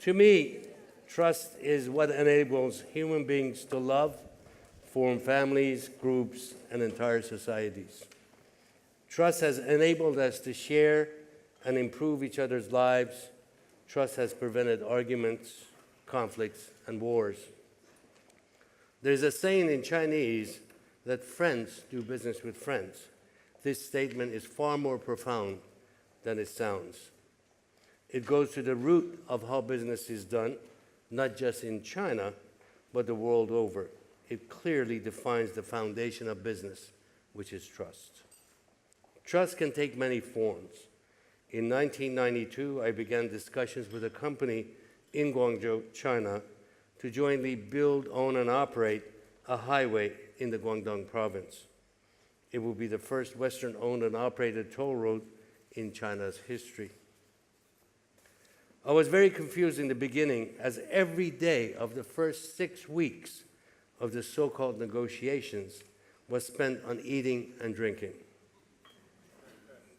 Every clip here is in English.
To me, trust is what enables human beings to love, form families, groups, and entire societies. Trust has enabled us to share and improve each other's lives. Trust has prevented arguments, conflicts, and wars. There's a saying in Chinese that friends do business with friends. This statement is far more profound than it sounds. It goes to the root of how business is done, not just in China, but the world over. It clearly defines the foundation of business, which is trust. Trust can take many forms. In 1992, I began discussions with a company in Guangzhou, China, to jointly build, own, and operate a highway in the Guangdong province. It will be the first Western-owned and operated toll road in China's history. I was very confused in the beginning, as every day of the first 6 weeks of the so-called negotiations was spent on eating and drinking.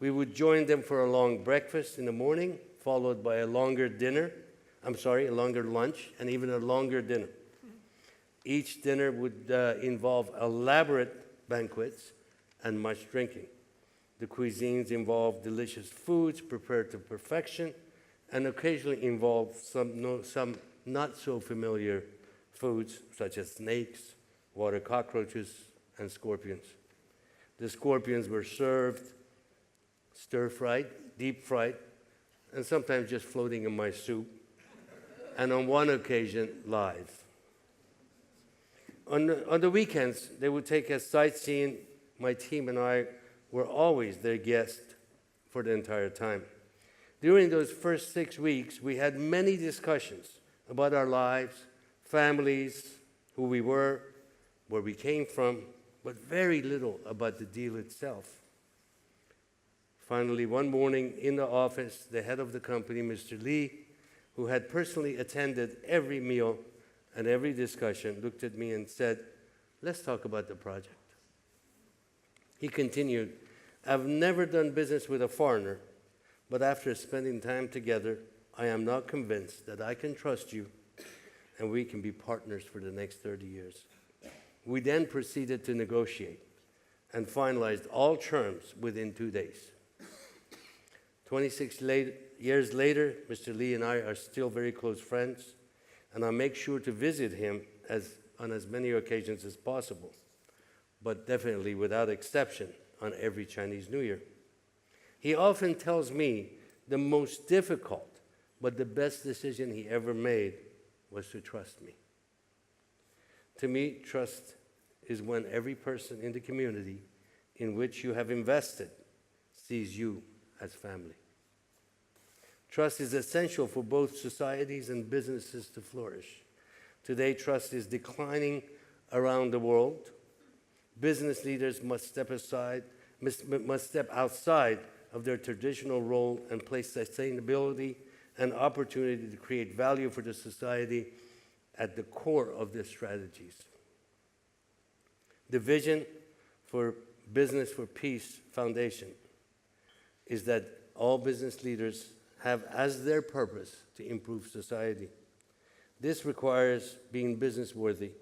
We would join them for a long breakfast in the morning, followed by a longer lunch, and even a longer dinner. Each dinner would involve elaborate banquets and much drinking. The cuisines involved delicious foods prepared to perfection, and occasionally involved some not so familiar foods, such as snakes, water cockroaches, and scorpions. The scorpions were served stir-fried, deep-fried, and sometimes just floating in my soup, and on one occasion, live. On the weekends, they would take us sightseeing. My team and I were always their guest for the entire time. During those first 6 weeks, we had many discussions about our lives, families, who we were, where we came from, but very little about the deal itself. Finally, one morning in the office, the head of the company, Mr. Lee, who had personally attended every meal and every discussion, looked at me and said, "Let's talk about the project." He continued, "I've never done business with a foreigner, but after spending time together, I am now convinced that I can trust you and we can be partners for the next 30 years. We then proceeded to negotiate and finalized all terms within 2 days. 26 years later, Mr. Lee and I are still very close friends, and I make sure to visit him on as many occasions as possible, but definitely without exception on every Chinese New Year. He often tells me the most difficult, but the best decision he ever made was to trust me. To me, trust is when every person in the community in which you have invested sees you as family. Trust is essential for both societies and businesses to flourish. Today, trust is declining around the world. Business leaders must step outside of their traditional role and place sustainability and opportunity to create value for the society at the core of their strategies. The vision for Business for Peace Foundation is that all business leaders have as their purpose to improve society. This requires being business-worthy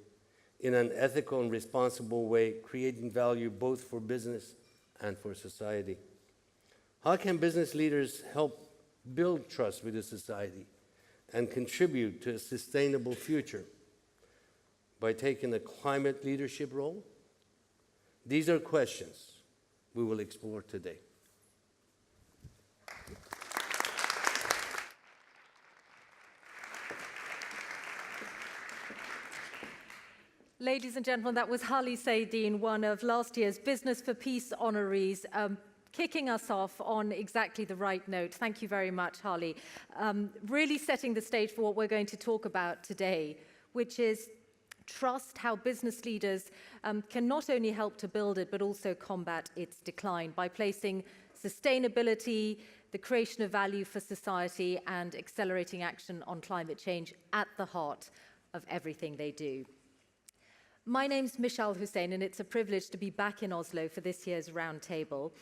in an ethical and responsible way, creating value both for business and for society. How can business leaders help build trust with the society and contribute to a sustainable future? By taking a climate leadership role? These are questions we will explore today. Ladies and gentlemen, that was Hali Saidin, one of last year's Business for Peace honorees, kicking us off on exactly the right note. Thank you very much, Hali. Really setting the stage for what we're going to talk about today, which is trust, how business leaders can not only help to build it, but also combat its decline by placing sustainability, the creation of value for society, and accelerating action on climate change at the heart of everything they do. My name's Michelle Hussein, and it's a privilege to be back in Oslo for this year's roundtable.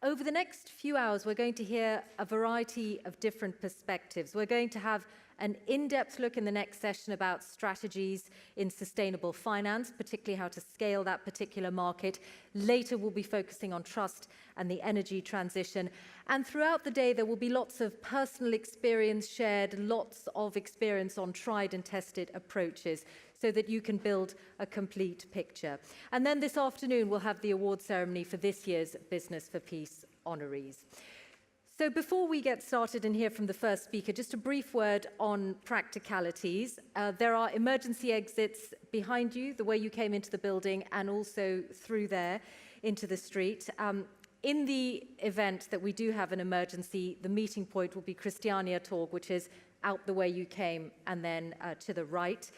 Over the next few hours, we're going to hear a variety of different perspectives. We're going to have an in-depth look in the next session about strategies in sustainable finance, particularly how to scale that particular market. Later, we'll be focusing on trust and the energy transition. And throughout the day, there will be lots of personal experience shared, lots of experience on tried and tested approaches, so that you can build a complete picture. And then this afternoon, we'll have the award ceremony for this year's Business for Peace honorees. So before we get started and hear from the first speaker, just a brief word on practicalities. There are emergency exits behind you, the way you came into the building, and also through there into the street. In the event that we do have an emergency, the meeting point will be Christiania Torg, which is out the way you came, and then to the right.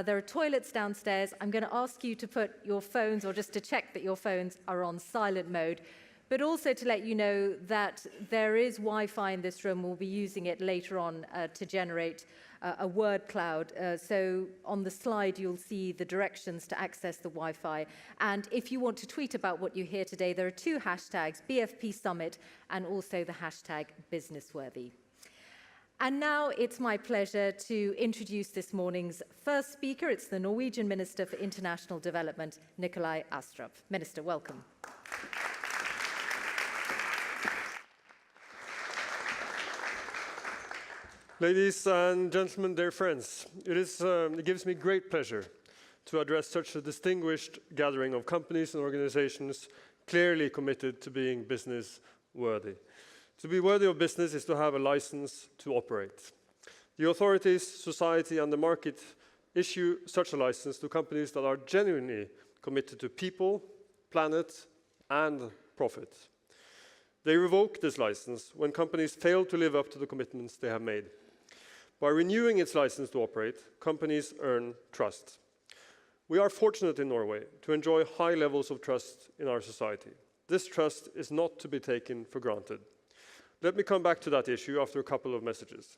There are toilets downstairs. I'm going to ask you to put your phones, or just to check that your phones are on silent mode, but also to let you know that there is Wi-Fi in this room. We'll be using it later on to generate a word cloud. So on the slide, you'll see the directions to access the Wi-Fi. And if you want to tweet about what you hear today, there are two hashtags, BFP Summit and also the hashtag BusinessWorthy. And now it's my pleasure to introduce this morning's first speaker. It's the Norwegian Minister for International Development, Nicolai Ostrov. Minister, welcome. Ladies and gentlemen, dear friends, it gives me great pleasure to address such a distinguished gathering of companies and organizations clearly committed to being business worthy. To be worthy of business is to have a license to operate. The authorities, society, and the market issue such a license to companies that are genuinely committed to people, planet, and profit. They revoke this license when companies fail to live up to the commitments they have made. By renewing its license to operate, companies earn trust. We are fortunate in Norway to enjoy high levels of trust in our society. This trust is not to be taken for granted. Let me come back to that issue after a couple of messages.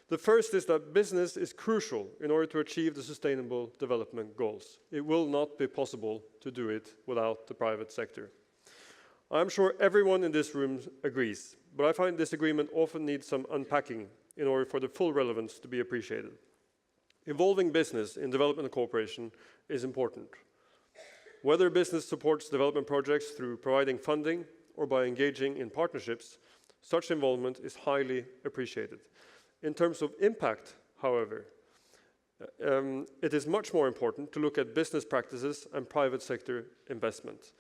The first is that business is crucial in order to achieve the Sustainable Development Goals. It will not be possible to do it without the private sector. I'm sure everyone in this room agrees, but I find this agreement often needs some unpacking in order for the full relevance to be appreciated. Involving business in development and cooperation is important. Whether business supports development projects through providing funding or by engaging in partnerships, such involvement is highly appreciated. In terms of impact, however, it is much more important to look at business practices and private sector investment.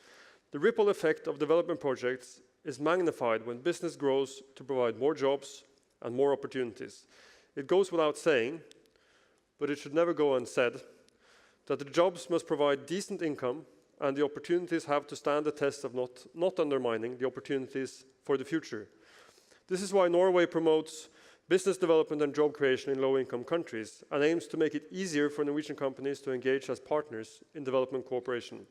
The ripple effect of development projects is magnified when business grows to provide more jobs and more opportunities. It goes without saying, but it should never go unsaid, that the jobs must provide decent income and the opportunities have to stand the test of not undermining the opportunities for the future. This is why Norway promotes business development and job creation in low-income countries and aims to make it easier for Norwegian companies to engage as partners in development cooperation.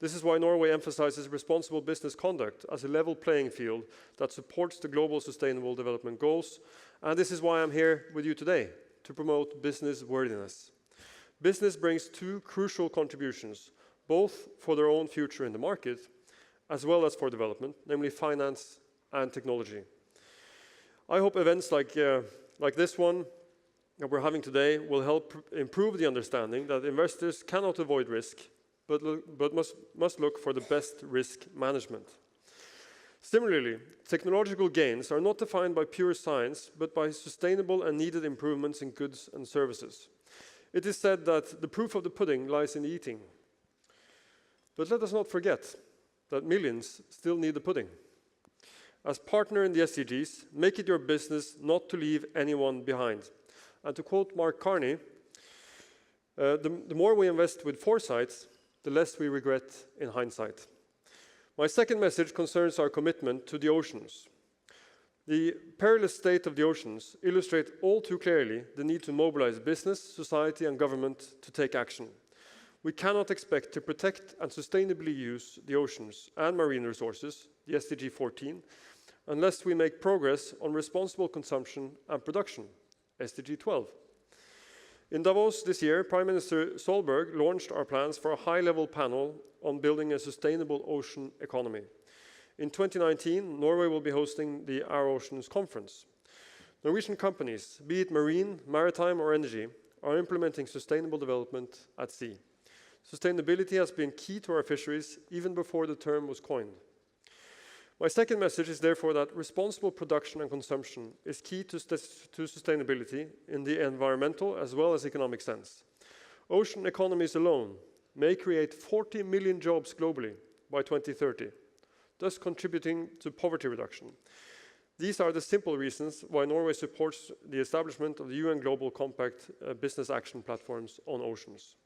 This is why Norway emphasizes responsible business conduct as a level playing field that supports the global sustainable development goals. And this is why I'm here with you today, to promote business worthiness. Business brings two crucial contributions, both for their own future in the market, as well as for development, namely finance and technology. I hope events like this one that we're having today will help improve the understanding that investors cannot avoid risk, but must look for the best risk management. Similarly, technological gains are not defined by pure science, but by sustainable and needed improvements in goods and services. It is said that the proof of the pudding lies in the eating. But let us not forget that millions still need the pudding. As partner in the SDGs, make it your business not to leave anyone behind. And to quote Mark Carney, the more we invest with foresight, the less we regret in hindsight. My second message concerns our commitment to the oceans. The perilous state of the oceans illustrates all too clearly the need to mobilize business, society, and government to take action. We cannot expect to protect and sustainably use the oceans and marine resources, the SDG 14, unless we make progress on responsible consumption and production, SDG 12. In Davos this year, Prime Minister Solberg launched our plans for a high-level panel on building a sustainable ocean economy. In 2019, Norway will be hosting the Our Oceans Conference. Norwegian companies, be it marine, maritime or energy, are implementing sustainable development at sea. Sustainability has been key to our fisheries even before the term was coined. My second message is therefore that responsible production and consumption is key to sustainability in the environmental as well as economic sense. Ocean economies alone may create 40 million jobs globally by 2030, thus contributing to poverty reduction. These are the simple reasons why Norway supports the establishment of the UN Global Compact business action platforms on oceans.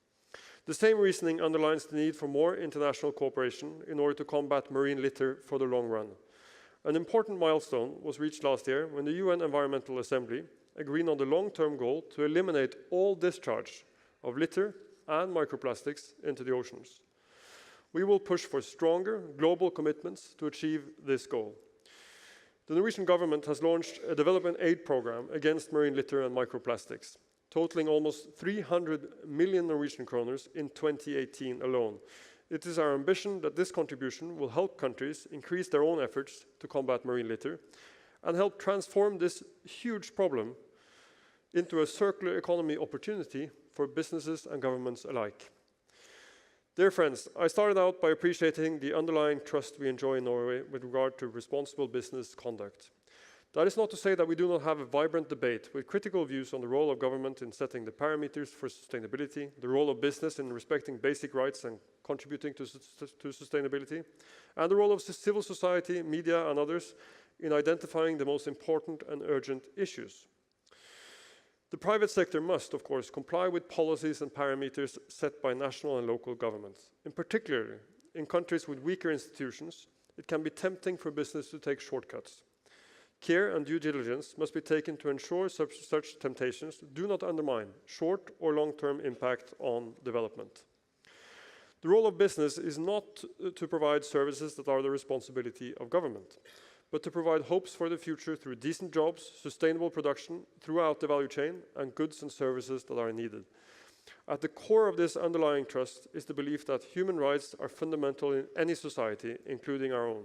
The same reasoning underlines the need for more international cooperation in order to combat marine litter for the long run. An important milestone was reached last year when the UN Environmental Assembly agreed on the long-term goal to eliminate all discharge of litter and microplastics into the oceans. We will push for stronger global commitments to achieve this goal. The Norwegian government has launched a development aid program against marine litter and microplastics, totaling almost 300 million Norwegian kroners in 2018 alone. It is our ambition that this contribution will help countries increase their own efforts to combat marine litter and help transform this huge problem into a circular economy opportunity for businesses and governments alike. Dear friends, I started out by appreciating the underlying trust we enjoy in Norway with regard to responsible business conduct. That is not to say that we do not have a vibrant debate with critical views on the role of government in setting the parameters for sustainability, the role of business in respecting basic rights and contributing to sustainability, and the role of civil society, media, and others in identifying the most important and urgent issues. The private sector must, of course, comply with policies and parameters set by national and local governments. In particular, in countries with weaker institutions, it can be tempting for business to take shortcuts. Care and due diligence must be taken to ensure such temptations do not undermine short or long-term impact on development. The role of business is not to provide services that are the responsibility of government, but to provide hopes for the future through decent jobs, sustainable production throughout the value chain, and goods and services that are needed. At the core of this underlying trust is the belief that human rights are fundamental in any society, including our own.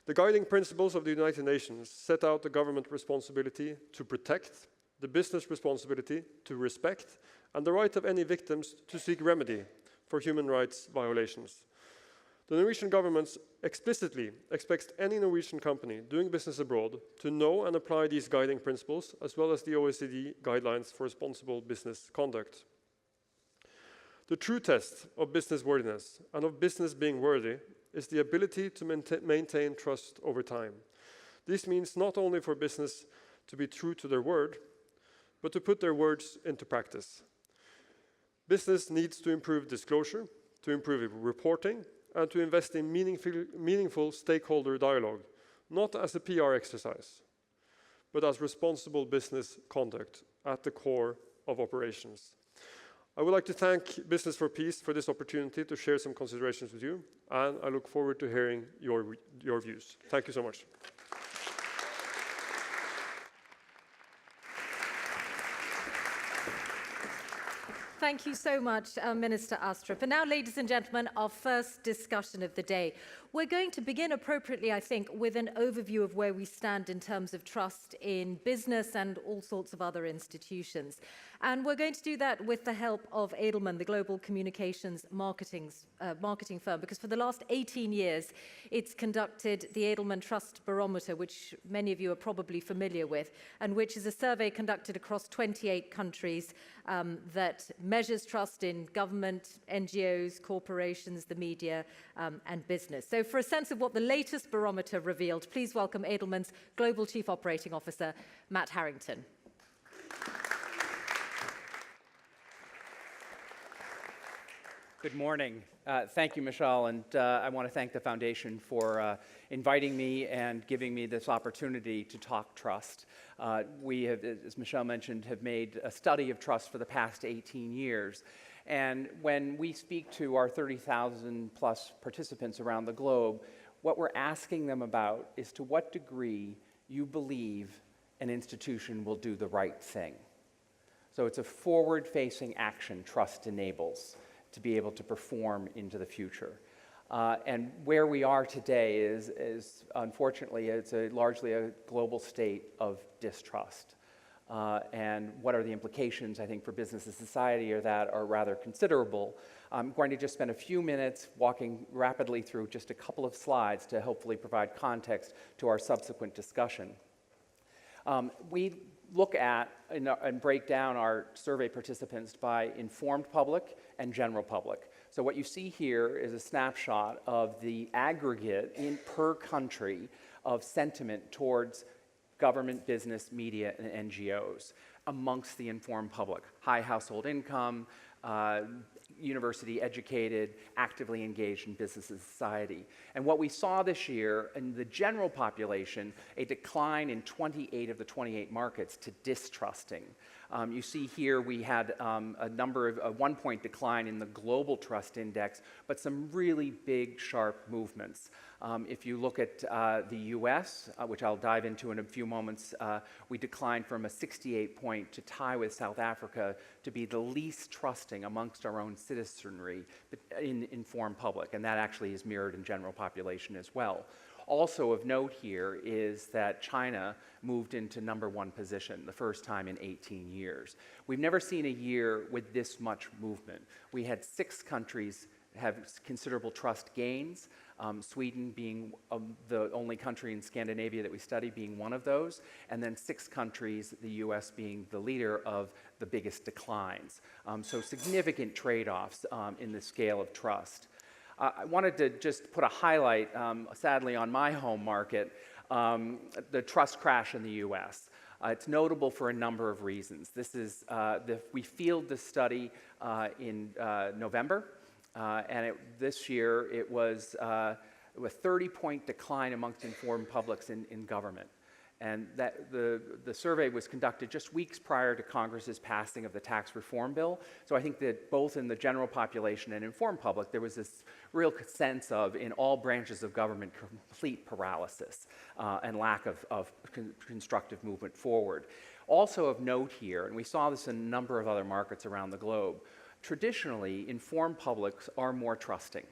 The guiding principles of the United Nations set out the government responsibility to protect, the business responsibility to respect, and the right of any victims to seek remedy for human rights violations. The Norwegian government explicitly expects any Norwegian company doing business abroad to know and apply these guiding principles, as well as the OECD guidelines for responsible business conduct. The true test of business worthiness and of business being worthy is the ability to maintain trust over time. This means not only for business to be true to their word, but to put their words into practice. Business needs to improve disclosure, to improve reporting, and to invest in meaningful stakeholder dialogue, not as a PR exercise, but as responsible business conduct at the core of operations. I would like to thank Business for Peace for this opportunity to share some considerations with you, and I look forward to hearing your views. Thank you so much. Thank you so much, Minister Ostrov. And now, ladies and gentlemen, our first discussion of the day. We're going to begin appropriately, I think, with an overview of where we stand in terms of trust in business and all sorts of other institutions. And we're going to do that with the help of Edelman, the global communications marketing firm, because for the last 18 years, it's conducted the Edelman Trust Barometer, which many of you are probably familiar with, and which is a survey conducted across 28 countries that measures trust in government, NGOs, corporations, the media, and business. So for a sense of what the latest barometer revealed, please welcome Edelman's Global Chief Operating Officer, Matt Harrington. Good morning. Thank you, Michelle, and I want to thank the Foundation for inviting me and giving me this opportunity to talk trust. We have, as Michelle mentioned, have made a study of trust for the past 18 years. And when we speak to our 30,000 plus participants around the globe, what we're asking them about is to what degree you believe an institution will do the right thing. So it's a forward-facing action trust enables to be able to perform into the future. And where we are today is unfortunately, it's largely a global state of distrust. And what are the implications, I think, for business and society are rather considerable. I'm going to just spend a few minutes walking rapidly through just a couple of slides to hopefully provide context to our subsequent discussion. We look at and break down our survey participants by informed public and general public. So what you see here is a snapshot of the aggregate per country of sentiment towards government, business, media, and NGOs amongst the informed public. High household income, university educated, actively engaged in business and society. And what we saw this year in the general population, a decline in 28 of the 28 markets to distrusting. You see here we had a 1-point decline in the global trust index, but some really big, sharp movements. If you look at the US, which I'll dive into in a few moments, we declined from a 68-point to tie with South Africa to be the least trusting amongst our own citizenry in informed public, and that actually is mirrored in general population as well. Also of note here is that China moved into #1 position, the first time in 18 years. We've never seen a year with this much movement. We had 6 countries have considerable trust gains, Sweden being the only country in Scandinavia that we study being one of those, and then 6 countries, the US being the leader of the biggest declines. So significant trade-offs in the scale of trust. I wanted to just put a highlight, sadly, on my home market, the trust crash in the US. It's notable for a number of reasons. This is, we fielded this study in November, and this year it was a 30-point decline amongst informed publics in government. And that the survey was conducted just weeks prior to Congress's passing of the tax reform bill. So I think that both in the general population and informed public, there was this real sense of, in all branches of government, complete paralysis and lack of constructive movement forward. Also of note here, and we saw this in a number of other markets around the globe, traditionally, informed publics are more trusting.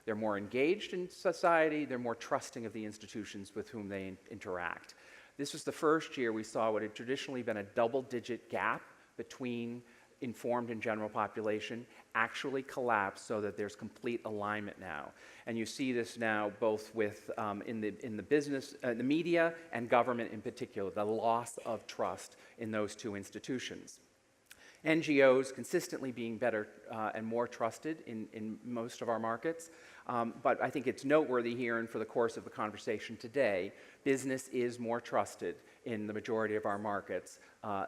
They're more engaged in society, they're more trusting of the institutions with whom they interact. This was the first year we saw what had traditionally been a double-digit gap between informed and general population actually collapse so that there's complete alignment now. And you see this now both with in the business, the media and government in particular, the loss of trust in those two institutions. NGOs consistently being better and more trusted in most of our markets. But I think it's noteworthy here, and for the course of the conversation today, business is more trusted in the majority of our markets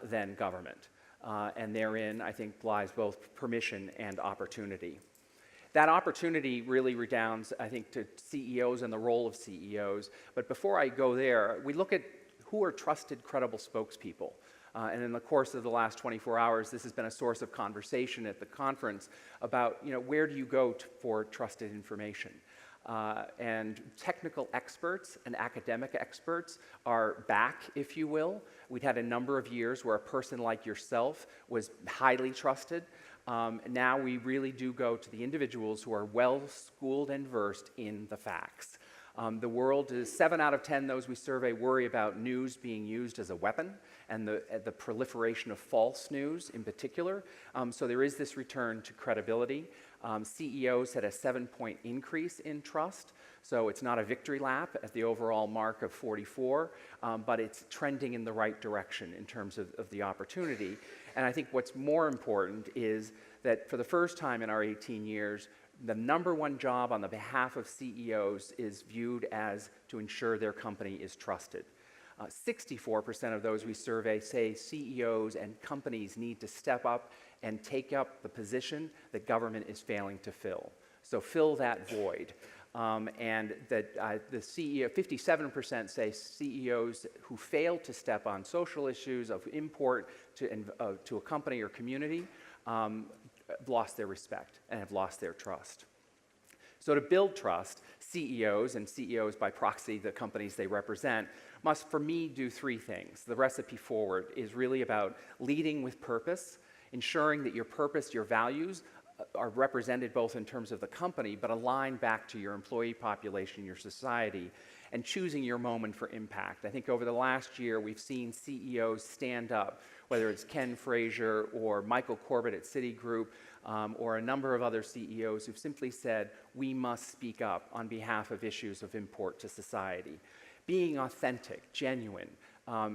than government. And therein, I think, lies both permission and opportunity. That opportunity really redounds, I think, to CEOs and the role of CEOs. But before I go there, we look at who are trusted, credible spokespeople. And in the course of the last 24 hours, this has been a source of conversation at the conference about, where do you go for trusted information? And technical experts and academic experts are back, if you will. We'd had a number of years where a person like yourself was highly trusted. Now we really do go to the individuals who are well-schooled and versed in the facts. The world is 7 out of 10, those we survey worry about news being used as a weapon and the proliferation of false news in particular. So there is this return to credibility. CEOs had a 7-point increase in trust. So it's not a victory lap at the overall mark of 44, but it's trending in the right direction in terms of the opportunity. And I think what's more important is that for the first time in our 18 years, the #1 job on the behalf of CEOs is viewed as to ensure their company is trusted. 64% of those we survey say CEOs and companies need to step up and take up the position that government is failing to fill. So fill that void. And that the CEO, 57% say CEOs who fail to step on social issues of import to a company or community lost their respect and have lost their trust. So to build trust, CEOs, and CEOs by proxy, the companies they represent, must, for me, do 3 things. The recipe forward is really about leading with purpose, ensuring that your purpose, your values, are represented both in terms of the company, but aligned back to your employee population, your society, and choosing your moment for impact. I think over the last year, we've seen CEOs stand up, whether it's Ken Frazier or Michael Corbett at Citigroup, or a number of other CEOs who've simply said, we must speak up on behalf of issues of import to society. Being authentic, genuine,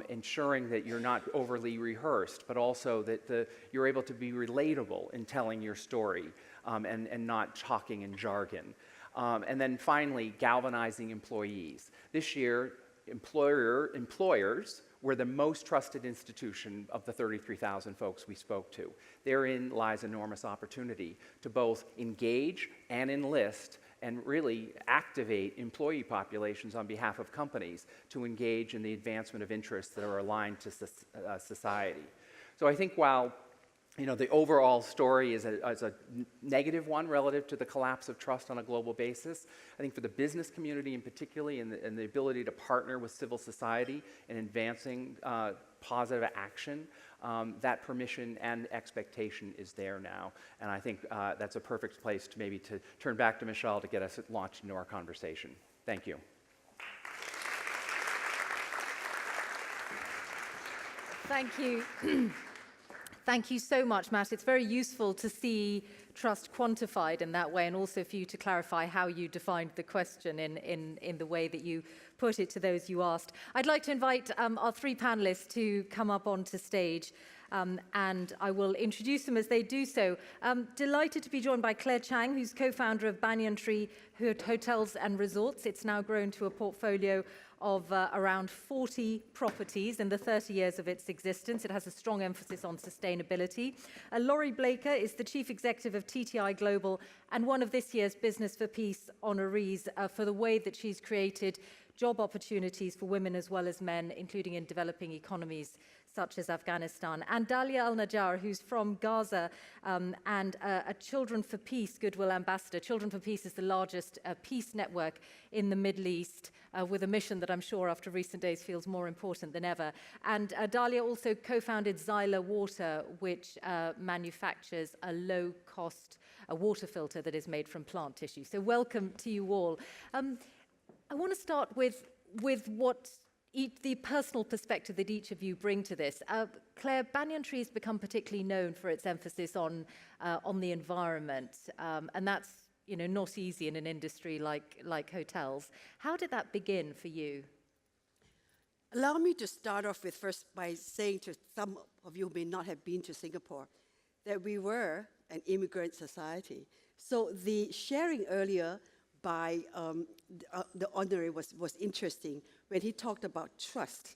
ensuring that you're not overly rehearsed, but also that you're able to be relatable in telling your story, and not talking in jargon. And then finally, galvanizing employees. This year, employers were the most trusted institution of the 33,000 folks we spoke to. Therein lies enormous opportunity to both engage and enlist and really activate employee populations on behalf of companies to engage in the advancement of interests that are aligned to society. So I think while the overall story is a negative one relative to the collapse of trust on a global basis, I think for the business community in particular and the ability to partner with civil society in advancing positive action, that permission and expectation is there now. And I think that's a perfect place to maybe to turn back to Michelle to get us launched into our conversation. Thank you. Thank you. Thank you so much, Matt. It's very useful to see trust quantified in that way, and also for you to clarify how you defined the question in the way that you put it to those you asked. I'd like to invite our three panelists to come up onto stage, and I will introduce them as they do so. Delighted to be joined by Claire Chiang, who's co-founder of Banyan Tree Hotels and Resorts. It's now grown to a portfolio of around 40 properties in the 30 years of its existence. It has a strong emphasis on sustainability. Laurie Blaker is the Chief Executive of TTI Global and one of this year's Business for Peace honorees for the way that she's created job opportunities for women as well as men, including in developing economies such as Afghanistan. And Dalia Al-Najjar, who's from Gaza and a Children for Peace Goodwill Ambassador. Children for Peace is the largest peace network in the Middle East, with a mission that I'm sure after recent days feels more important than ever. And Dalia also co-founded Xyla Water, which manufactures a low-cost water filter that is made from plant tissue. So welcome to you all. I want to start with what the personal perspective that each of you bring to this. Claire, Banyan Tree has become particularly known for its emphasis on the environment, and that's not easy in an industry like hotels. How did that begin for you? Allow me to start off with first by saying to some of you who may not have been to Singapore that we were an immigrant society. So the sharing earlier by the honorary was interesting when he talked about trust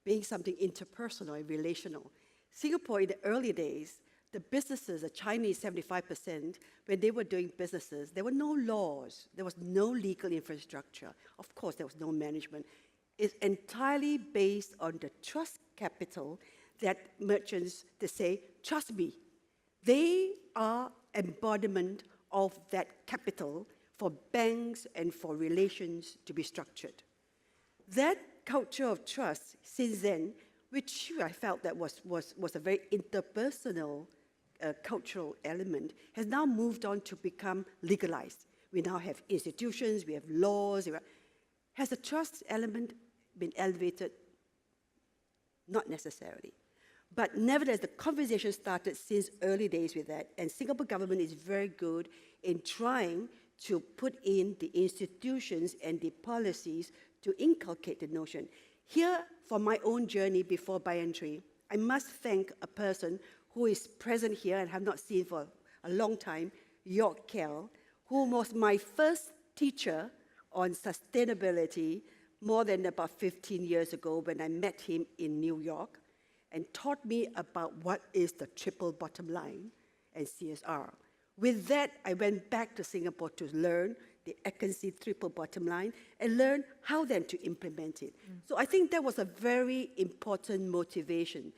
being something interpersonal and relational. Singapore in the early days, the businesses, the Chinese 75%, when they were doing businesses, there were no laws, there was no legal infrastructure. Of course, there was no management. It's entirely based on the trust capital that merchants, they say, trust me. They are embodiment of that capital for banks and for relations to be structured. That culture of trust since then, which I felt that was a very interpersonal cultural element, has now moved on to become legalized. We now have institutions, we have laws. Has the trust element been elevated? Not necessarily. But nevertheless, the conversation started since early days with that, and Singapore government is very good in trying to put in the institutions and the policies to inculcate the notion. Here, for my own journey before Banyan Tree, I must thank a person who is present here and have not seen for a long time, Kell, who was my first teacher on sustainability more than about 15 years ago when I met him in New York and taught me about what is the triple bottom line and CSR. With that, I went back to Singapore to learn the Akensi triple bottom line and learn how then to implement it. So I think that was a very important motivation.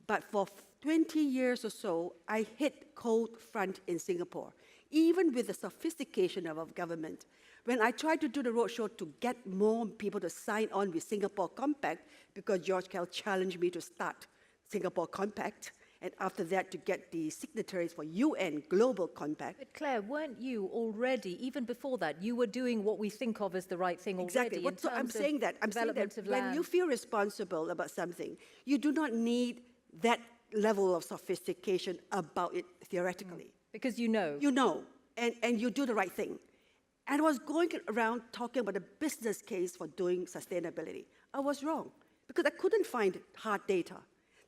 But for 20 years or so, I hit cold front in Singapore, even with the sophistication of our government. When I tried to do the roadshow to get more people to sign on with Singapore Compact, because George Kell challenged me to start Singapore Compact, and after that to get the signatories for UN Global Compact. But Claire, weren't you already, even before that, you were doing what we think of as the right thing already? Exactly. In So I'm terms of saying that development of when you land? feel responsible about something, you do not need that level of sophistication about it theoretically. Because you know. You know, and you do the right thing. And I was going around talking about the business case for doing sustainability. I was wrong, because I couldn't find hard data.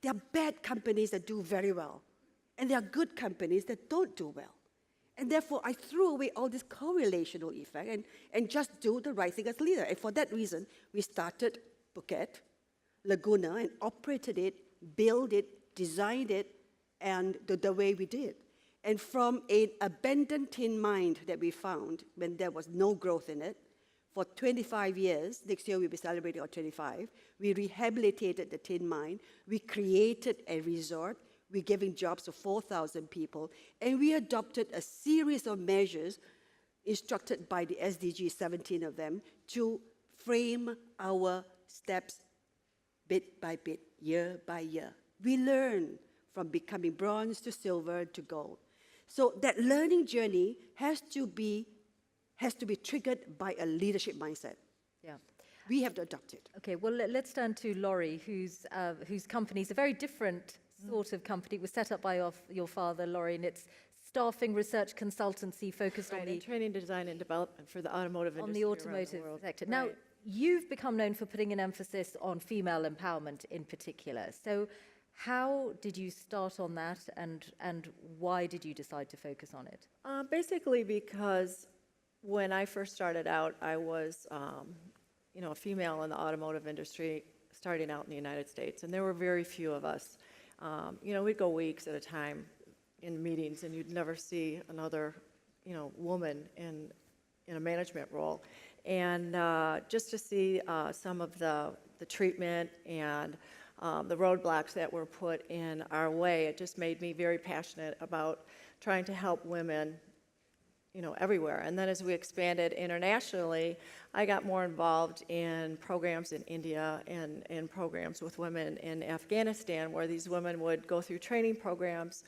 There are bad companies that do very well, and there are good companies that don't do well. And therefore, I threw away all this correlational effect and just do the right thing as leader. And for that reason, we started Phuket, Laguna, and operated it, built it, designed it, and the way we did. And from an abandoned tin mine that we found when there was no growth in it, for 25 years, next year we'll be celebrating our 25, we rehabilitated the tin mine, we created a resort, we're giving jobs to 4,000 people, and we adopted a series of measures instructed by the SDG, 17 of them, to frame our steps bit by bit, year by year. We learn from becoming bronze to silver to gold. So that learning journey has to be triggered by a leadership mindset. Yeah. We have to adopt it. Okay, well, let's turn to Laurie, whose company is a very different sort of company. It was set up by your father, Laurie, and it's staffing research consultancy focused on the training, design, and development for the automotive industry. on the automotive around the world. sector. Now, Right. you've become known for putting an emphasis on female empowerment in particular. So how did you start on that, and why did you decide to focus on it? Basically because when I first started out, I was a female in the automotive industry starting out in the United States, and there were very few of us. We'd go weeks at a time in meetings, and you'd never see another, woman in a management role. And just to see some of the treatment and the roadblocks that were put in our way, it just made me very passionate about trying to help women, everywhere. And then as we expanded internationally, I got more involved in programs in India and in programs with women in Afghanistan, where these women would go through training programs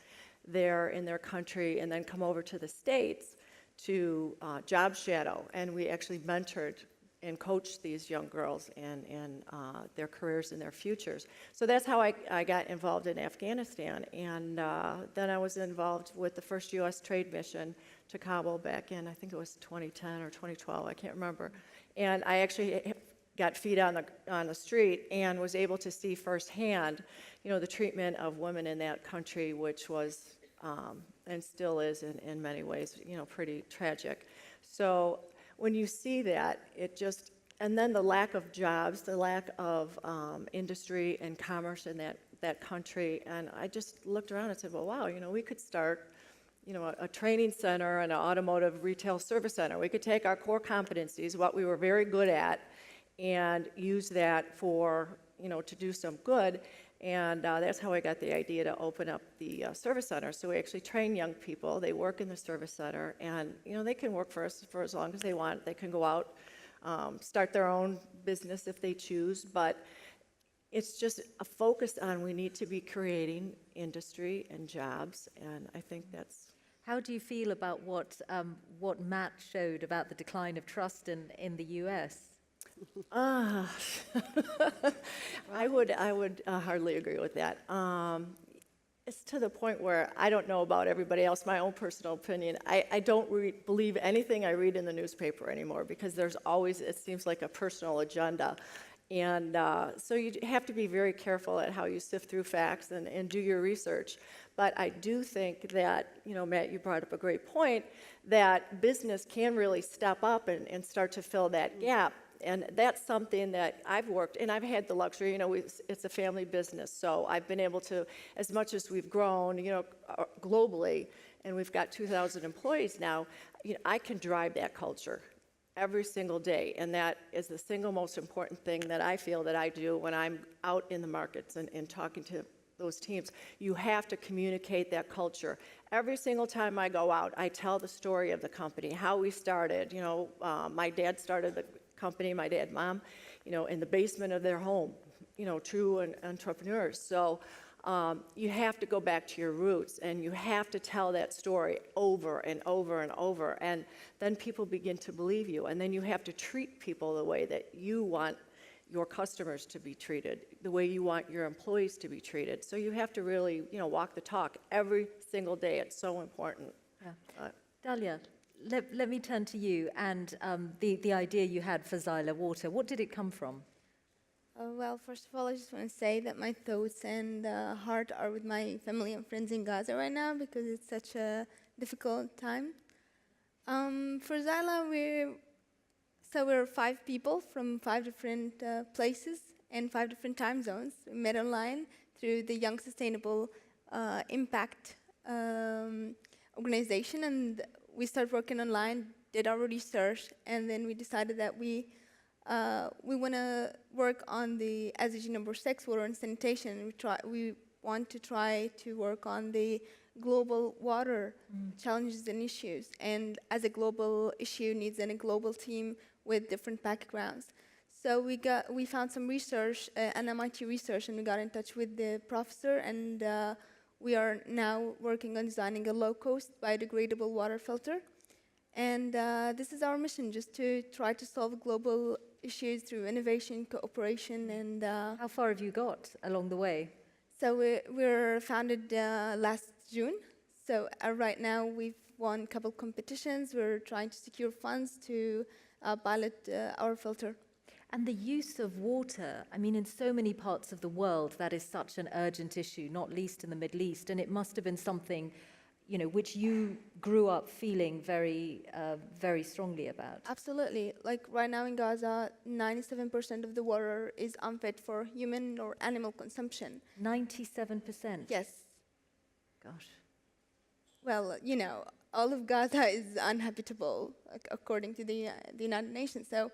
there in their country and then come over to the States to job shadow. And we actually mentored and coached these young girls in their careers and their futures. So that's how I got involved in Afghanistan. And then I was involved with the first U.S. trade mission to Kabul back in, I think it was 2010 or 2012, I can't remember. And I actually got feet on the street and was able to see firsthand, the treatment of women in that country, which was, and still is in many ways, pretty tragic. So when you see that, and then the lack of jobs, the lack of industry and commerce in that country, and I just looked around and said, well, wow, we could start, a training center and an automotive retail service center. We could take our core competencies, what we were very good at, and use that for, to do some good. And that's how I got the idea to open up the service center. So we actually train young people. They work in the service center, and they can work for us for as long as they want. They can go out, start their own business if they choose. But it's just a focus on we need to be creating industry and jobs, and I think that's. How do you feel about what Matt showed about the decline of trust in the U.S.? I would hardly agree with that. It's to the point where I don't know about everybody else, my own personal opinion. I don't believe anything I read in the newspaper anymore, because there's always, it seems like, a personal agenda. And so you have to be very careful at how you sift through facts and do your research. But I do think that, Matt, you brought up a great point, that business can really step up and start to fill that gap. And that's something that I've worked, and I've had the luxury, it's a family business, so I've been able to, as much as we've grown, globally, and we've got 2,000 employees now, I can drive that culture every single day, and that is the single most important thing that I feel that I do when I'm out in the markets and talking to those teams. You have to communicate that culture. Every single time I go out, I tell the story of the company, how we started. My dad started the company, my dad, mom, in the basement of their home, true entrepreneurs. So you have to go back to your roots, and you have to tell that story over and over and over, and then people begin to believe you, and then you have to treat people the way that you want your customers to be treated, the way you want your employees to be treated. So you have to really, walk the talk every single day. It's so important. Yeah. Dalia, let me turn to you and the idea you had for Xyla water. What did it come from? Well, first of all, I just want to say that my thoughts and heart are with my family and friends in Gaza right now because it's such a difficult time. For Xyla, we're 5 people from 5 different places and 5 different time zones. We met online through the Young Sustainable Impact organization, and we started working online, did our research, and then we decided that we want to work on the SDG number 6, water and sanitation. We want to try to work on the global water challenges and issues, and as a global issue needs a global team with different backgrounds. So we found some research, an MIT research, and we got in touch with the professor, and we are now working on designing a low-cost biodegradable water filter. And this is our mission, just to try to solve global issues through innovation, cooperation, and... How far have you got along the way? So we're founded last June. So right now we've won a couple competitions. We're trying to secure funds to pilot our filter. And the use of water, I mean, in so many parts of the world, that is such an urgent issue, not least in the Middle East. And it must have been something, which you grew up feeling very, very strongly about. Absolutely. Like right now in Gaza, 97% of the water is unfit for human or animal consumption. 97%? Yes. Gosh. Well, all of Gaza is uninhabitable, according to the United Nations. So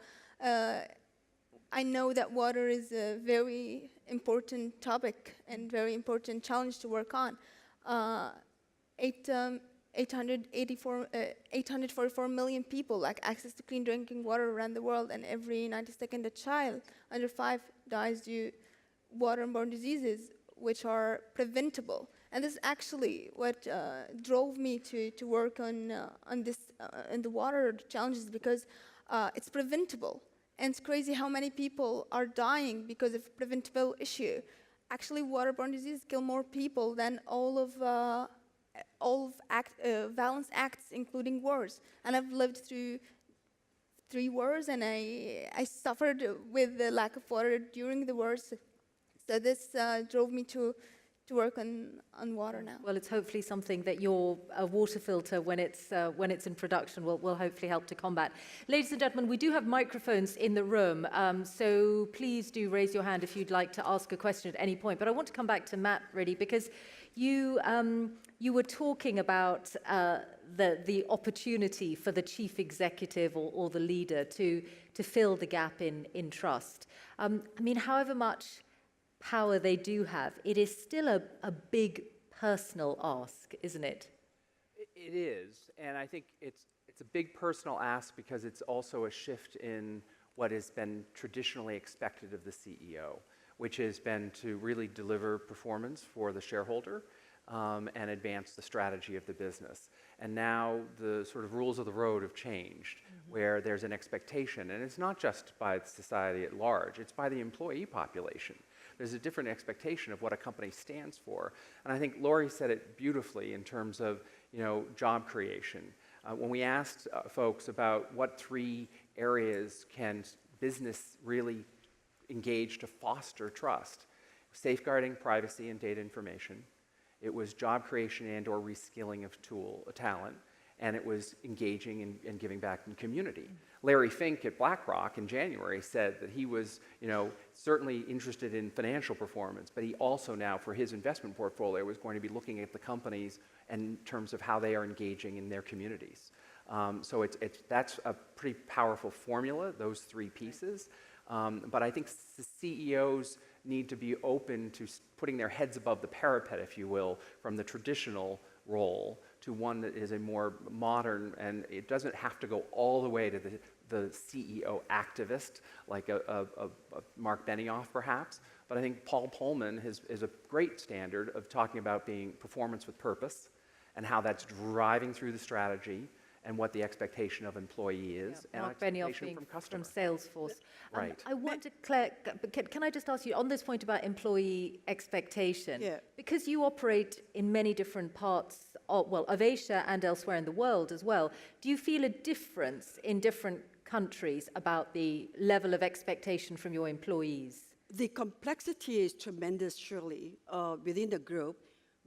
I know that water is a very important topic and very important challenge to work on. 844 million people lack access to clean drinking water around the world, and every 92nd a child under 5 dies due to waterborne diseases, which are preventable. And this is actually what drove me to work on this in the water challenges, because it's preventable. And it's crazy how many people are dying because of preventable issue. Actually, waterborne diseases kill more people than all of violence acts, including wars. And I've lived through 3 wars, and I suffered with the lack of water during the wars. So this drove me to work on water now. Well, it's hopefully something that your water filter, when it's in production, will hopefully help to combat. Ladies and gentlemen, we do have microphones in the room, so please do raise your hand if you'd like to ask a question at any point. But I want to come back to Matt, really, because you were talking about the opportunity for the chief executive or the leader to fill the gap in trust. I mean, however much power they do have, it is still a big personal ask, isn't it? It is, and I think it's a big personal ask because it's also a shift in what has been traditionally expected of the CEO, which has been to really deliver performance for the shareholder and advance the strategy of the business. And now the sort of rules of the road have changed, where there's an expectation, and it's not just by society at large, it's by the employee population. There's a different expectation of what a company stands for. And I think Laurie said it beautifully in terms of, job creation. When we asked folks about what 3 areas can business really engage to foster trust, safeguarding privacy and data information, it was job creation and or reskilling of talent, and it was engaging and giving back in community. Larry Fink at BlackRock in January said that he was, certainly interested in financial performance, but he also now, for his investment portfolio, was going to be looking at the companies in terms of how they are engaging in their communities. So that's a pretty powerful formula, those 3 pieces. But I think the CEOs need to be open to putting their heads above the parapet, if you will, from the traditional role to one that is a more modern, and it doesn't have to go all the way to the CEO activist, like a Mark Benioff perhaps, but I think Paul Polman is a great standard of talking about being performance with purpose and how that's driving through the strategy and what the expectation of employee is, and Mark Benioff expectation being from customer. from Salesforce. Right. I wonder, Claire, can I just ask you on this point about employee expectation? Yeah. Because you operate in many different parts of Asia and elsewhere in the world as well, do you feel a difference in different countries about the level of expectation from your employees? The complexity is tremendous, surely. Within the group,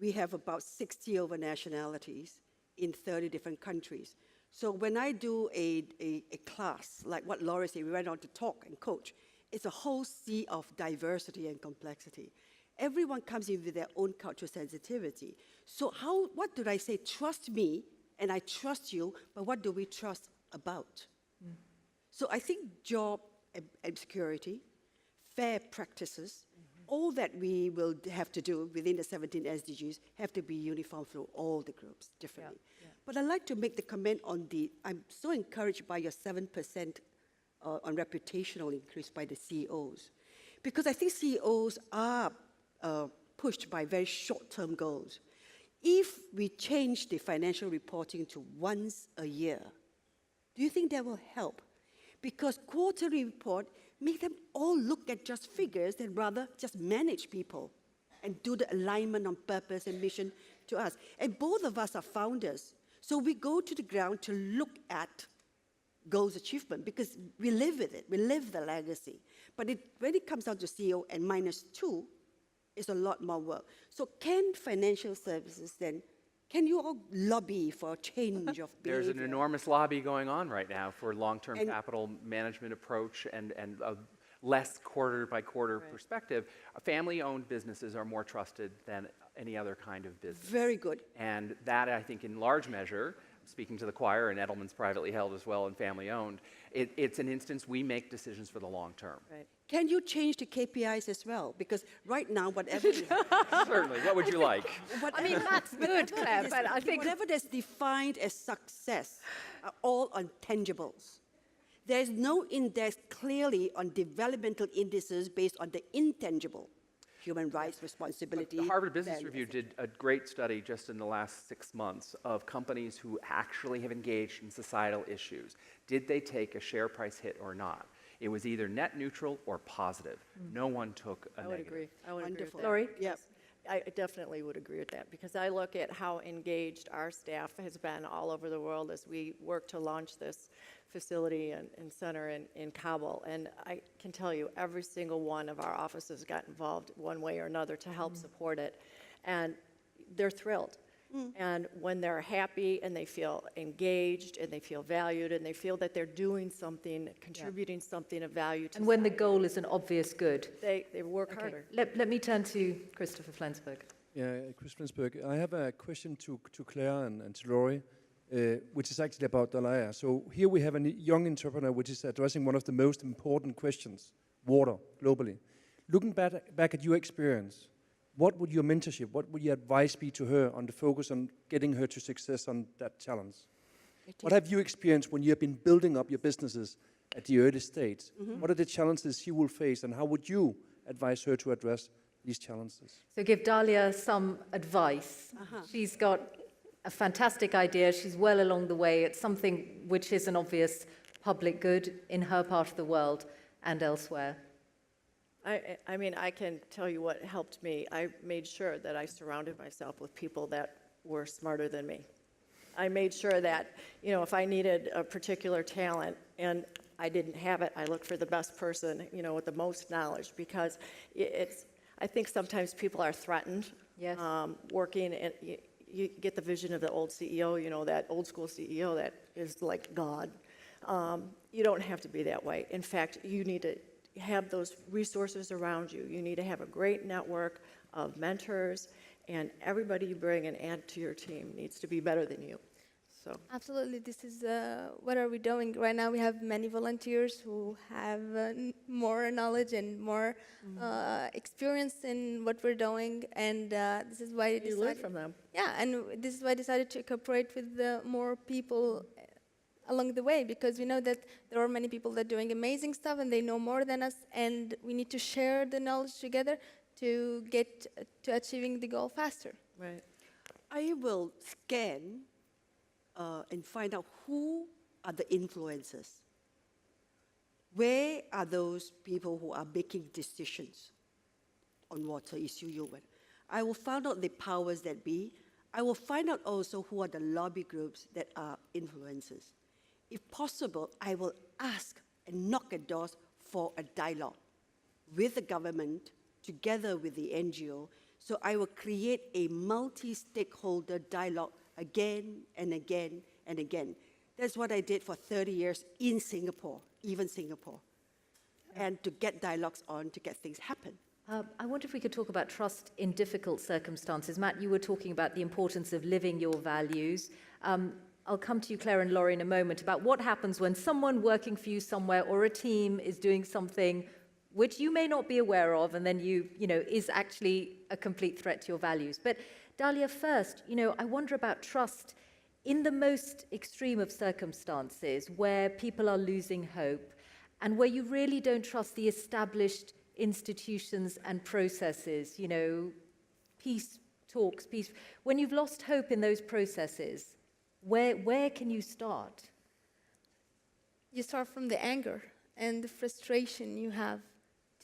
we have about 60 over nationalities in 30 different countries. So when I do a class, like what Laura said, we went on to talk and coach, it's a whole sea of diversity and complexity. Everyone comes in with their own cultural sensitivity. So what do I say? Trust me, and I trust you, but what do we trust about? So I think job and security, fair practices, all that we will have to do within the 17 SDGs have to be uniform through all the groups differently. But I'd like to make the comment on I'm so encouraged by your 7% on reputational increase by the CEOs. Because I think CEOs are pushed by very short-term goals. If we change the financial reporting to once a year, do you think that will help? Because quarterly report make them all look at just figures and rather just manage people and do the alignment on purpose and mission to us. And both of us are founders. So we go to the ground to look at goals achievement because we live with it. We live the legacy. But when it comes down to CEO and -2, it's a lot more work. So can financial services then, can you all lobby for a change of behavior? There's an enormous lobby going on right now for long-term capital management approach and a less quarter-by-quarter perspective. Family-owned businesses are more trusted than any other kind of business. Very good. And that, I think, in large measure, speaking to the choir, and Edelman's privately held as well and family-owned, it's an instance we make decisions for the long term. Right. Can you change the KPIs as well? Because right now, whatever is, Certainly. What would you like? I mean, that's good, Claire, but I think whatever that's defined as success are all on tangibles. There's no index clearly on developmental indices based on the intangible. Human rights, responsibility. The Harvard Business Review did a great study just in the last 6 months of companies who actually have engaged in societal issues. Did they take a share price hit or not? It was either net neutral or positive. No one took a negative. I would agree with that. Laurie? Yeah. I definitely would agree with that because I look at how engaged our staff has been all over the world as we work to launch this facility and center in Kabul. And I can tell you, every single one of our offices got involved one way or another to help support it. And they're thrilled. And when they're happy and they feel engaged and they feel valued and they feel that they're doing something, contributing something of value to and when the goal is an obvious good. they work harder. Let me turn to Christopher Flensborg. Yeah, Chris Flensborg. I have a question to Claire and to Laurie, which is actually about Dalia. So here we have a young entrepreneur which is addressing one of the most important questions, water, globally. Looking back at your experience, what would your mentorship, what would your advice be to her on the focus on getting her to success on that challenge? What have you experienced when you have been building up your businesses at the early stage? What are the challenges she will face and how would you advise her to address these challenges? So give Dalia some advice. She's got a fantastic idea. She's well along the way. It's something which is an obvious public good in her part of the world and elsewhere. I mean, I can tell you what helped me. I made sure that I surrounded myself with people that were smarter than me. I made sure that, if I needed a particular talent and I didn't have it, I looked for the best person, with the most knowledge because I think sometimes people are threatened. Yes. Working and you get the vision of the old CEO, that old school CEO that is like God. You don't have to be that way. In fact, you need to have those resources around you. You need to have a great network of mentors, and everybody you bring and add to your team needs to be better than you. So Absolutely, this is what are we doing right now? We have many volunteers who have more knowledge and more experience in what we're doing, and this is why I you decided. learn from them. Yeah, and this is why I decided to cooperate with more people along the way, because we know that there are many people that are doing amazing stuff and they know more than us, and we need to share the knowledge together to get to achieving the goal faster. Right. I will scan and find out who are the influencers. Where are those people who are making decisions on water issue? I will find out the powers that be. I will find out also who are the lobby groups that are influencers. If possible, I will ask and knock at doors for a dialogue with the government, together with the NGO. So I will create a multi-stakeholder dialogue again and again and again. That's what I did for 30 years in Singapore, even Singapore, and to get dialogues on, to get things happen. I wonder if we could talk about trust in difficult circumstances. Matt, you were talking about the importance of living your values. I'll come to you, Claire and Laurie, in a moment about what happens when someone working for you somewhere or a team is doing something which you may not be aware of, and then is actually a complete threat to your values. But Dalia, first, I wonder about trust in the most extreme of circumstances where people are losing hope and where you really don't trust the established institutions and processes, peace talks, peace. When you've lost hope in those processes, where can you start? You start from the anger and the frustration you have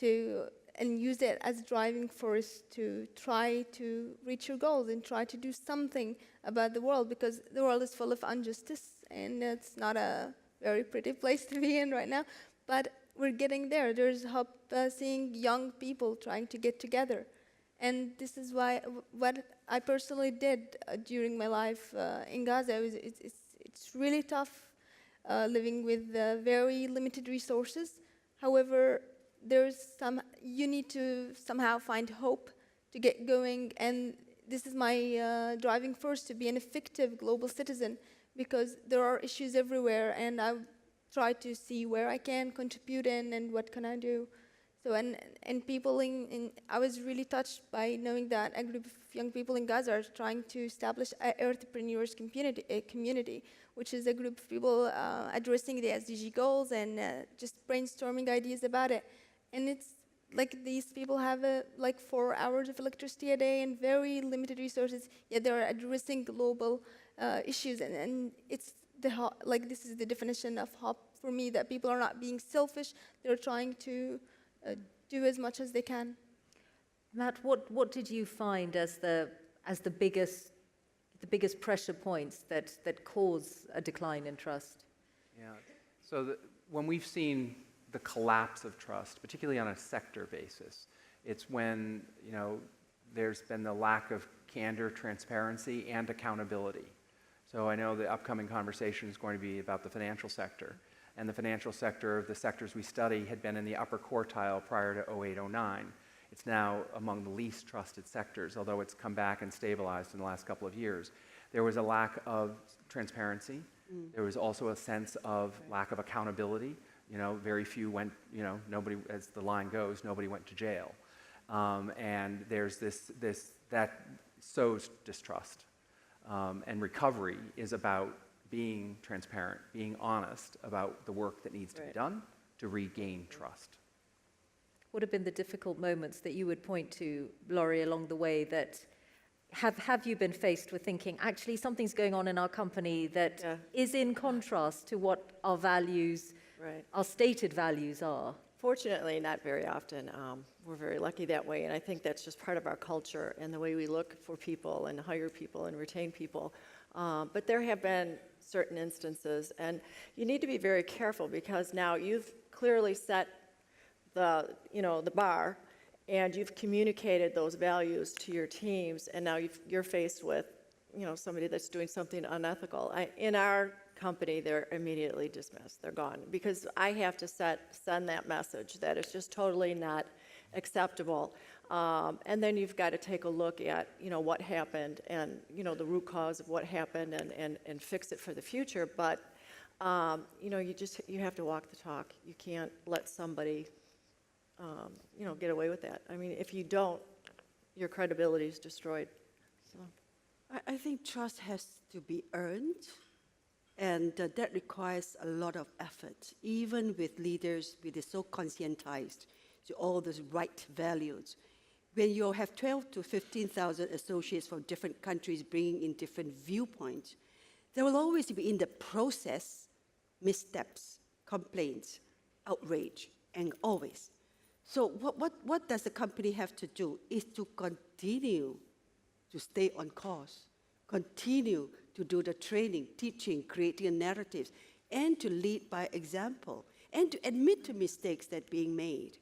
and use it as driving force to try to reach your goals and try to do something about the world, because the world is full of injustice and it's not a very pretty place to be in right now. But we're getting there. There's hope seeing young people trying to get together. And this is what I personally did during my life in Gaza. It's really tough living with very limited resources. However, you need to somehow find hope to get going, and this is my driving force to be an effective global citizen, because there are issues everywhere, and I try to see where I can contribute in and what can I do. So and people I was really touched by knowing that a group of young people in Gaza are trying to establish an entrepreneurs community, which is a group of people addressing the SDG goals and just brainstorming ideas about it. And it's like these people have 4 hours of electricity a day and very limited resources, yet they're addressing global issues. And it's this is the definition of hope for me, that people are not being selfish, they're trying to do as much as they can. Matt, what did you find as the biggest pressure points that cause a decline in trust? Yeah. So when we've seen the collapse of trust, particularly on a sector basis, it's when there's been the lack of candor, transparency, and accountability. So I know the upcoming conversation is going to be about the financial sector. And the financial sector, the sectors we study, had been in the upper quartile prior to 08-09. It's now among the least trusted sectors, although it's come back and stabilized in the last couple of years. There was a lack of transparency. There was also a sense of lack of accountability. Very few went, nobody, as the line goes, nobody went to jail. And there's that sows distrust. And recovery is about being transparent, being honest about the work that needs to be done to regain trust. What have been the difficult moments that you would point to, Laurie, along the way that have you been faced with thinking, actually something's going on in our company that is in contrast to what our values, our stated values are? Fortunately, not very often. We're very lucky that way, and I think that's just part of our culture and the way we look for people and hire people and retain people. But there have been certain instances, and you need to be very careful, because now you've clearly set the bar, and you've communicated those values to your teams, and now you're faced with somebody that's doing something unethical. In our company, they're immediately dismissed. They're gone, because I have to send that message that it's just totally not acceptable. And then you've got to take a look at what happened and the root cause of what happened and fix it for the future. But you have to walk the talk. You can't let somebody get away with that. I mean, if you don't, your credibility is destroyed. So. I think trust has to be earned And that requires a lot of effort, even with leaders who are so conscientized to all those right values. When you have 12 to 15,000 associates from different countries bringing in different viewpoints, there will always be in the process missteps, complaints, outrage, and always. So what does the company have to do is to continue to stay on course, continue to do the training, teaching, creating narratives, and to lead by example, and to admit to mistakes that are being made.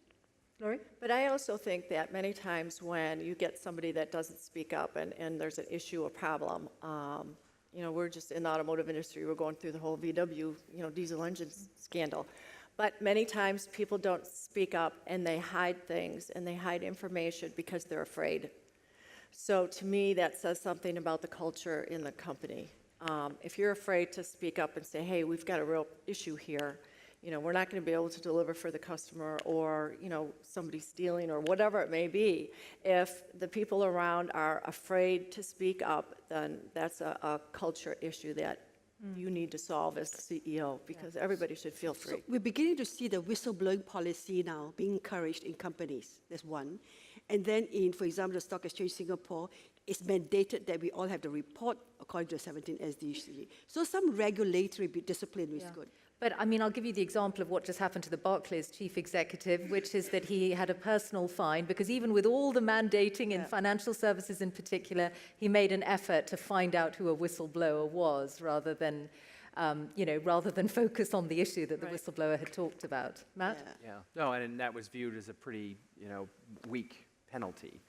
Laurie? But I also think that many times when you get somebody that doesn't speak up and there's an issue, a problem, you know, we're just in the automotive industry, we're going through the whole VW, you know, diesel engine scandal. But many times people don't speak up and they hide things and they hide information because they're afraid. So to me, that says something about the culture in the company. If you're afraid to speak up and say, hey, we've got a real issue here, you know, we're not going to be able to deliver for the customer, or, you know, somebody's stealing or whatever it may be. If the people around are afraid to speak up, then that's a culture issue that you need to solve as CEO, because everybody should feel free. So we're beginning to see the whistleblowing policy now being encouraged in companies. That's one. And then in, for example, the Stock Exchange Singapore, it's mandated that we all have to report according to the 17 SDG. So some regulatory discipline is good. But I mean, I'll give you the example of what just happened to the Barclays chief executive, which is that he had a personal fine because even with all the mandating in financial services in particular, he made an effort to find out who a whistleblower was rather than, you know, rather than focus on the issue that the whistleblower had talked about. Matt? Yeah. No, and that was viewed as a pretty, you know, weak penalty,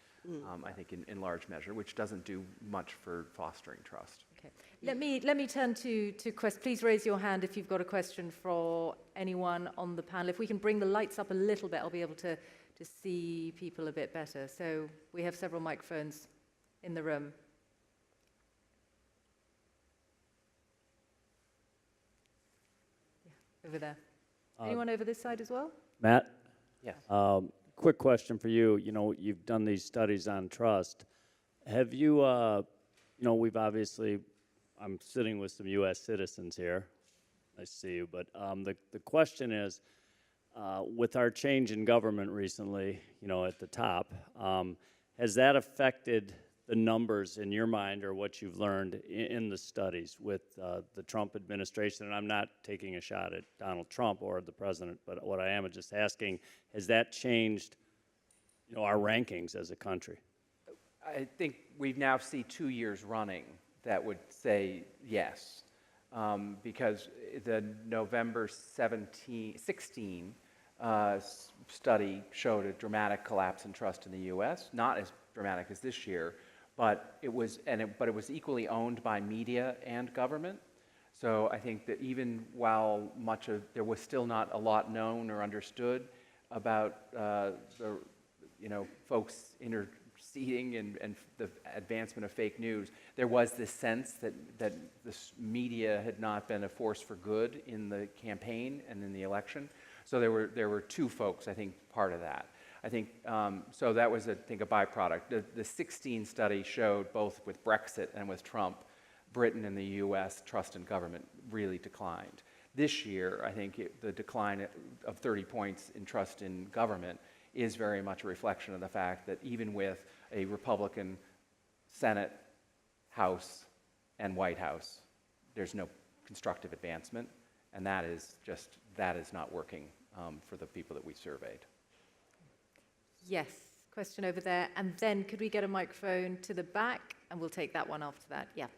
I think, in large measure, which doesn't do much for fostering trust. Okay. Let me turn to questions. Please raise your hand if you've got a question for anyone on the panel. If we can bring the lights up a little bit, I'll be able to see people a bit better. So we have several microphones in the room. Yeah, over there. Anyone over this side as well? Matt? Yes. Quick question for you. You know, you've done these studies on trust. Have you, you know, we've obviously, I'm sitting with some U.S. citizens here. Nice to see you. But the question is, with our change in government recently, you know, at the top, has that affected the numbers in your mind or what you've learned in the studies with the Trump administration? And I'm not taking a shot at Donald Trump or the president, but what I am is just asking, has that changed, you know, our rankings as a country? I think we now see 2 years running that would say yes, because the November 16 study showed a dramatic collapse in trust in the U.S., not as dramatic as this year, but it was equally owned by media and government. So I think that even while there was still not a lot known or understood about the, you know, folks interceding and the advancement of fake news, there was this sense that this media had not been a force for good in the campaign and in the election. So there were two folks, I think, part of that. I think, so that was, I think, a byproduct. The 16 study showed both with Brexit and with Trump, Britain and the U.S. trust in government really declined. This year, I think the decline of 30 points in trust in government is very much a reflection of the fact that even with a Republican Senate, House, and White House, there's no constructive advancement, and that is not working for the people that we surveyed. Yes, question over there. And then could we get a microphone to the back? And we'll take that one after that. Yeah.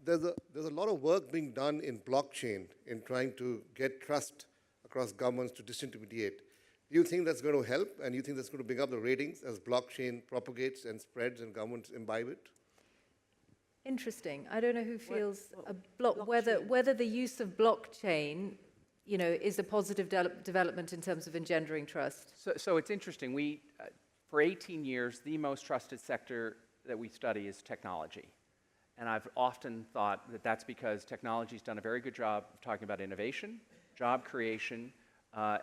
There's a lot of work being done in blockchain in trying to get trust across governments to disintermediate. Do you think that's going to help? And you think that's going to bring up the ratings as blockchain propagates and spreads and governments imbibe it? Interesting. I don't know who feels whether the use of blockchain, you know, is a positive development in terms of engendering trust. So it's interesting. We, for 18 years, the most trusted sector that we study is technology. And I've often thought that that's because technology's done a very good job of talking about innovation, job creation,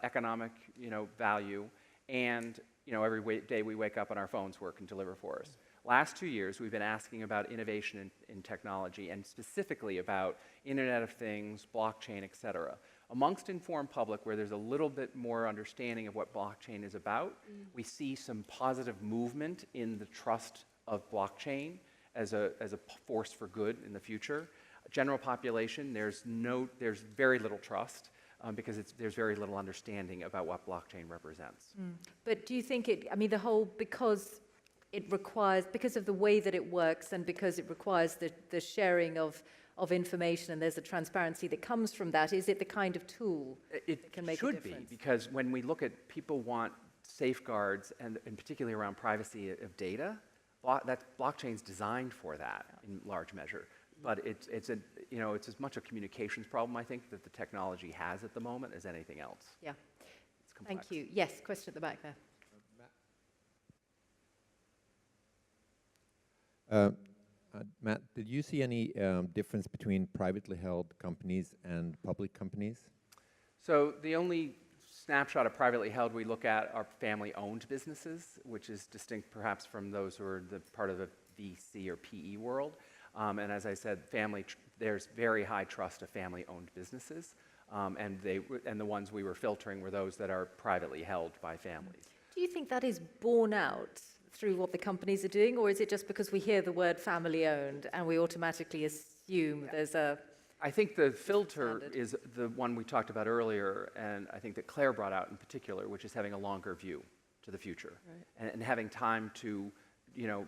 economic, you know, value, and, you know, every day we wake up and our phones work and deliver for us. Last 2 years, we've been asking about innovation in technology, and specifically about Internet of Things, blockchain, et cetera. Amongst informed public, where there's a little bit more understanding of what blockchain is about, we see some positive movement in the trust of blockchain as a force for good in the future. General population, there's very little trust because there's very little understanding about what blockchain represents. But do you think because it requires, because of the way that it works and because it requires the sharing of information and there's a transparency that comes from that, is it the kind of tool that can make a difference? It should be, because when we look at people want safeguards, and particularly around privacy of data, blockchain's designed for that in large measure. But it's as much a communications problem, I think, that the technology has at the moment as anything else. Yeah. It's complex. Thank you. Yes, question at the back there. Matt, did you see any difference between privately held companies and public companies? So the only snapshot of privately held we look at are family-owned businesses, which is distinct perhaps from those who are the part of the VC or PE world. And as I said, there's very high trust of family-owned businesses, and the ones we were filtering were those that are privately held by families. Do you think that is borne out through what the companies are doing, or is it just because we hear the word family-owned and we automatically assume there's a... I think the filter is the one we talked about earlier, and I think that Claire brought out in particular, which is having a longer view to the future, and having time to,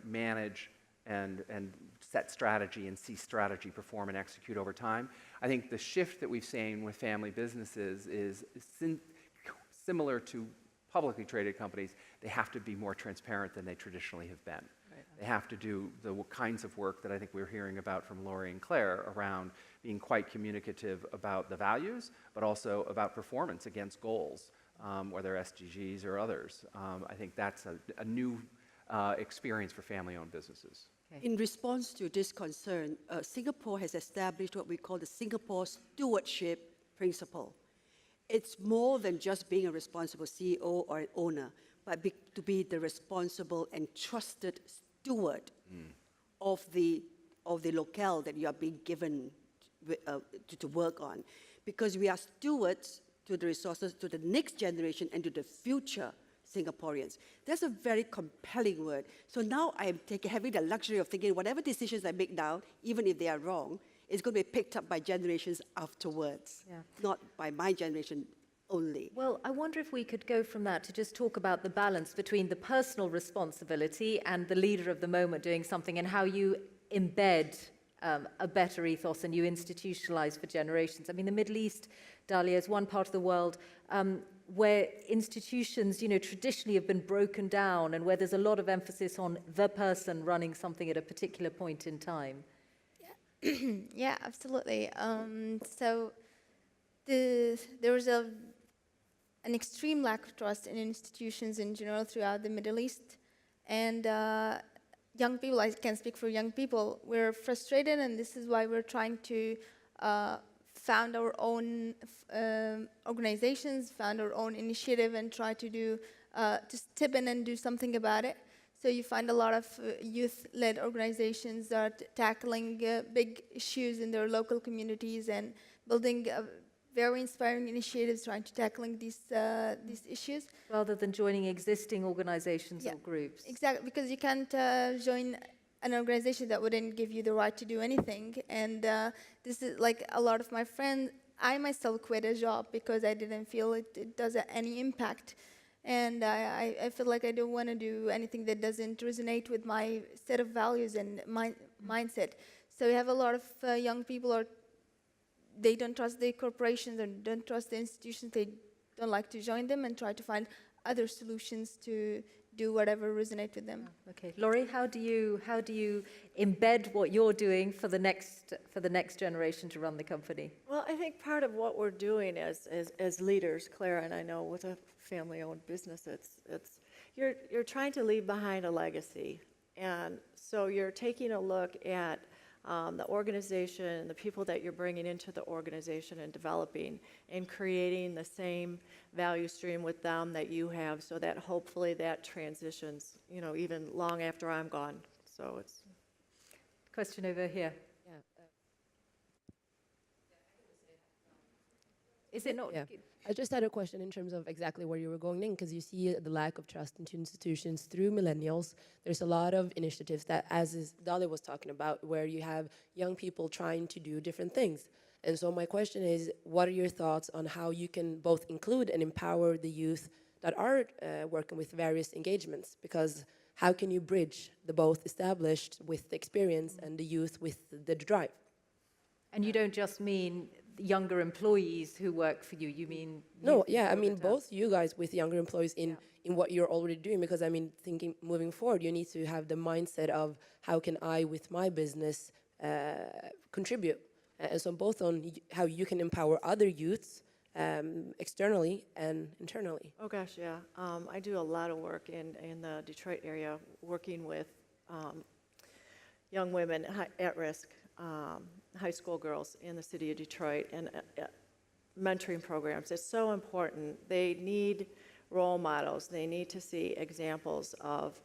manage and set strategy and see strategy perform and execute over time. I think the shift that we've seen with family businesses is similar to publicly traded companies. They have to be more transparent than they traditionally have been. They have to do the kinds of work that I think we're hearing about from Laurie and Claire around being quite communicative about the values, but also about performance against goals, whether SDGs or others. I think that's a new experience for family-owned businesses. In response to this concern, Singapore has established what we call the Singapore Stewardship Principle. It's more than just being a responsible CEO or an owner, but to be the responsible and trusted steward of the locale that you are being given to work on. Because we are stewards to the resources, to the next generation and to the future Singaporeans. That's a very compelling word. So now I am having the luxury of thinking whatever decisions I make now, even if they are wrong, is going to be picked up by generations afterwards, not by my generation only. Well, I wonder if we could go from that to just talk about the balance between the personal responsibility and the leader of the moment doing something, and how you embed a better ethos and you institutionalize for generations. I mean, the Middle East, Dalia, is one part of the world where institutions, traditionally have been broken down, and where there's a lot of emphasis on the person running something at a particular point in time. Yeah, absolutely. So there was an extreme lack of trust in institutions in general throughout the Middle East. And young people, I can speak for young people, we're frustrated, and this is why we're trying to found our own organizations, found our own initiative, and try to do, to step in and do something about it. So you find a lot of youth-led organizations that are tackling big issues in their local communities and building very inspiring initiatives trying to tackling these issues. Rather than joining existing organizations or groups. Exactly, because you can't join an organization that wouldn't give you the right to do anything. And this is like a lot of my friends, I myself quit a job because I didn't feel it does any impact. And I feel like I don't want to do anything that doesn't resonate with my set of values and my mindset. So we have a lot of young people they don't trust the corporations and don't trust the institutions. They don't like to join them and try to find other solutions to do whatever resonates with them. Okay, Laurie, how do you embed what you're doing for the next generation to run the company? Well, I think part of what we're doing as leaders, Claire and I know with a family-owned business, you're trying to leave behind a legacy, and so you're taking a look at the organization, the people that you're bringing into the organization and developing, and creating the same value stream with them that you have, so that hopefully that transitions, even long after I'm gone, So it's Question over here. Yeah. Is it not? Yeah. I just had a question in terms of exactly where you were going in, because you see the lack of trust into institutions through millennials. There's a lot of initiatives that, Dalia was talking about, where you have young people trying to do different things. And so my question is, what are your thoughts on how you can both include and empower the youth that are working with various engagements? Because how can you bridge the both established with the experience and the youth with the drive? And you don't just mean younger employees who work for you, you mean... No, yeah, I mean both you guys with younger employees in what you're already doing, because I mean, thinking moving forward, you need to have the mindset of how can I with my business contribute? And so both on how you can empower other youths externally and internally. Oh gosh, yeah. I do a lot of work in the Detroit area, working with young women at risk, high school girls in the city of Detroit, and mentoring programs. It's so important. They need role models. They need to see examples of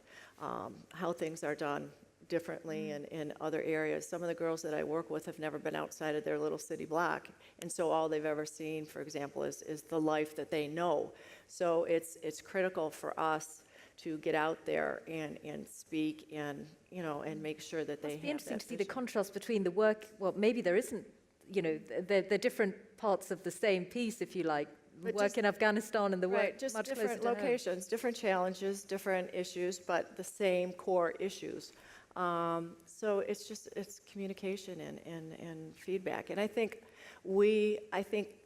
how things are done differently in other areas. Some of the girls that I work with have never been outside of their little city block, and so all they've ever seen, for example, is the life that they know. So it's critical for us to get out there and speak and and make sure that they have that. It's interesting to see the contrast between the work. Well, maybe there isn't. They're different parts of the same piece, if you like. The work in Afghanistan and the work right, just much different closer to locations, home. different challenges, different issues, but the same core issues. So it's communication and feedback. And I think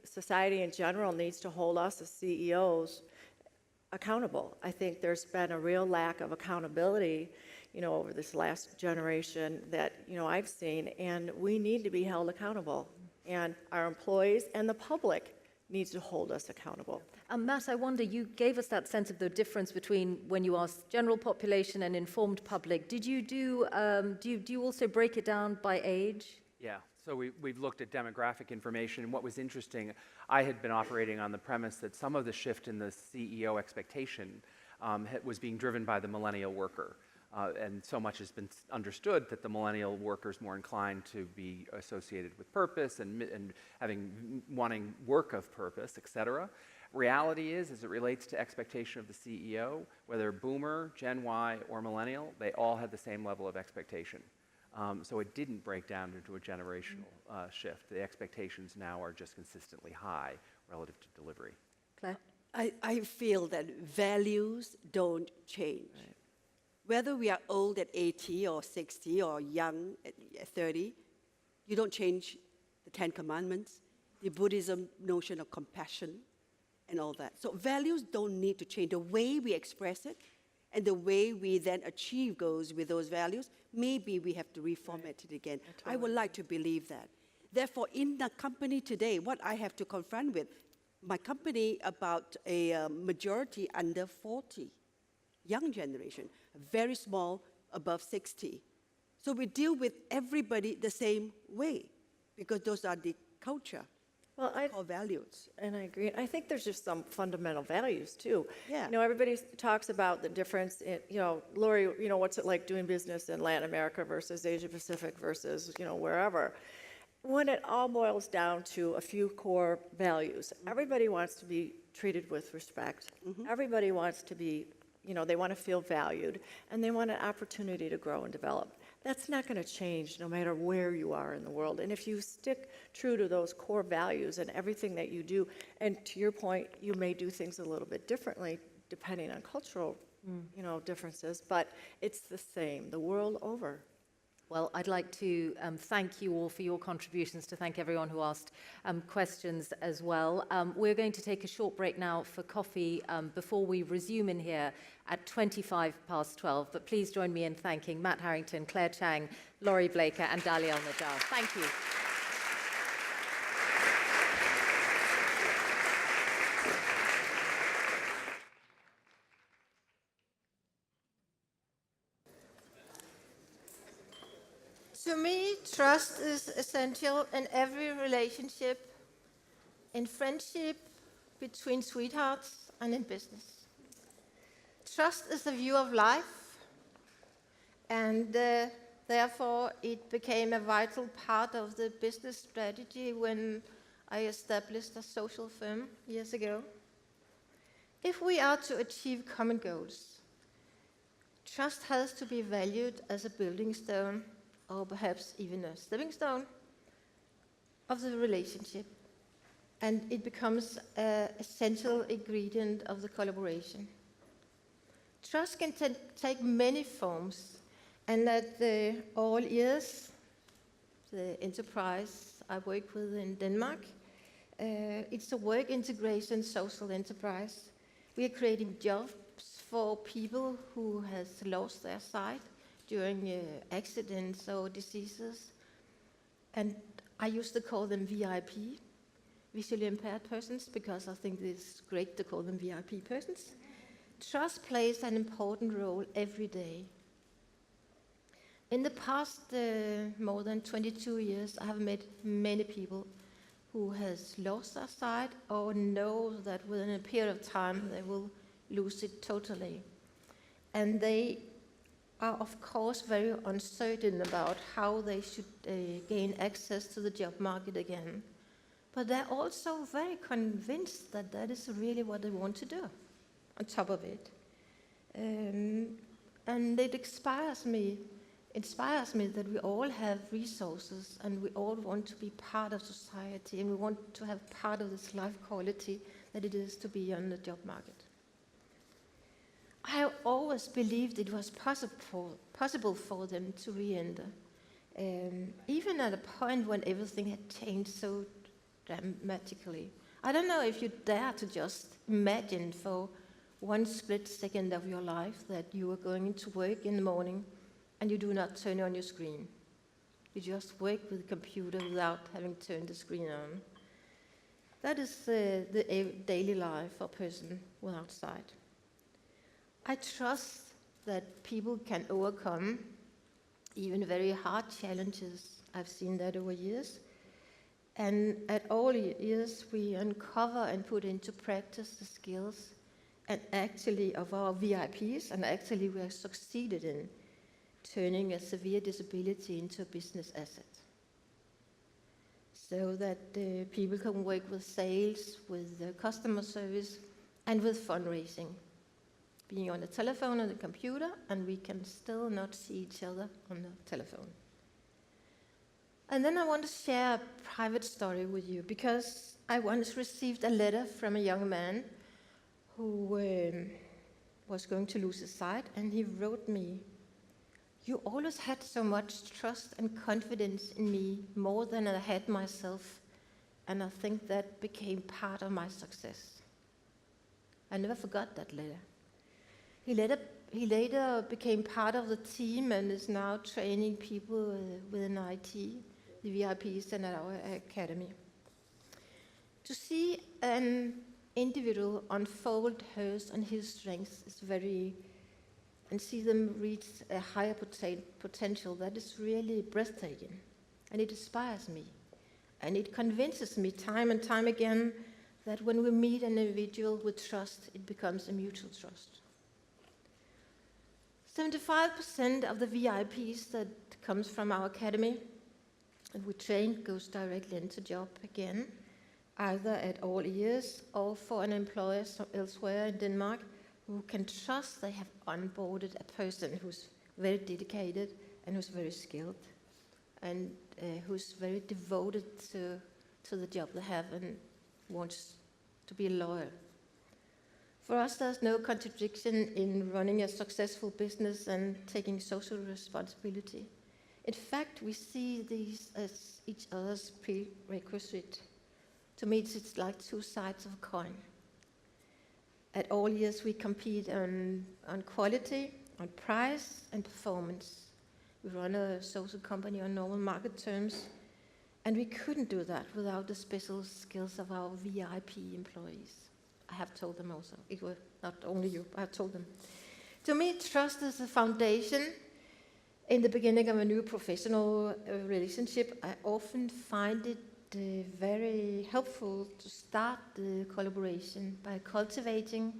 society in general needs to hold us as CEOs accountable. I think there's been a real lack of accountability, over this last generation that, I've seen, and we need to be held accountable. And our employees and the public needs to hold us accountable. Matt, I wonder, you gave us that sense of the difference between when you asked general population and informed public. Did you do you also break it down by age? Yeah, so we've looked at demographic information, and what was interesting, I had been operating on the premise that some of the shift in the CEO expectation was being driven by the millennial worker. And so much has been understood that the millennial worker is more inclined to be associated with purpose and wanting work of purpose, et cetera. Reality is, as it relates to expectation of the CEO, whether boomer, Gen Y, or millennial, they all had the same level of expectation. So it didn't break down into a generational shift. The expectations now are just consistently high relative to delivery. Claire? I feel that values don't change. Right. Whether we are old at 80 or 60 or young at 30, you don't change the 10 Commandments, the Buddhism notion of compassion, and all that. So values don't need to change. The way we express it and the way we then achieve goals with those values, maybe we have to reformat it again. I would like to believe that. Therefore, in the company today, what I have to confront with, my company about a majority under 40, young generation, very small, above 60. So we deal with everybody the same way because those are the culture. Well, core values. And I agree. I think there's just some fundamental values too. Yeah. Everybody talks about the difference in, Lori, what's it like doing business in Latin America versus Asia Pacific versus, wherever. When it all boils down to a few core values, everybody wants to be treated with respect. Everybody wants to be, they want to feel valued, and they want an opportunity to grow and develop. That's not going to change no matter where you are in the world. And if you stick true to those core values and everything that you do, and to your point, you may do things a little bit differently depending on cultural, differences, but it's the same the world over. Well, I'd like to thank you all for your contributions, to thank everyone who asked questions as well. We're going to take a short break now for coffee before we resume in here at 12:25. But please join me in thanking Matt Harrington, Claire Chiang, Laurie Blaker, and Dalia Al-Najjar. Thank you. To me, trust is essential in every relationship, in friendship, between sweethearts, and in business. Trust is a view of life, And therefore, it became a vital part of the business strategy when I established a social firm years ago. If we are to achieve common goals, trust has to be valued as a building stone, or perhaps even a stepping stone, of the relationship. And it becomes an essential ingredient of the collaboration. Trust can take many forms, and at all years, the enterprise I work with in Denmark, it's a work integration social enterprise. We are creating jobs for people who has lost their sight during accidents or diseases. And I used to call them VIP, visually impaired persons, because I think it's great to call them VIP persons. Trust plays an important role every day. In the past more than 22 years, I have met many people who has lost their sight or know that within a period of time they will lose it totally. And they are, of course, very uncertain about how they should gain access to the job market again. But they're also very convinced that that is really what they want to do on top of it. And it inspires me that we all have resources and we all want to be part of society and we want to have part of this life quality that it is to be on the job market. I have always believed it was possible for them to re-enter, even at a point when everything had changed so dramatically. I don't know if you dare to just imagine for one split second of your life that you are going into work in the morning and you do not turn on your screen. You just work with the computer without having turned the screen on. That is the daily life of a person without sight. I trust that people can overcome even very hard challenges. I've seen that over years. And at all years, we uncover and put into practice the skills and actually of our VIPs, and actually we have succeeded in turning a severe disability into a business asset. So that people can work with sales, with customer service, and with fundraising. Being on the telephone and the computer, and we can still not see each other on the telephone. And then I want to share a private story with you, because I once received a letter from a young man who was going to lose his sight, and he wrote me, "You always had so much trust and confidence in me, more than I had myself, and I think that became part of my success." I never forgot that letter. He later became part of the team and is now training people within IT, the VIPs, and at our academy. To see an individual unfold hers and his strengths is and see them reach a higher potential, that is really breathtaking. And it inspires me. And it convinces me time and time again that when we meet an individual with trust, it becomes a mutual trust. 75% of the VIPs that comes from our academy and we train goes directly into job again, either at all years or for an employer elsewhere in Denmark who can trust they have onboarded a person who's very dedicated and who's very skilled and who's very devoted to the job they have and wants to be loyal. For us, there's no contradiction in running a successful business and taking social responsibility. In fact, we see these as each other's prerequisite. To me, it's like two sides of a coin. At all years, we compete on quality, on price, and performance. We run a social company on normal market terms, and we couldn't do that without the special skills of our VIP employees. I have told them also. It was not only you, I have told them. To me, trust is a foundation. In the beginning of a new professional relationship, I often find it very helpful to start the collaboration by cultivating,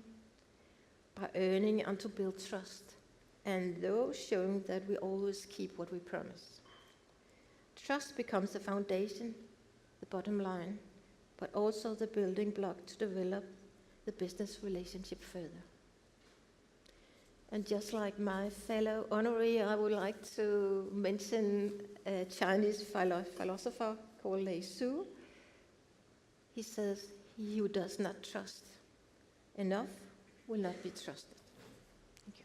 by earning, and to build trust. and those showing that we always keep what we promise. Trust becomes the foundation, the bottom line, but also the building block to develop the business relationship further. And just like my fellow honoree, I would like to mention a Chinese philosopher called Lei Su. He says, "He who does not trust enough will not be trusted." Thank you.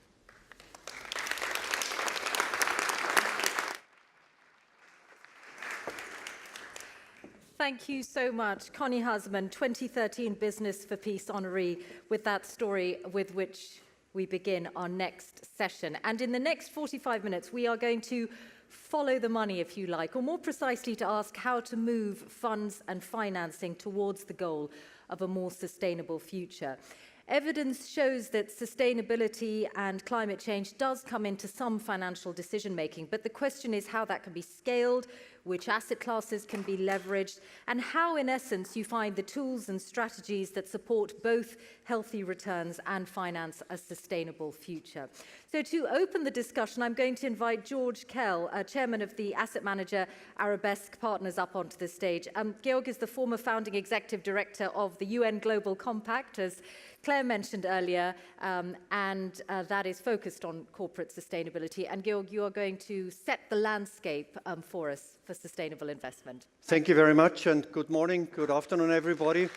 Thank you so much, Connie Husman, 2013 Business for Peace honoree, with that story with which we begin our next session. And in the next 45 minutes, we are going to follow the money, if you like, or more precisely to ask how to move funds and financing towards the goal of a more sustainable future. Evidence shows that sustainability and climate change does come into some financial decision-making, but the question is how that can be scaled, which asset classes can be leveraged, and how, in essence, you find the tools and strategies that support both healthy returns and finance a sustainable future. So to open the discussion, I'm going to invite Georg Kell, chairman of the asset manager Arabesque Partners, up onto the stage. Georg is the former founding executive director of the UN Global Compact, as Claire mentioned earlier, and that is focused on corporate sustainability. And Georg, you are going to set the landscape for us for sustainable investment. Thank you very much, and good morning, good afternoon, everybody.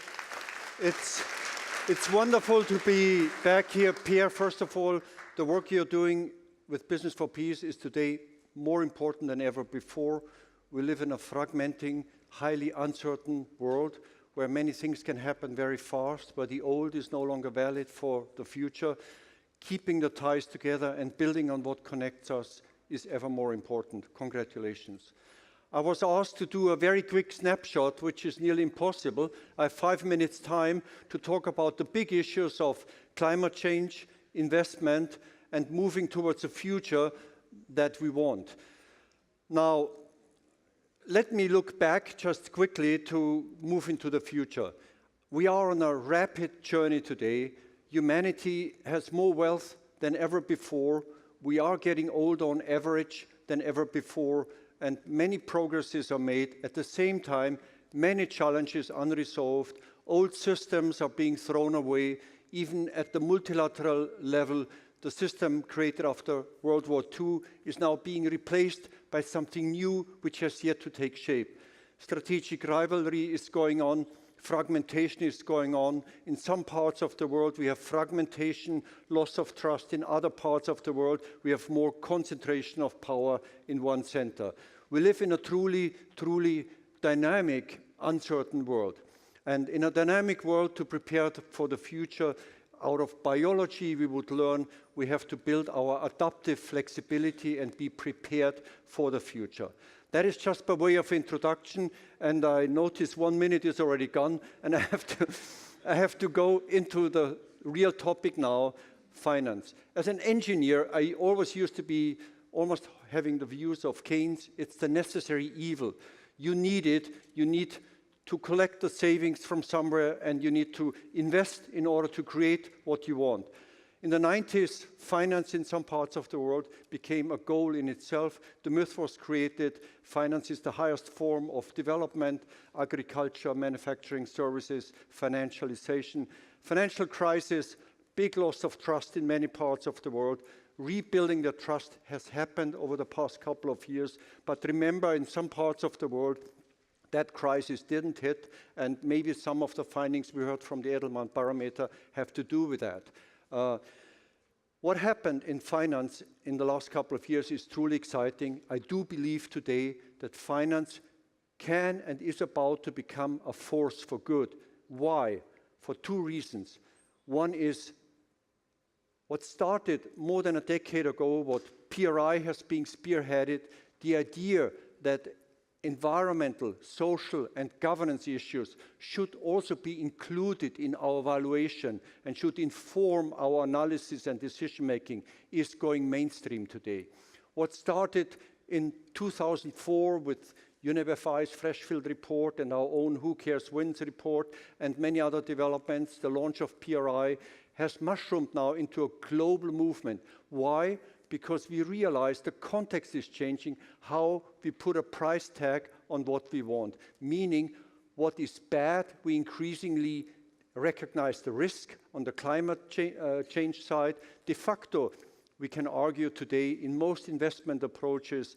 It's wonderful to be back here. Pierre, first of all, the work you're doing with Business for Peace is today more important than ever before. We live in a fragmenting, highly uncertain world where many things can happen very fast, where the old is no longer valid for the future. Keeping the ties together and building on what connects us is ever more important. Congratulations. I was asked to do a very quick snapshot, which is nearly impossible. I have 5 minutes time to talk about the big issues of climate change, investment, and moving towards a future that we want. Now, let me look back just quickly to move into the future. We are on a rapid journey today. Humanity has more wealth than ever before. We are getting older on average than ever before, and many progresses are made. At the same time, many challenges unresolved. Old systems are being thrown away. Even at the multilateral level, the system created after World War II is now being replaced by something new which has yet to take shape. Strategic rivalry is going on. Fragmentation is going on. In some parts of the world, we have fragmentation, loss of trust. In other parts of the world, we have more concentration of power in one center. We live in a truly, truly dynamic, uncertain world. And in a dynamic world, to prepare for the future, out of biology, we would learn we have to build our adaptive flexibility and be prepared for the future. That is just by way of introduction, and I notice 1 minute is already gone, and I have to go into the real topic now, finance. As an engineer, I always used to be almost having the views of Keynes. It's the necessary evil. You need it. You need to collect the savings from somewhere, and you need to invest in order to create what you want. In the 90s, finance in some parts of the world became a goal in itself. The myth was created, finance is the highest form of development, agriculture, manufacturing, services, financialization. Financial crisis, big loss of trust in many parts of the world. Rebuilding the trust has happened over the past couple of years, but remember, in some parts of the world, that crisis didn't hit, and maybe some of the findings we heard from the Edelman parameter have to do with that. What happened in finance in the last couple of years is truly exciting. I do believe today that finance can and is about to become a force for good. Why? For two reasons. One is what started more than a decade ago, what PRI has been spearheaded, the idea that environmental, social, and governance issues should also be included in our evaluation and should inform our analysis and decision-making is going mainstream today. What started in 2004 with UNEP-FI's Freshfield report and our own Who Cares Wins report and many other developments, the launch of PRI has mushroomed now into a global movement. Why? because we realize the context is changing, how we put a price tag on what we want. Meaning, what is bad, we increasingly recognize the risk on the climate change side. De facto, we can argue today in most investment approaches,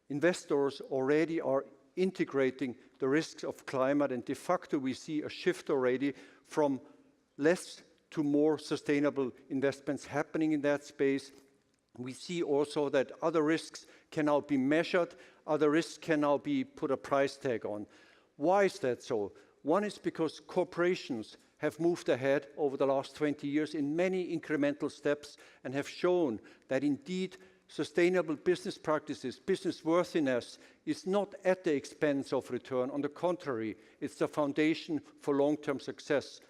investors already are integrating the risks of climate, and de facto we see a shift already from less to more sustainable investments happening in that space. We see also that other risks can now be measured, other risks can now be put a price tag on. Why is that so? One is because corporations have moved ahead over the last 20 years in many incremental steps and have shown that indeed sustainable business practices, business worthiness is not at the expense of return. On the contrary, it's the foundation for long-term success.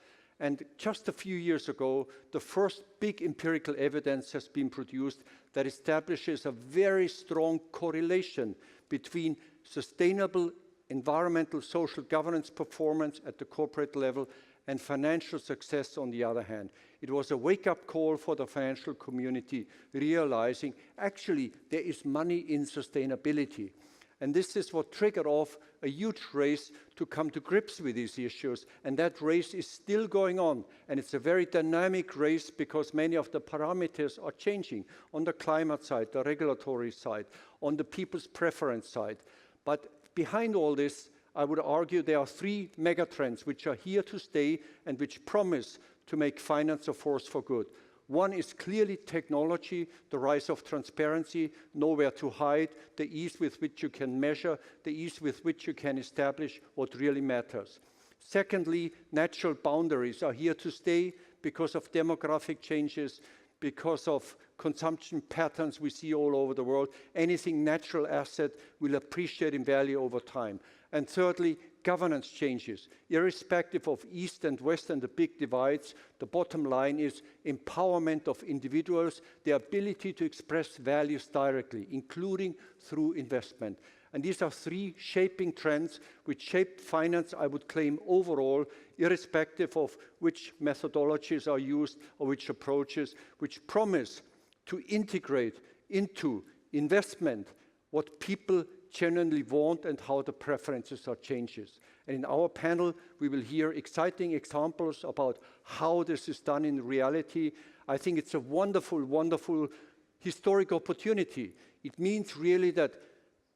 And just a few years ago, the first big empirical evidence has been produced that establishes a very strong correlation between sustainable environmental social governance performance at the corporate level and financial success on the other hand. It was a wake-up call for the financial community, realizing actually there is money in sustainability. And this is what triggered off a huge race to come to grips with these issues. And that race is still going on. And it's a very dynamic race because many of the parameters are changing on the climate side, the regulatory side, on the people's preference side. But behind all this, I would argue there are three megatrends which are here to stay and which promise to make finance a force for good. One is clearly technology, the rise of transparency, nowhere to hide, the ease with which you can measure, the ease with which you can establish what really matters. Secondly, natural boundaries are here to stay because of demographic changes, because of consumption patterns we see all over the world. Anything natural asset will appreciate in value over time. And thirdly, governance changes. Irrespective of East and West and the big divides, the bottom line is empowerment of individuals, their ability to express values directly, including through investment. And these are three shaping trends which shape finance, I would claim, overall, irrespective of which methodologies are used or which approaches, which promise to integrate into investment what people genuinely want and how the preferences are changes. And in our panel, we will hear exciting examples about how this is done in reality. I think it's a wonderful, wonderful historic opportunity. It means really that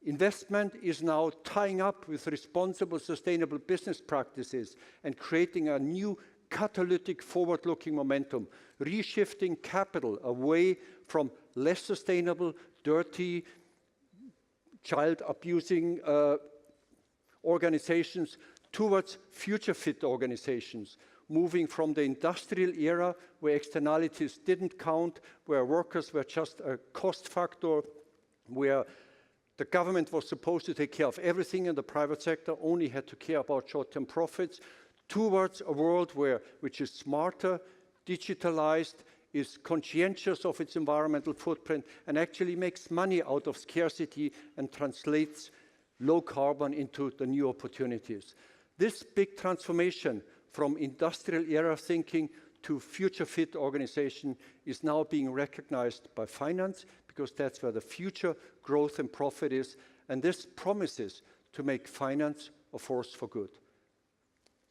investment is now tying up with responsible, sustainable business practices and creating a new catalytic forward-looking momentum, reshifting capital away from less sustainable, dirty, child-abusing organizations towards future-fit organizations, moving from the industrial era where externalities didn't count, where workers were just a cost factor, where the government was supposed to take care of everything and the private sector only had to care about short-term profits, towards a world which is smarter, digitalized, is conscientious of its environmental footprint, and actually makes money out of scarcity and translates low carbon into the new opportunities. This big transformation from industrial era thinking to future-fit organization is now being recognized by finance because that's where the future growth and profit is, and this promises to make finance a force for good.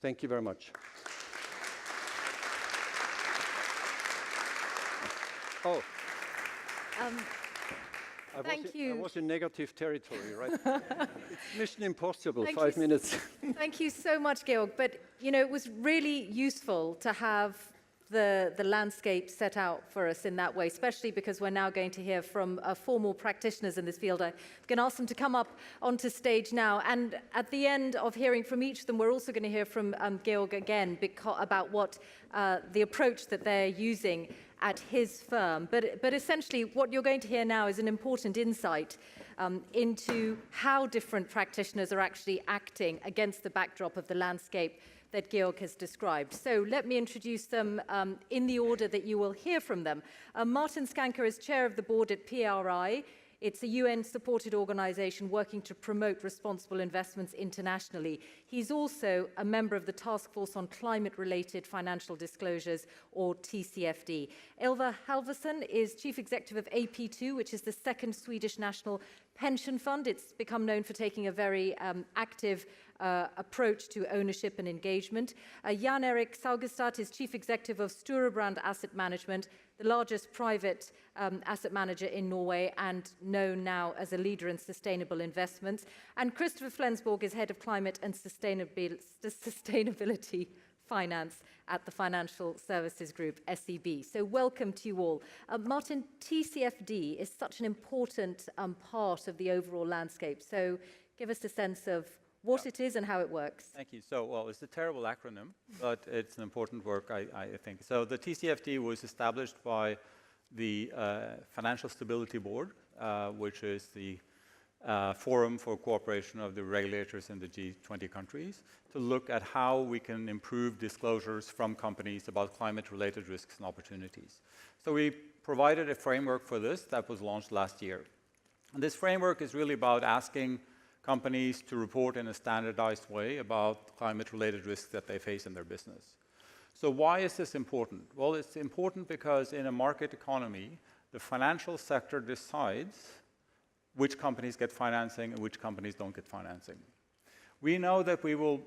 Thank you very much. Oh. Thank you. I was in negative territory, right? It's mission impossible, Thank 5 minutes. Thank you so much, Georg. But, you know, it was really useful to have the landscape set out for us in that way, especially because we're now going to hear from formal practitioners in this field. I'm going to ask them to come up onto stage now. And at the end of hearing from each of them, we're also going to hear from Georg again about what the approach that they're using at his firm. But essentially, what you're going to hear now is an important insight into how different practitioners are actually acting against the backdrop of the landscape that Georg has described. So let me introduce them in the order that you will hear from them. Martin Skancke is chair of the board at PRI. It's a UN-supported organization working to promote responsible investments internationally. He's also a member of the Task Force on Climate-Related Financial Disclosures, or TCFD. Ylva Halvarsson is Chief Executive of AP2, which is the second Swedish national pension fund. It's become known for taking a very active approach to ownership and engagement. Jan Erik Saugestad is Chief Executive of Storebrand Asset Management, the largest private asset manager in Norway and known now as a leader in sustainable investments. And Christopher Flensborg is Head of Climate and Sustainability Finance at the Financial Services Group, SEB. So welcome to you all. Martin, TCFD is such an important part of the overall landscape. So give us a sense of what it is and how it works. Thank you. So, well, it's a terrible acronym, but it's an important work, I think. So the TCFD was established by the Financial Stability Board, which is the forum for cooperation of the regulators in the G20 countries, to look at how we can improve disclosures from companies about climate-related risks and opportunities. So we provided a framework for this that was launched last year. And this framework is really about asking companies to report in a standardized way about climate-related risks that they face in their business. So why is this important? Well, it's important because in a market economy, the financial sector decides which companies get financing and which companies don't get financing. We know that we will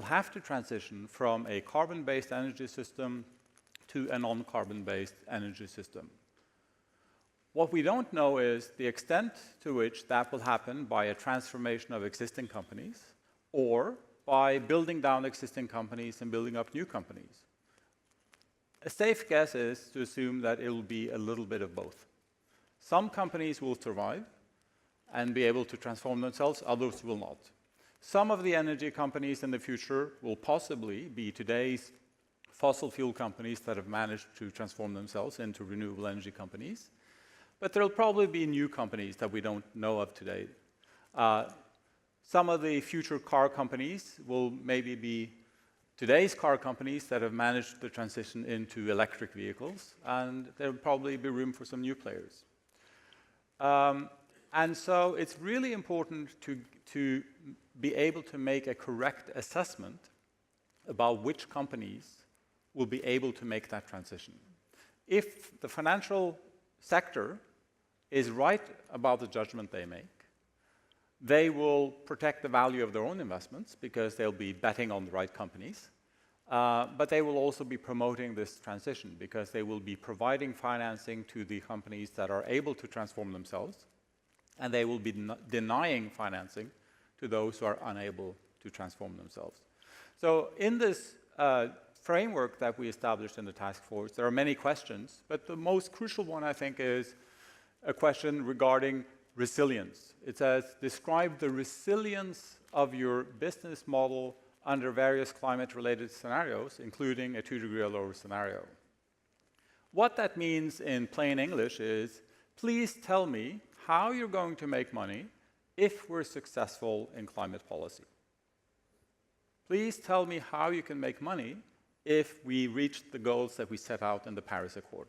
have to transition from a carbon-based energy system to a non-carbon-based energy system. What we don't know is the extent to which that will happen by a transformation of existing companies or by building down existing companies and building up new companies. A safe guess is to assume that it will be a little bit of both. Some companies will survive and be able to transform themselves, others will not. Some of the energy companies in the future will possibly be today's fossil fuel companies that have managed to transform themselves into renewable energy companies. But there will probably be new companies that we don't know of today. Some of the future car companies will maybe be today's car companies that have managed the transition into electric vehicles, and there will probably be room for some new players. And so it's really important to be able to make a correct assessment about which companies will be able to make that transition. If the financial sector is right about the judgment they make, they will protect the value of their own investments because they'll be betting on the right companies. But they will also be promoting this transition because they will be providing financing to the companies that are able to transform themselves, and they will be denying financing to those who are unable to transform themselves. So in this framework that we established in the task force, there are many questions, but the most crucial one, I think, is a question regarding resilience. It says, describe the resilience of your business model under various climate-related scenarios, including a 2-degree or lower scenario. What that means in plain English is, please tell me how you're going to make money if we're successful in climate policy. Please tell me how you can make money if we reach the goals that we set out in the Paris Accord.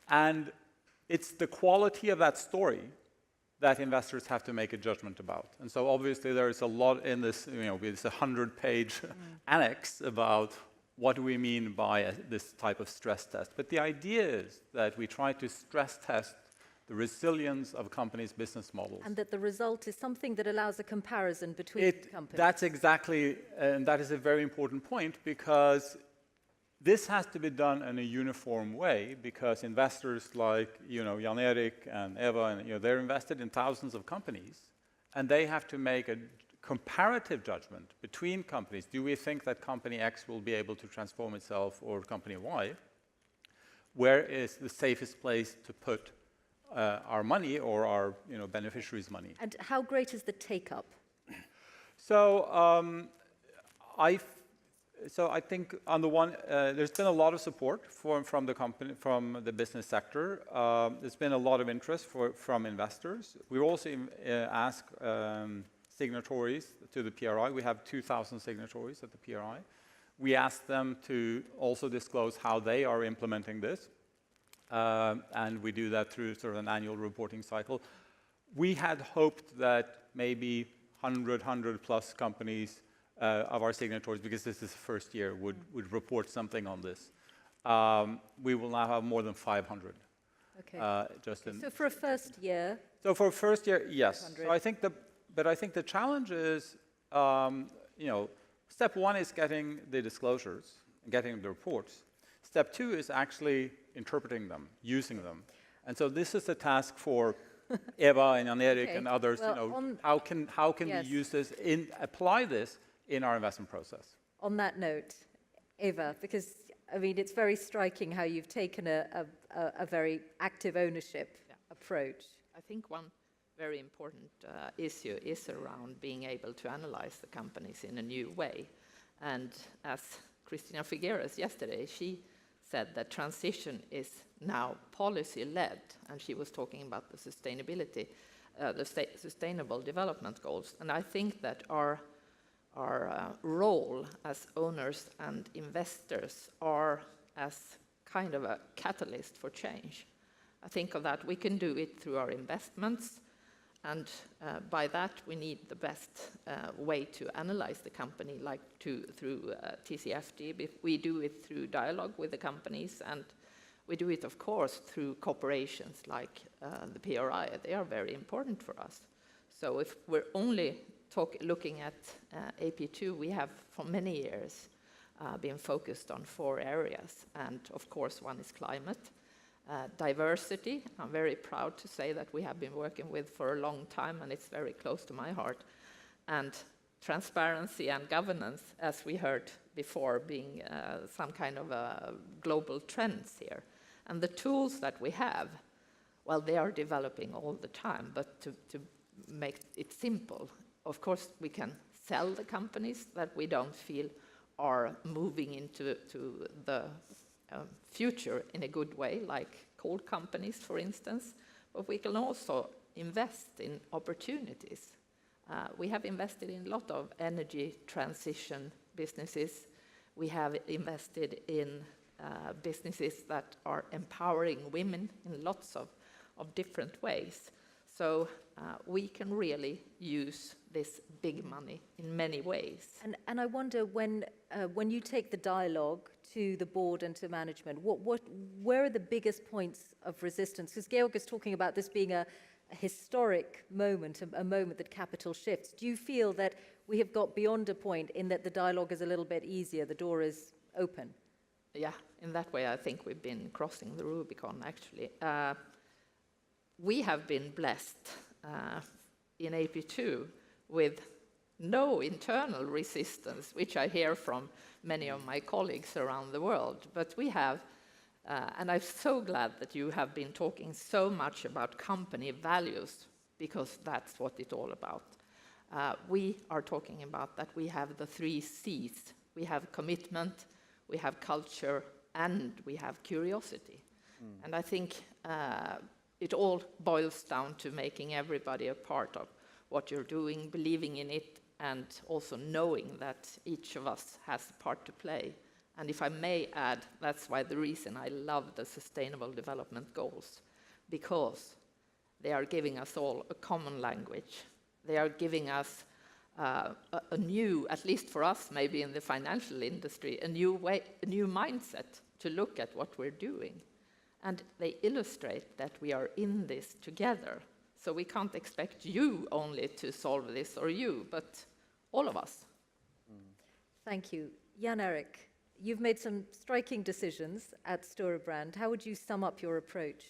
And it's the quality of that story that investors have to make a judgment about. And so obviously there is a lot in this, it's a 100-page annex about what do we mean by this type of stress test. But the idea is that we try to stress test the resilience of a company's business models. And that the result is something that allows a comparison between companies. That's exactly, and that is a very important point, because this has to be done in a uniform way, because investors like Jan Erik and Eva, and they're invested in thousands of companies, and they have to make a comparative judgment between companies. Do we think that company X will be able to transform itself, or company Y? Where is the safest place to put our money or our beneficiaries' money? And how great is the take-up? So I think on the one, there's been a lot of support from the company, from the business sector. There's been a lot of interest from investors. We also ask signatories to the PRI. We have 2,000 signatories at the PRI. We ask them to also disclose how they are implementing this. and we do that through sort of an annual reporting cycle. We had hoped that maybe 100 plus companies of our signatories, because this is the first year, would report something on this. We will now have more than 500. Okay. So for a first year? So for a first year, yes. So I think the challenge is, step one is getting the disclosures, getting the reports. Step two is actually interpreting them, using them. And so this is a task for Eva and Jan Erik and others. Well, how can we use this, apply this in our investment process? On that note, Eva, because I mean, it's very striking how you've taken a very active ownership approach. I think one very important issue is around being able to analyze the companies in a new way. And as Christina Figueres yesterday, she said that transition is now policy-led, and she was talking about the sustainability, the Sustainable Development Goals. And I think that our role as owners and investors are as kind of a catalyst for change. I think of that we can do it through our investments, and by that we need the best way to analyze the company, like through TCFD. We do it through dialogue with the companies, and we do it, of course, through corporations like the PRI. They are very important for us. So if we're only looking at AP2, we have for many years been focused on 4 areas, and of course one is climate. Diversity, I'm very proud to say that we have been working with for a long time, and it's very close to my heart. And transparency and governance, as we heard before, being some kind of global trends here. And the tools that we have, well, they are developing all the time, but to make it simple, of course, we can sell the companies that we don't feel are moving into the future in a good way, like coal companies, for instance. But we can also invest in opportunities. We have invested in a lot of energy transition businesses. We have invested in businesses that are empowering women in lots of different ways. So we can really use this big money in many ways. And I wonder, when you take the dialogue to the board and to management, where are the biggest points of resistance? Because Georg is talking about this being a historic moment, a moment that capital shifts. Do you feel that we have got beyond a point in that the dialogue is a little bit easier, the door is open? Yeah, in that way I think we've been crossing the Rubicon, actually. We have been blessed in AP2 with no internal resistance, which I hear from many of my colleagues around the world. But we have, and I'm so glad that you have been talking so much about company values, because that's what it's all about. We are talking about that we have the 3 C's. We have commitment, we have culture, and we have curiosity. And I think it all boils down to making everybody a part of what you're doing, believing in it, and also knowing that each of us has a part to play. And if I may add, that's why the reason I love the Sustainable Development Goals, because they are giving us all a common language. They are giving us a new, at least for us, maybe in the financial industry, a new way, a new mindset to look at what we're doing. And they illustrate that we are in this together. So we can't expect you only to solve this, or you, but all of us. Thank you. Jan Erik, you've made some striking decisions at Storebrand. How would you sum up your approach?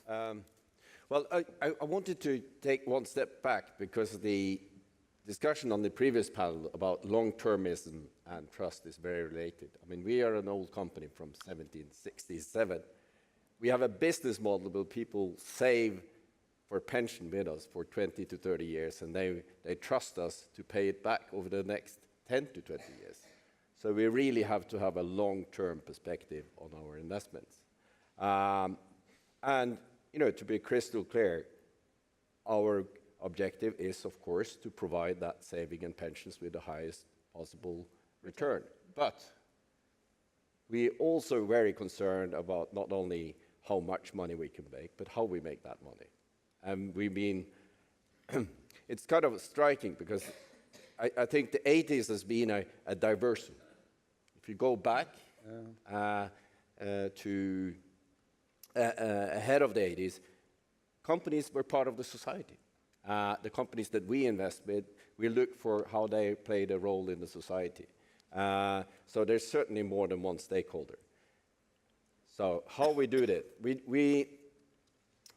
Well, I wanted to take one step back, because the discussion on the previous panel about long-termism and trust is very related. I mean, we are an old company from 1767. We have a business model where people save for pension with us for 20 to 30 years, and they trust us to pay it back over the next 10 to 20 years. So we really have to have a long-term perspective on our investments. And, you know, to be crystal clear, our objective is, of course, to provide that saving and pensions with the highest possible return. But we're also very concerned about not only how much money we can make, but how we make that money. And we've been, it's kind of striking because I think the 80s has been a diversion. If you go back to ahead of the 80s, companies were part of the society. The companies that we invest with, we look for how they played a role in the society. So there's certainly more than one stakeholder. So how we do that?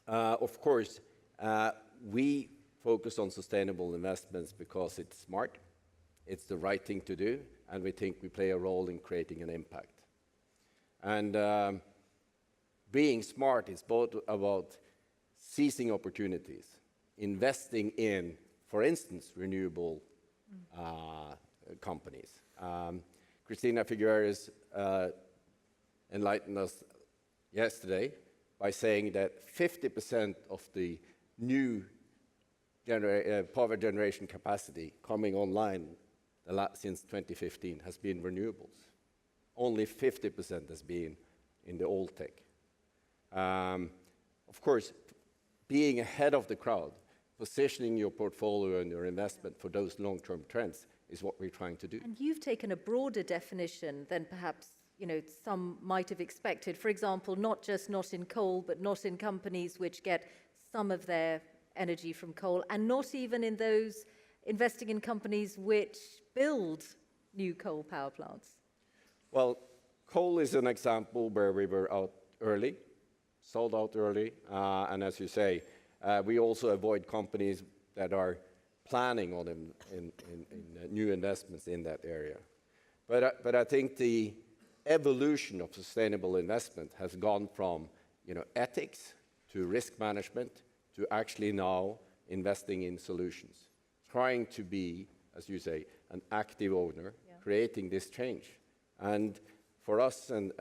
Of course, we focus on sustainable investments because it's smart, it's the right thing to do, and we think we play a role in creating an impact. And being smart is both about seizing opportunities, investing in, for instance, renewable companies. Christina Figueres enlightened us yesterday by saying that 50% of the new power generation capacity coming online since 2015 has been renewables. Only 50% has been in the old tech. Of course, being ahead of the crowd, positioning your portfolio and your investment for those long-term trends is what we're trying to do. And you've taken a broader definition than perhaps some might have expected. For example, not just not in coal, but not in companies which get some of their energy from coal, and not even in those investing in companies which build new coal power plants. Well, coal is an example where we were out early, sold out early, and as you say, we also avoid companies that are planning on in new investments in that area. But I think the evolution of sustainable investment has gone from ethics to risk management to actually now investing in solutions, trying to be, as you say, an active owner, creating this change. And for us and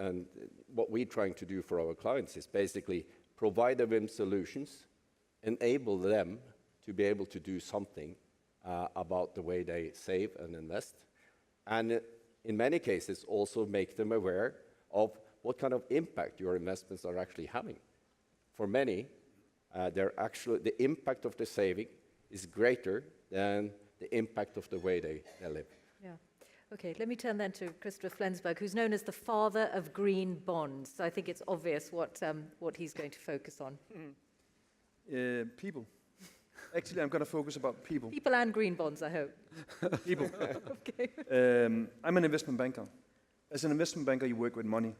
what we're trying to do for our clients is basically provide them with solutions, enable them to be able to do something about the way they save and invest, and in many cases also make them aware of what kind of impact your investments are actually having. For many, the impact of the saving is greater than the impact of the way they live. Yeah. Okay, let me turn then to Christopher Flensborg, who's known as the father of green bonds. So I think it's obvious what he's going to focus on. People. Actually, I'm going to focus about people. People and green bonds, I hope. People. Okay. I'm an investment banker. As an investment banker, you work with money.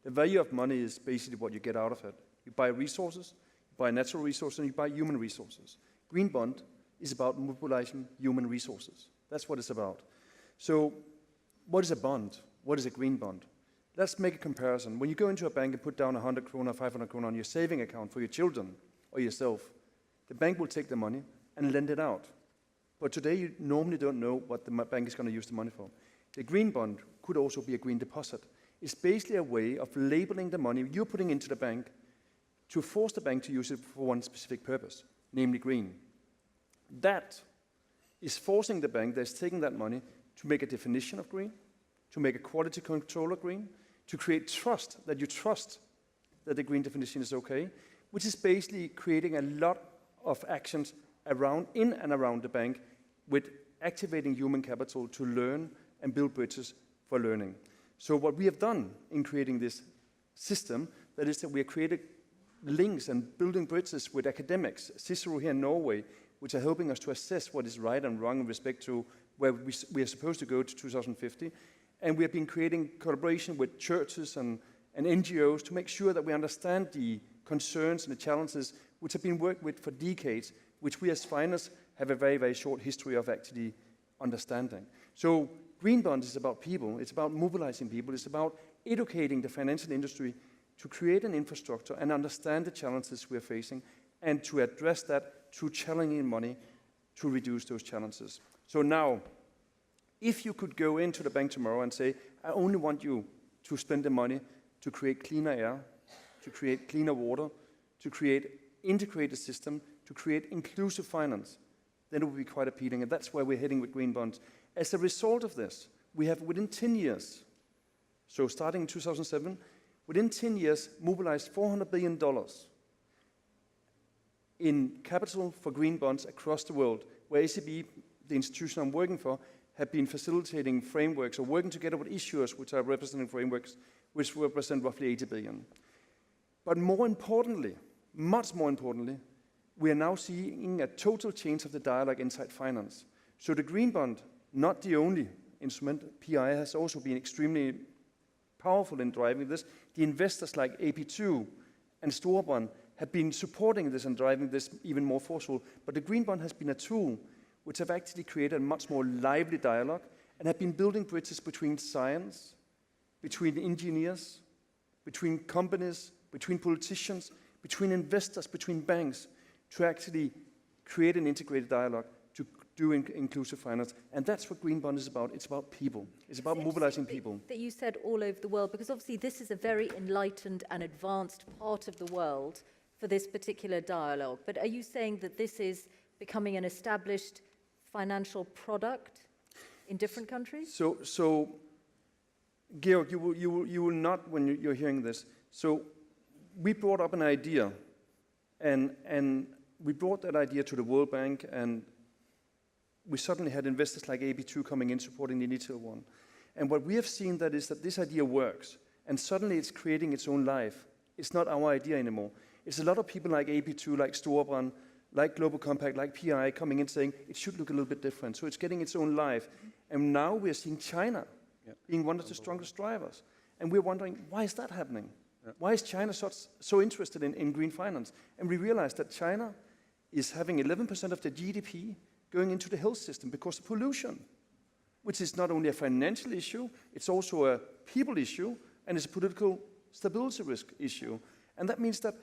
The value of money is basically what you get out of it. You buy resources, you buy natural resources, and you buy human resources. Green bond is about mobilizing human resources. That's what it's about. So what is a bond? What is a green bond? Let's make a comparison. When you go into a bank and put down 100 krona, 500 krona on your saving account for your children or yourself, the bank will take the money and lend it out. But today, you normally don't know what the bank is going to use the money for. The green bond could also be a green deposit. It's basically a way of labeling the money you're putting into the bank to force the bank to use it for one specific purpose, namely green. That is forcing the bank that's taking that money to make a definition of green, to make a quality control of green, to create trust, that you trust that the green definition is okay, which is basically creating a lot of actions in and around the bank with activating human capital to learn and build bridges for learning. So what we have done in creating this system, that is that we have created links and building bridges with academics, Cicero here in Norway, which are helping us to assess what is right and wrong in respect to where we are supposed to go to 2050. And we have been creating collaboration with churches and NGOs to make sure that we understand the concerns and the challenges which have been worked with for decades, which we as finance have a very, very short history of actually understanding. So green bond is about people, it's about mobilizing people, it's about educating the financial industry to create an infrastructure and understand the challenges we're facing and to address that through challenging money to reduce those challenges. So now, if you could go into the bank tomorrow and say, I only want you to spend the money to create cleaner air, to create cleaner water, to create integrated system, to create inclusive finance, then it would be quite appealing, and that's where we're heading with green bonds. As a result of this, we have within 10 years So starting in 2007, within 10 years, mobilized $400 billion in capital for green bonds across the world, where ECB, the institution I'm working for, have been facilitating frameworks or working together with issuers, which are representing frameworks, which represent roughly 80 billion. But more importantly, much more importantly, we are now seeing a total change of the dialogue inside finance. So the green bond, not the only instrument, PI has also been extremely powerful in driving this. The investors like AP2 and Storebrand have been supporting this and driving this even more forceful. But the green bond has been a tool which have actually created a much more lively dialogue and have been building bridges between science, between engineers, between companies, between politicians, between investors, between banks, to actually create an integrated dialogue to do inclusive finance. And that's what Green Bond is about. It's about people. It's about mobilizing people. That you said all over the world, because obviously this is a very enlightened and advanced part of the world for this particular dialogue. But are you saying that this is becoming an established financial product in different countries? So Georg, you will not, when you're hearing this. So we brought up an idea, and we brought that idea to the World Bank, and we suddenly had investors like AB2 coming in supporting the initial one. And what we have seen that is that this idea works, and suddenly it's creating its own life. It's not our idea anymore. It's a lot of people like AB2, like Storebrand, like Global Compact, like PI coming in saying it should look a little bit different. So it's getting its own life. And now we're seeing China being one of the strongest drivers. And we're wondering, why is that happening? Why is China so interested in green finance? And we realized that China is having 11% of the GDP going into the health system because of pollution, which is not only a financial issue, it's also a people issue, and it's a political stability risk issue. And that means that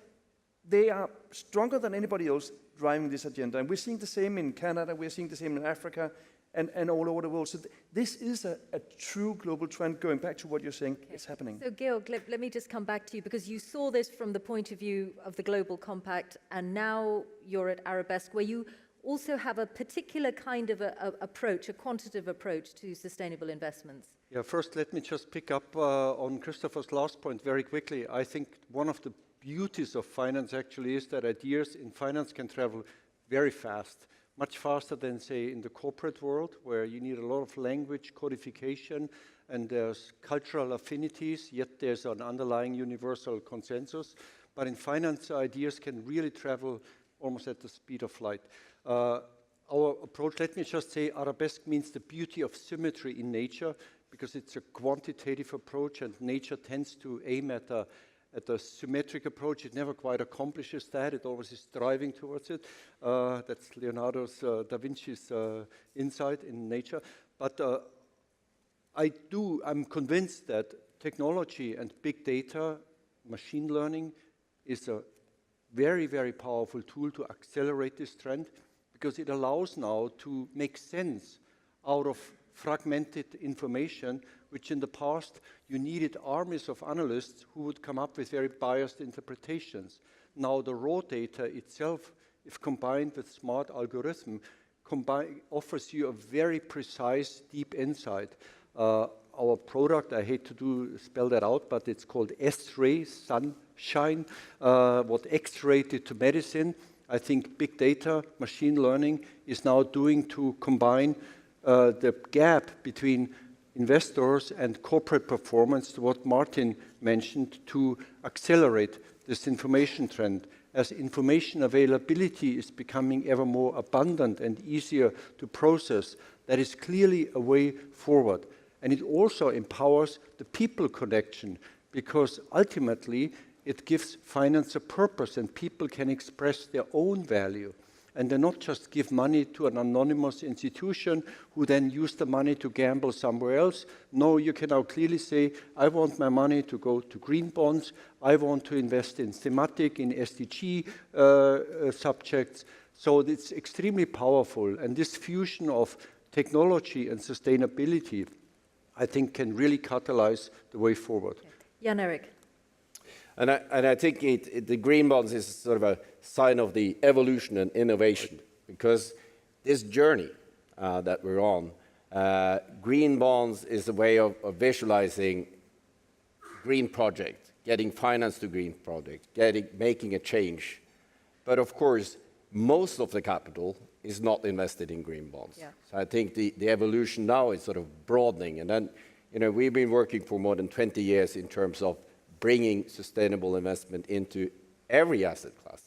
they are stronger than anybody else driving this agenda. And we're seeing the same in Canada, we're seeing the same in Africa, and all over the world. So this is a true global trend, going back to what you're saying, it's happening. So Georg, let me just come back to you, because you saw this from the point of view of the Global Compact, and now you're at Arabesque, where you also have a particular kind of approach, a quantitative approach to sustainable investments. Yeah, first let me just pick up on Christopher's last point very quickly. I think one of the beauties of finance actually is that ideas in finance can travel very fast, much faster than, say, in the corporate world, where you need a lot of language codification and there's cultural affinities, yet there's an underlying universal consensus. But in finance, ideas can really travel almost at the speed of light. Our approach, let me just say, Arabesque means the beauty of symmetry in nature, because it's a quantitative approach, and nature tends to aim at a symmetric approach. It never quite accomplishes that. It always is striving towards it. That's Leonardo's, Da Vinci's insight in nature. But I'm convinced that technology and big data, machine learning, is a very, very powerful tool to accelerate this trend, because it allows now to make sense out of fragmented information, which in the past you needed armies of analysts who would come up with very biased interpretations. Now the raw data itself, if combined with smart algorithm, offers you a very precise, deep insight. Our product, I hate to spell that out, but it's called S-ray, sunshine, what X-ray did to medicine. I think big data, machine learning is now doing to combine the gap between investors and corporate performance, what Martin mentioned, to accelerate this information trend. As information availability is becoming ever more abundant and easier to process, that is clearly a way forward. And it also empowers the people connection, because ultimately it gives finance a purpose and people can express their own value. And they not just give money to an anonymous institution who then use the money to gamble somewhere else. No, you can now clearly say, I want my money to go to green bonds. I want to invest in thematic, in SDG subjects. So it's extremely powerful. And this fusion of technology and sustainability, I think, can really catalyze the way forward. Jan Erik. And I think the green bonds is sort of a sign of the evolution and innovation, because this journey that we're on, green bonds is a way of visualizing green project, getting finance to green project, making a change. But of course, most of the capital is not invested in green bonds. Yeah. So I think the evolution now is sort of broadening. And then, we've been working for more than 20 years in terms of bringing sustainable investment into every asset class,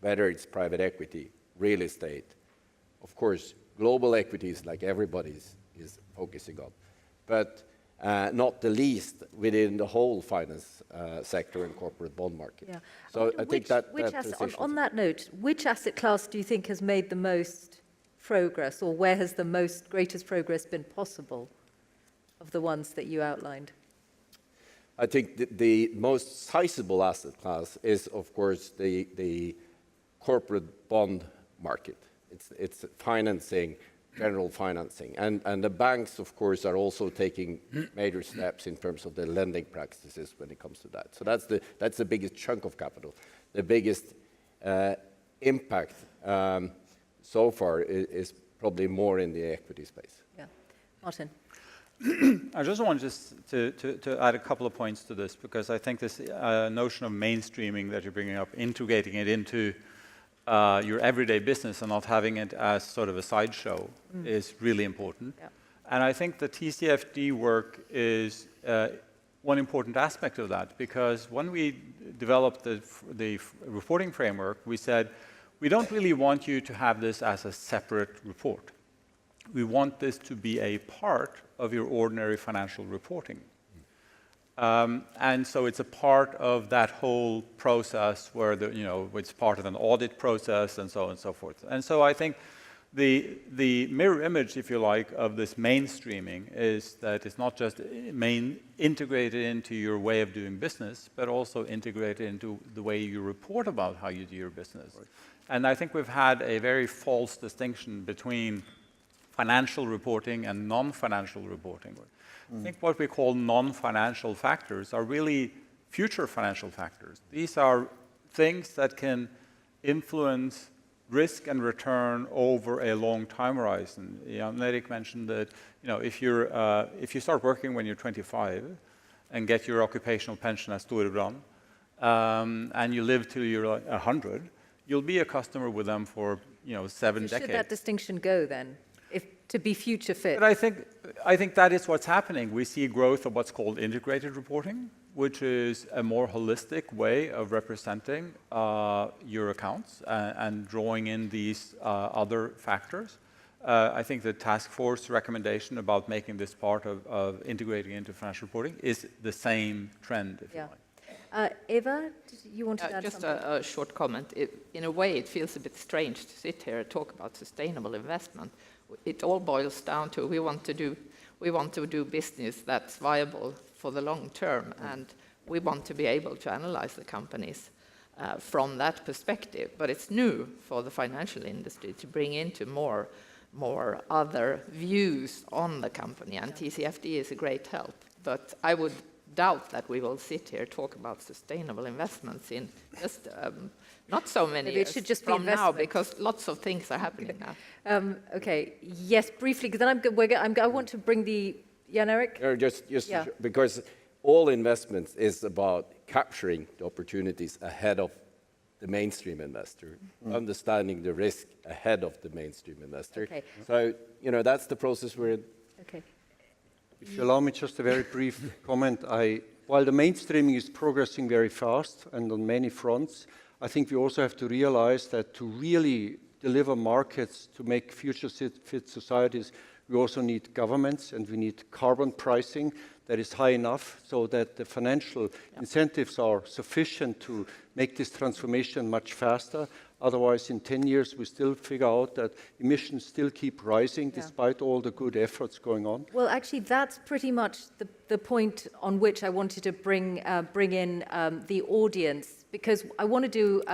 whether it's private equity, real estate, of course, global equities like everybody is focusing on, but not the least within the whole finance sector and corporate bond market. Yeah. So I think that on that note, which asset class do you think has made the most progress, or where has the greatest progress been possible of the ones that you outlined? I think the most sizable asset class is, of course, the corporate bond market. It's financing, general financing. And the banks, of course, are also taking major steps in terms of their lending practices when it comes to that. So that's the biggest chunk of capital. The biggest impact so far is probably more in the equity space. Yeah. Martin. I just wanted to add a couple of points to this, because I think this notion of mainstreaming that you're bringing up, integrating it into your everyday business and not having it as sort of a sideshow is really important. Yeah. And I think the TCFD work is one important aspect of that, because when we developed the reporting framework, we said, we don't really want you to have this as a separate report. We want this to be a part of your ordinary financial reporting. And so it's a part of that whole process where it's part of an audit process and so on and so forth. And so I think the mirror image, if you like, of this mainstreaming is that it's not just integrated into your way of doing business, but also integrated into the way you report about how you do your business. Right. And I think we've had a very false distinction between financial reporting and non-financial reporting. I think what we call non-financial factors are really future financial factors. These are things that can influence risk and return over a long time horizon. Erik mentioned that if you start working when you're 25 and get your occupational pension as Storebrand, and you live till you're 100, you'll be a customer with them for 7 decades. Should that distinction go then? To be future fit. But I think that is what's happening. We see growth of what's called integrated reporting, which is a more holistic way of representing your accounts and drawing in these other factors. I think the task force recommendation about making this part of integrating into financial reporting is the same trend, if you like. Eva, you want to add just something? a short comment. In a way, it feels a bit strange to sit here and talk about sustainable investment. It all boils down to we want to do business that's viable for the long term, and we want to be able to analyze the companies from that perspective. But it's new for the financial industry to bring into more other views on the company, and TCFD is a great help. But I would doubt that we will sit here talk about sustainable investments in just not so many Maybe years it should just be from now, investment. because lots of things are happening now. Okay, yes, briefly, because then I want to bring the Jan Erik. Just because all investments is about capturing the opportunities ahead of the mainstream investor, understanding the risk ahead of the mainstream investor. Okay. So, that's the process we're in. Okay. If you allow me just a very brief comment, while the mainstreaming is progressing very fast and on many fronts, I think we also have to realize that to really deliver markets to make future fit societies, we also need governments and we need carbon pricing that is high enough so that the financial incentives are sufficient to make this transformation much faster. Otherwise, in 10 years, we still figure out that emissions still keep rising despite all the good efforts going on. Well, actually, that's pretty much the point on which I wanted to bring in the audience, because I want to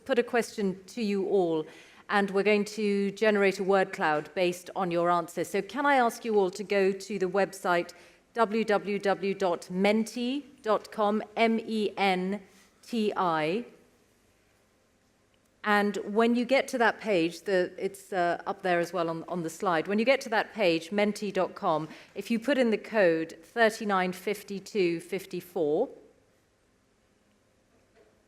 put a question to you all, and we're going to generate a word cloud based on your answers. So can I ask you all to go to the website www.menti.com, MENTI, And when you get to that page, it's up there as well on the slide. When you get to that page, menti.com, if you put in the code 395254,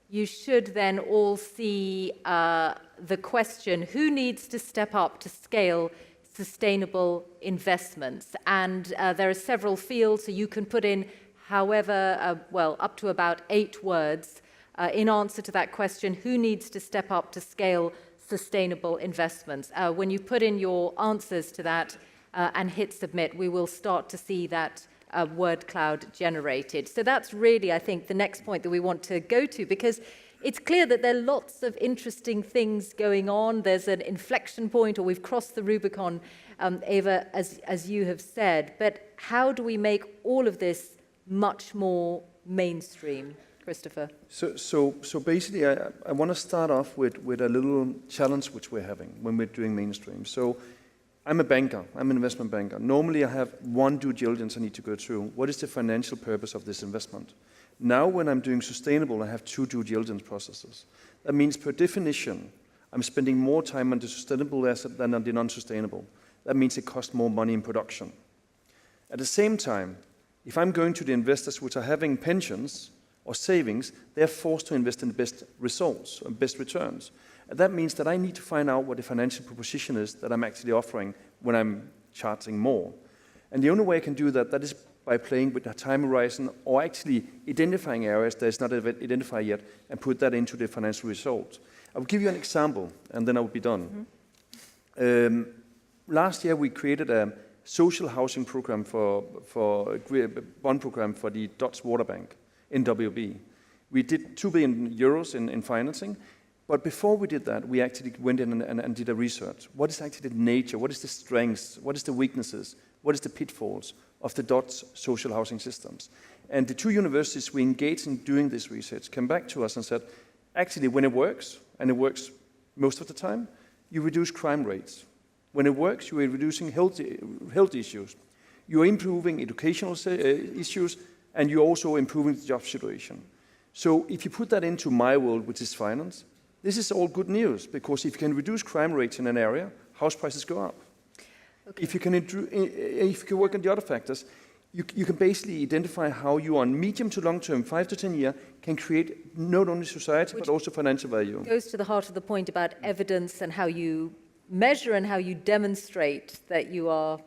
you should then all see the question, who needs to step up to scale sustainable investments? And there are several fields, so you can put in however, well, up to about 8 words in answer to that question, who needs to step up to scale sustainable investments? When you put in your answers to that and hit submit, we will start to see that word cloud generated. So that's really, I think, the next point that we want to go to, because it's clear that there are lots of interesting things going on. There's an inflection point, or we've crossed the Rubicon, Eva, as you have said. But how do we make all of this much more mainstream? Christopher? So basically, I want to start off with a little challenge which we're having when we're doing mainstream. So I'm a banker. I'm an investment banker. Normally, I have one due diligence I need to go through. What is the financial purpose of this investment? Now, when I'm doing sustainable, I have 2 due diligence processes. That means, per definition, I'm spending more time on the sustainable asset than on the non-sustainable. That means it costs more money in production. At the same time, if I'm going to the investors which are having pensions or savings, they're forced to invest in the best results and best returns. And that means that I need to find out what the financial proposition is that I'm actually offering when I'm charging more. And the only way I can do that is by playing with the time horizon, or actually identifying areas that is not identified yet and put that into the financial result. I will give you an example, and then I will be done. Mm-hmm. Last year, we created a social housing program for a bond program for the Dutch Water Bank in WB. We did 2 billion euros in financing, but before we did that, we actually went in and did a research. What is actually the nature? What is the strengths? What is the weaknesses? What is the pitfalls of the Dutch social housing systems? And the 2 universities we engaged in doing this research came back to us and said, actually, when it works, and it works most of the time, you reduce crime rates. When it works, you are reducing health issues. You are improving educational issues, and you're also improving the job situation. So if you put that into my world, which is finance, this is all good news, because if you can reduce crime rates in an area, house prices go up. Okay. If you can work on the other factors, you can basically identify how you, on medium to long term, 5 to 10 years, can create not only society, but also financial value. It goes to the heart of the point about evidence and how you measure and how you demonstrate that you are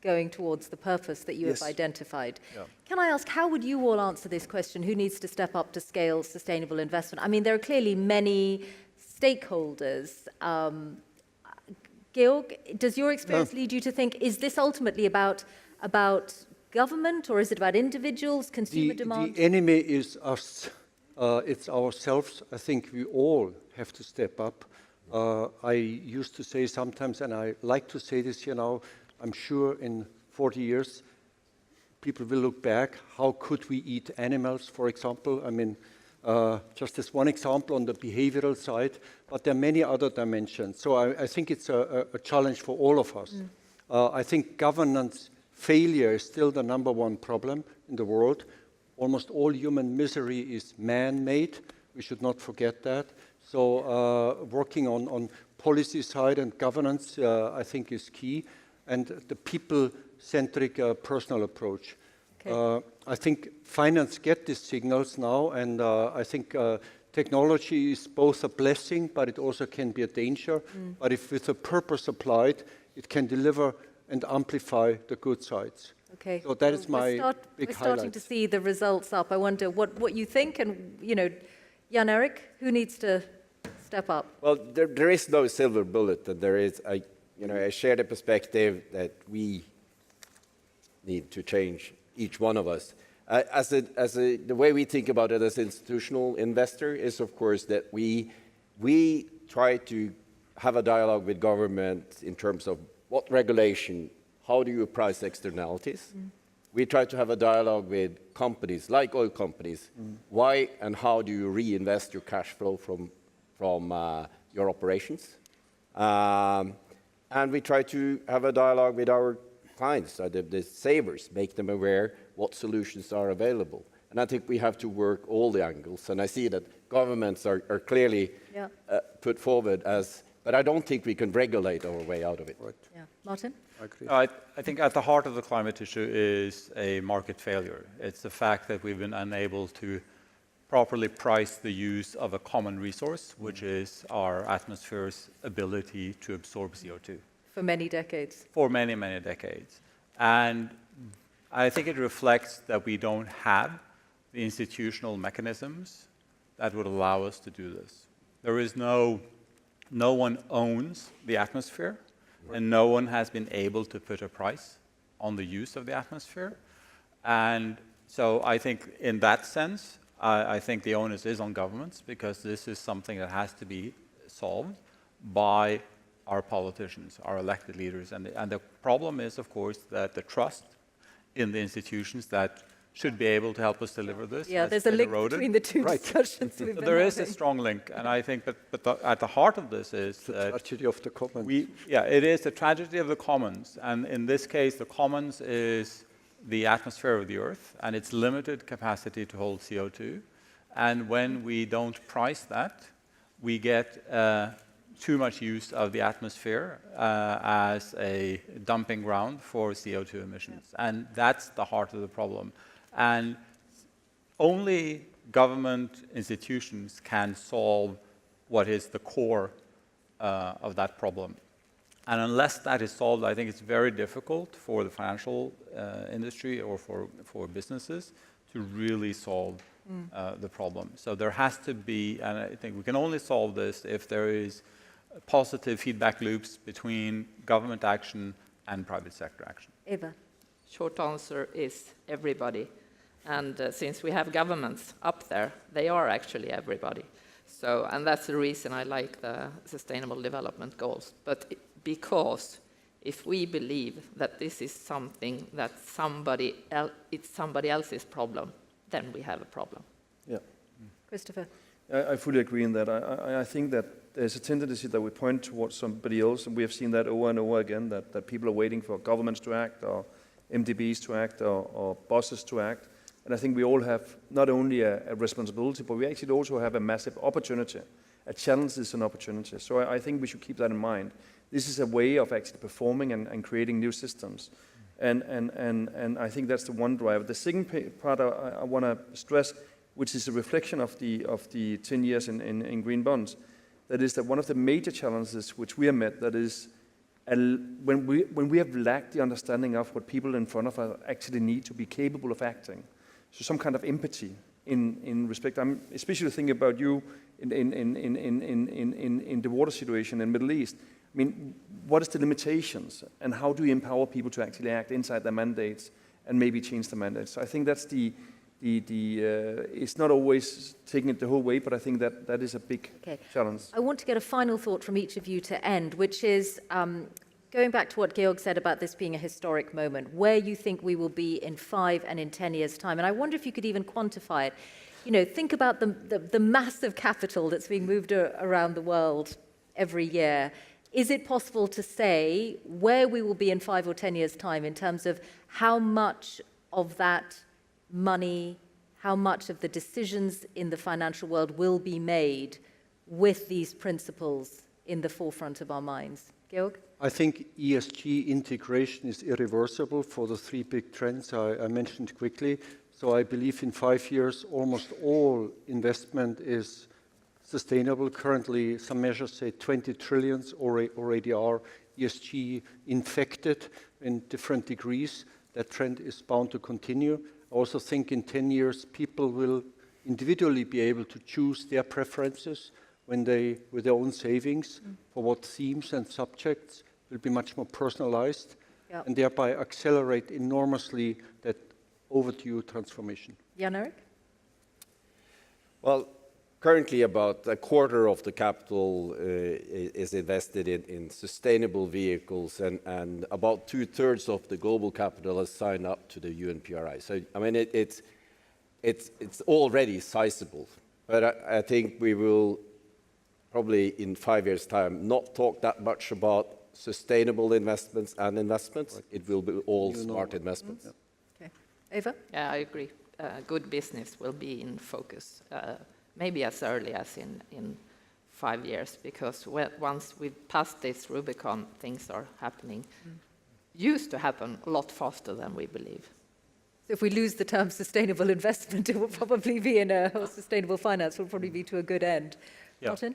going towards the purpose that you have identified. Yeah. Can I ask, how would you all answer this question? Who needs to step up to scale sustainable investment? I mean, there are clearly many stakeholders. Georg, does your experience lead you to think, is this ultimately about government, or is it about individuals, consumer demand? The enemy is us. It's ourselves. I think we all have to step up. I used to say sometimes, and I like to say this here now, I'm sure in 40 years, people will look back. How could we eat animals, for example? I mean, just as one example on the behavioral side, but there are many other dimensions. So I think it's a challenge for all of us. I think governance failure is still the #1 problem in the world. Almost all human misery is man-made. We should not forget that. So working on policy side and governance, I think, is key. And the people-centric personal approach. Okay. I think finance get these signals now, and I think technology is both a blessing, but it also can be a danger. But if with a purpose applied, it can deliver and amplify the good sides. Okay. So that is my big highlight. We're starting to see the results up. I wonder what you think, and Jan Erik, who needs to step up? Well, there is no silver bullet, and there is I share the perspective that we need to change, each one of us. The way we think about it as institutional investor is, of course, that we try to have a dialogue with government in terms of what regulation, how do you price externalities? We try to have a dialogue with companies, like oil companies. Why and how do you reinvest your cash flow from your operations? And we try to have a dialogue with our clients, the savers, make them aware what solutions are available. And I think we have to work all the angles. And I see that governments are clearly put forward as, but I don't think we can regulate our way out of it. Yeah. Martin? I think at the heart of the climate issue is a market failure. It's the fact that we've been unable to properly price the use of a common resource, which is our atmosphere's ability to absorb CO2. For many decades. For many, many decades. And I think it reflects that we don't have the institutional mechanisms that would allow us to do this. There is no one owns the atmosphere, and no one has been able to put a price on the use of the atmosphere. And so I think in that sense, I think the onus is on governments, because this is something that has to be solved by our politicians, our elected leaders. And the problem is, of course, that the trust in the institutions that should be able to help us deliver this. Yeah, there's a link between the two discussions we've been There is having. a strong link, and I think that at the heart of this is the tragedy of the commons. It is the tragedy of the commons, and in this case, the commons is the atmosphere of the Earth and its limited capacity to hold CO2. And when we don't price that, we get too much use of the atmosphere as a dumping ground for CO2 emissions. And that's the heart of the problem. And only government institutions can solve what is the core of that problem. And unless that is solved, I think it's very difficult for the financial industry or for businesses to really solve the problem. So there has to be, and I think we can only solve this if there is positive feedback loops between government action and private sector action. Eva? Short answer is everybody. And since we have governments up there, they are actually everybody. So, and that's the reason I like the Sustainable Development Goals. But because if we believe that this is something that it's somebody else's problem, then we have a problem. Yeah. Christopher? I fully agree in that. I think that there's a tendency that we point towards somebody else, and we have seen that over and over again, that people are waiting for governments to act, or MDBs to act, or bosses to act. And I think we all have not only a responsibility, but we actually also have a massive opportunity. A challenge is an opportunity. So I think we should keep that in mind. This is a way of actually performing and creating new systems. And I think that's the one driver. The second part I want to stress, which is a reflection of the 10 years in green bonds, that is that one of the major challenges which we have met, that is when we have lacked the understanding of what people in front of us actually need to be capable of acting. So some kind of empathy in respect. I'm especially thinking about you in the water situation in the Middle East. I mean, what is the limitations, and how do you empower people to actually act inside their mandates and maybe change the mandates? So I think that's it's not always taking it the whole way, but I think that is a big challenge. I want to get a final thought from each of you to end, which is going back to what Georg said about this being a historic moment, where you think we will be in 5 and in 10 years' time. And I wonder if you could even quantify it. You know, think about the massive capital that's being moved around the world every year. Is it possible to say where we will be in 5 or 10 years' time in terms of how much of that money, how much of the decisions in the financial world will be made with these principles in the forefront of our minds? Georg? I think ESG integration is irreversible for the 3 big trends I mentioned quickly. So I believe in 5 years, almost all investment is sustainable. Currently, some measures say 20 trillions already are ESG infected in different degrees. That trend is bound to continue. I also think in 10 years, people will individually be able to choose their preferences with their own savings for what themes and subjects will be much more personalized, and thereby accelerate enormously that overdue transformation. Jan-Erik? Well, currently about a quarter of the capital is invested in sustainable vehicles, and about 2/3 of the global capital has signed up to the UNPRI. So, I mean, it's already sizable, but I think we will probably in 5 years' time not talk that much about sustainable investments and investments. It will be all smart investments. Okay. Eva? Yeah, I agree. good business will be in focus, maybe as early as in 5 years, because once we've passed this Rubicon, things are happening, used to happen a lot faster than we believe. So if we lose the term sustainable investment, it will probably be or sustainable finance will probably be to a good end. Yeah. Martin?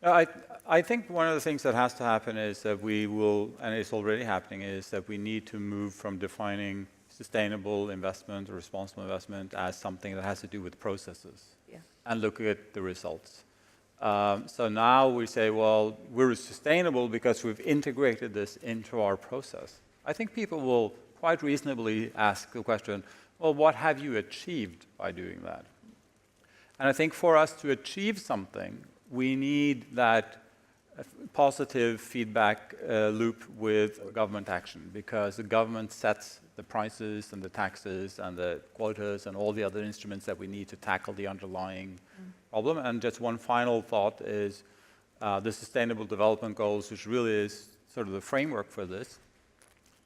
I think one of the things that has to happen is that we will, and it's already happening, is that we need to move from defining sustainable investment or responsible investment as something that has to do with processes and look at the results. So now we say, well, we're sustainable because we've integrated this into our process. I think people will quite reasonably ask the question, well, what have you achieved by doing that? And I think for us to achieve something, we need that positive feedback loop with government action, because the government sets the prices and the taxes and the quotas and all the other instruments that we need to tackle the underlying problem. And just one final thought is the Sustainable Development Goals, which really is sort of the framework for this.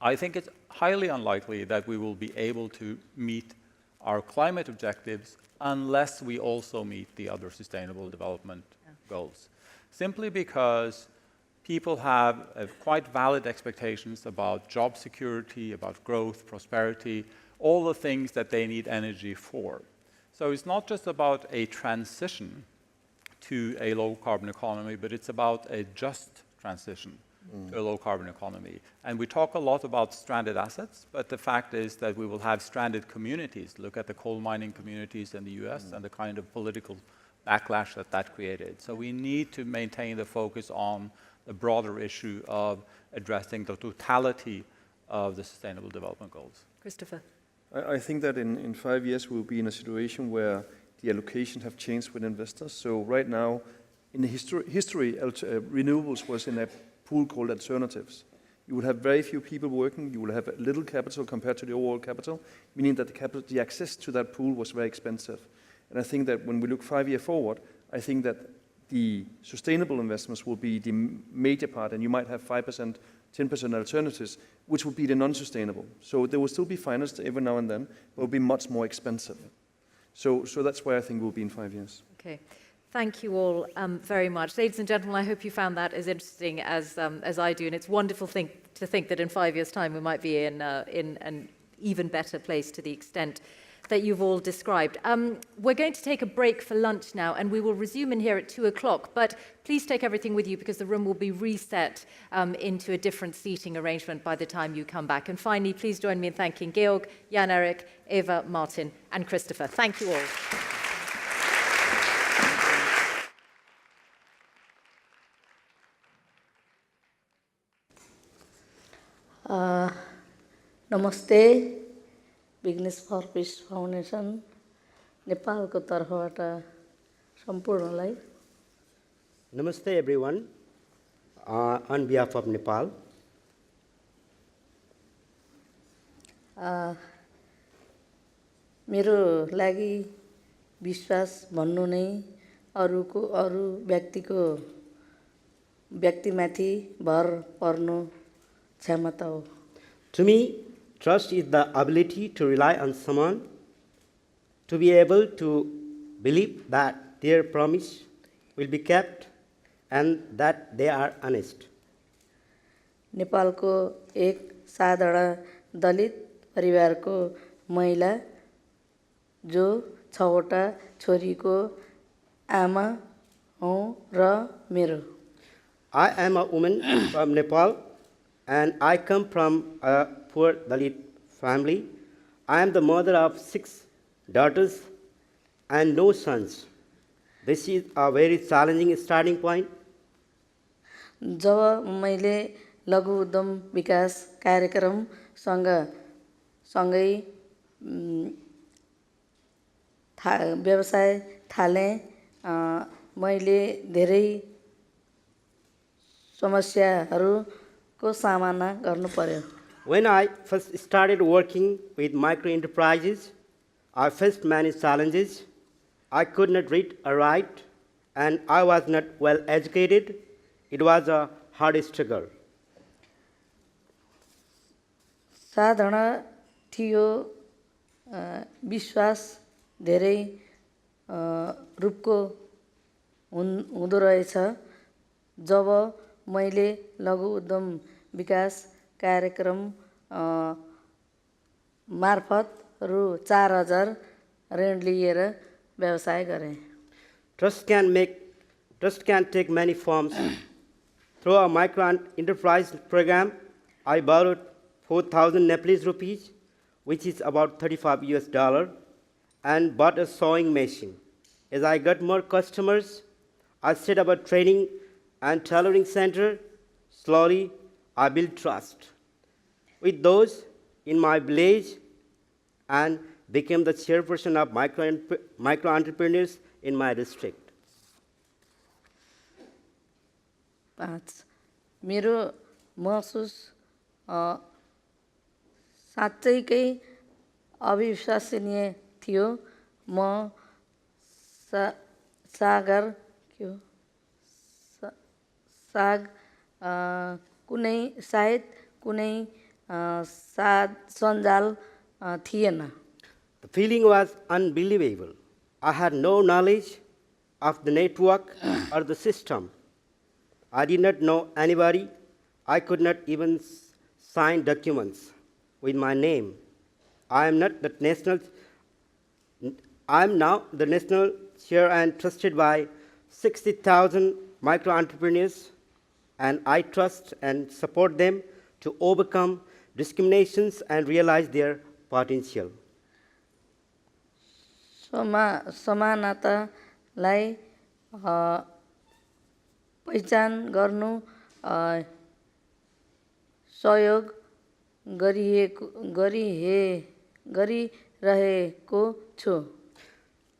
I think it's highly unlikely that we will be able to meet our climate objectives unless we also meet the other Sustainable Development Goals. Simply because people have quite valid expectations about job security, about growth, prosperity, all the things that they need energy for. So it's not just about a transition to a low-carbon economy, but it's about a just transition to a low-carbon economy. And we talk a lot about stranded assets, but the fact is that we will have stranded communities. Look at the coal mining communities in the US and the kind of political backlash that created. So we need to maintain the focus on the broader issue of addressing the totality of the Sustainable Development Goals. Christopher? I think that in 5 years we'll be in a situation where the allocations have changed with investors. So right now, in the history renewables was in a pool called alternatives. You would have very few people working, you will have little capital compared to the overall capital, meaning that the access to that pool was very expensive. And I think that when we look 5 years forward, I think that the sustainable investments will be the major part, and you might have 5%, 10% alternatives, which will be the non-sustainable. So they will still be financed every now and then, but will be much more expensive. So that's where I think we'll be in 5 years. Okay. Thank you all very much. Ladies and gentlemen, I hope you found that as interesting as I do, and it's wonderful to think that in 5 years' time we might be in an even better place to the extent that you've all described. We're going to take a break for lunch now, and we will resume in here at 2 o'clock, but please take everything with you because the room will be reset into a different seating arrangement by the time you come back. And finally, please join me in thanking Georg, Jan Erik, Eva, Martin, and Christopher. Thank you all. Namaste, Business for Peace Foundation, नेपालको तर्फबाट सम्पूर्णलाई. Namaste everyone, on behalf of Nepal. मेरो लागि विश्वास भन्नु नै अरू व्यक्तिमाथि भर पर्नु क्षमता हो. To me, trust is the ability to rely on someone, to be able to believe that their promise will be kept and that they are honest. नेपालको एक साधारण दलित परिवारको महिला जो 6वटा छोरीको आमा हूँ र मेरो. I am a woman from Nepal and I come from a poor Dalit family. I am the mother of 6 daughters and no sons. This is a very challenging starting point. जब मैले लघु उद्यम विकास कार्यक्रम सँगै व्यवसाय थाले मैले धेरै समस्याहरूको सामना गर्नु पर्यो. When I first started working with micro enterprises, I faced many challenges. I could not read or write, and I was not well educated. It was a hard struggle. साधारण थियो विश्वास धेरै रूपको हुँदो रहेछ जब मैले लघु उद्यम विकास कार्यक्रम मार्फत रु 4000 ऋण लिएर व्यवसाय गरेँ। Trust can take many forms. Through a micro enterprise program, I borrowed 4,000 Nepalese rupees, which is about $35 US, and bought a sewing machine. As I got more customers, I set up a training and tailoring center. Slowly, I built trust with those in my village and became the chairperson of micro entrepreneurs in my district. 5 मेरो महसुस साँच्चैकै अविश्वसनीय थियो। म सायद कुनै सञ्जाल थिएन। The feeling was unbelievable. I had no knowledge of the network or the system. I did not know anybody. I could not even sign documents with my name. I am now the national chair and trusted by 60,000 micro entrepreneurs, and I trust and support them to overcome discriminations and realize their potential. समानतालाई पहिचान गर्नु सहयोग गरिरहेको छु।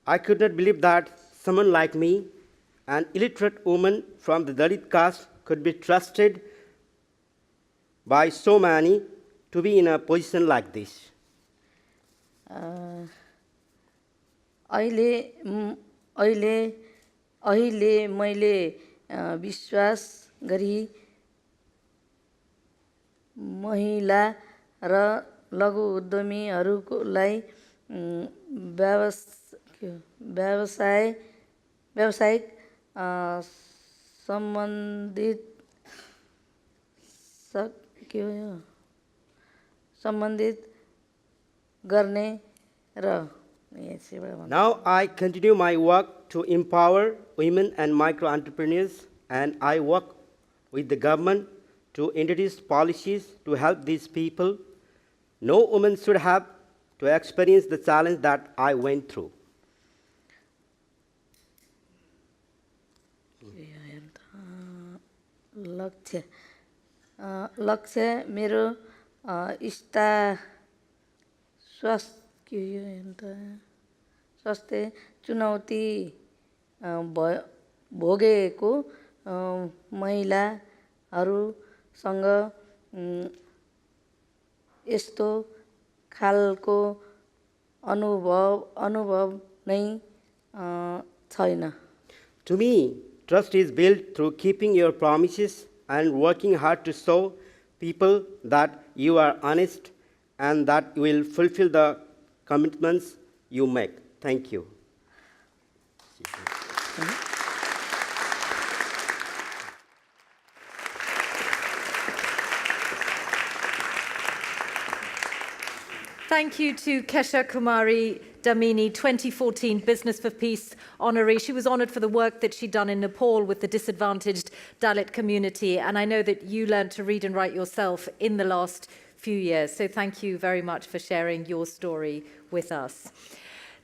I could not believe that someone like me, an illiterate woman from the Dalit caste, could be trusted by so many to be in a position like this. अहिले मैले विश्वास गरी महिला र लघु उद्यमीहरूलाई व्यावसायिक सम्बन्धित गर्ने र Now I continue my work to empower women and micro entrepreneurs, and I work with the government to introduce policies to help these people. No woman should have to experience the challenge that I went through. लक्ष्य मेरो स्वास्थ्य चुनौती भोगेको महिलाहरूसँग यस्तो खालको अनुभव नै छैन। To me, trust is built through keeping your promises and working hard to show people that you are honest and that you will fulfill the commitments you make. Thank you. Thank you to Kesha Kumari Damini, 2014 Business for Peace honoree. She was honoured for the work that she'd done in Nepal with the disadvantaged Dalit community, and I know that you learned to read and write yourself in the last few years. So thank you very much for sharing your story with us.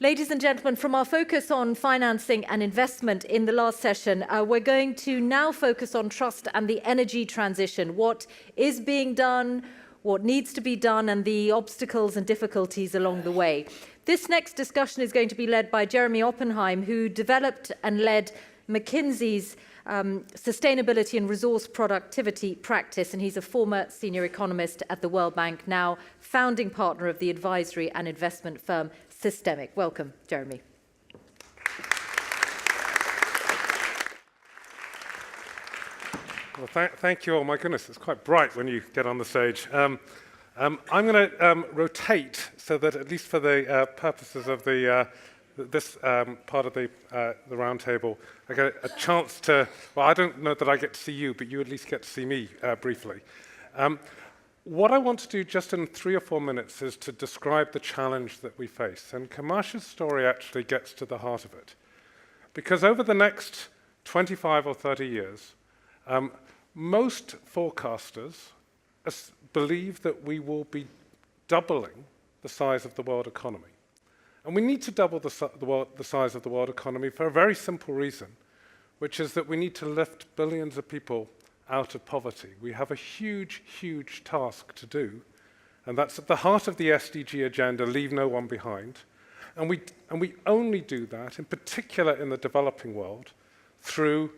Ladies and gentlemen, from our focus on financing and investment in the last session, we're going to now focus on trust and the energy transition, what is being done, what needs to be done, and the obstacles and difficulties along the way. This next discussion is going to be led by Jeremy Oppenheim, who developed and led McKinsey's sustainability and resource productivity practice, and he's a former senior economist at the World Bank, now founding partner of the advisory and investment firm SYSTEMIQ. Welcome, Jeremy. Well, thank you all. My goodness, it's quite bright when you get on the stage. I'm going to rotate so that at least for the purposes of this part of the roundtable, I get a chance to, well, I don't know that I get to see you, but you at least get to see me briefly. What I want to do just in 3 or 4 minutes is to describe the challenge that we face. And Kamasha's story actually gets to the heart of it. Because over the next 25 or 30 years, most forecasters believe that we will be doubling the size of the world economy. And we need to double the size of the world economy for a very simple reason, which is that we need to lift billions of people out of poverty. We have a huge, huge task to do, and that's at the heart of the SDG agenda, leave no one behind. And we only do that, in particular in the developing world, through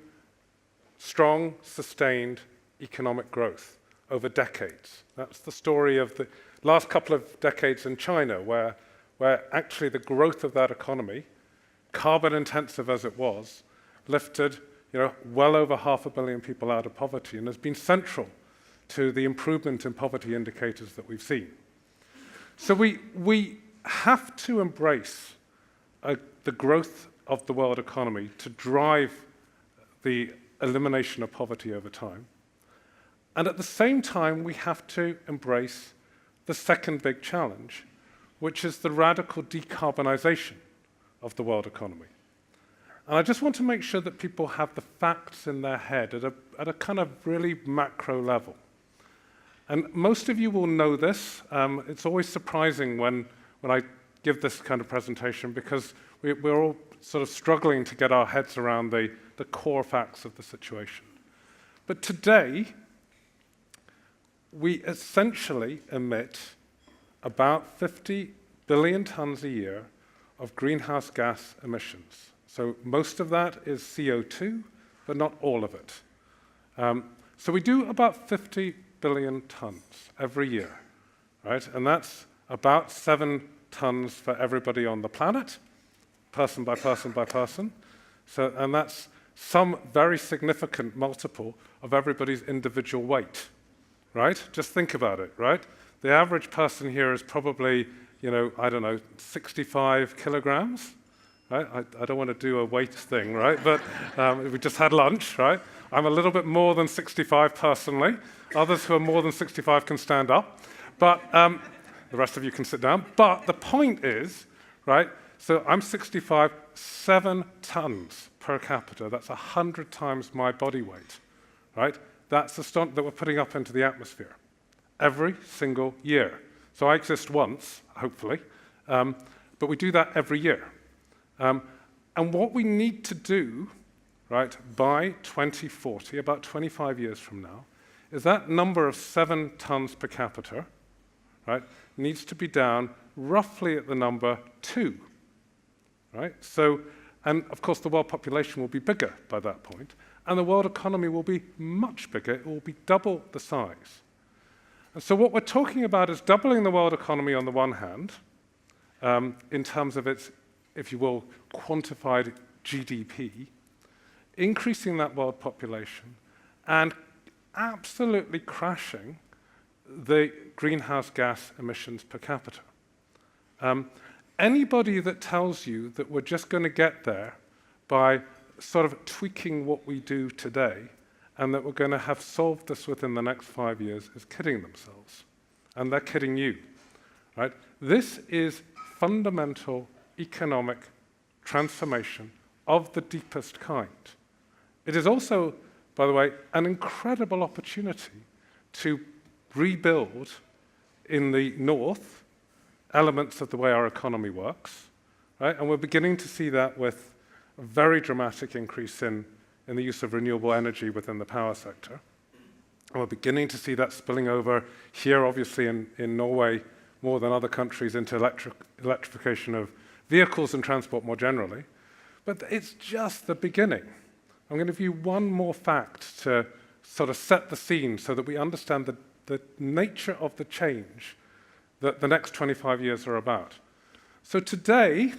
strong, sustained economic growth over decades. That's the story of the last couple of decades in China, where actually the growth of that economy, carbon intensive as it was, lifted well over 500 million people out of poverty and has been central to the improvement in poverty indicators that we've seen. So we have to embrace the growth of the world economy to drive the elimination of poverty over time. And at the same time, we have to embrace the second big challenge, which is the radical decarbonization of the world economy. And I just want to make sure that people have the facts in their head at a kind of really macro level. And most of you will know this. It's always surprising when I give this kind of presentation because we're all sort of struggling to get our heads around the core facts of the situation. But today, we essentially emit about 50 billion tons a year of greenhouse gas emissions. So most of that is CO2, but not all of it. So we do about 50 billion tons every year, right? And that's about 7 tons for everybody on the planet, person by person by person. So, and that's some very significant multiple of everybody's individual weight, right? Just think about it, right? The average person here is probably, I don't know, 65 kilograms, right? I don't want to do a weight thing, right? But we just had lunch, right? I'm a little bit more than 65 personally. Others who are more than 65 can stand up, but the rest of you can sit down. But the point is, right, so I'm 65, 7 tons per capita. That's 100 times my body weight, right? That's the stunt that we're putting up into the atmosphere every single year. So I exist once, hopefully, but we do that every year. And what we need to do, right, by 2040, about 25 years from now, is that number of 7 tons per capita, right, needs to be down roughly at the number 2, right? So, and of course the world population will be bigger by that point, and the world economy will be much bigger. It will be double the size. And so what we're talking about is doubling the world economy on the one hand, in terms of its, if you will, quantified GDP, increasing that world population, and absolutely crashing the greenhouse gas emissions per capita. Anybody that tells you that we're just going to get there by sort of tweaking what we do today and that we're going to have solved this within the next 5 years is kidding themselves. And they're kidding you, right? This is fundamental economic transformation of the deepest kind. It is also, by the way, an incredible opportunity to rebuild in the north elements of the way our economy works, right? And we're beginning to see that with a very dramatic increase in the use of renewable energy within the power sector. And we're beginning to see that spilling over here, obviously in Norway, more than other countries, into electrification of vehicles and transport more generally. But it's just the beginning. I'm going to give you one more fact to sort of set the scene so that we understand the nature of the change that the next 25 years are about. So today,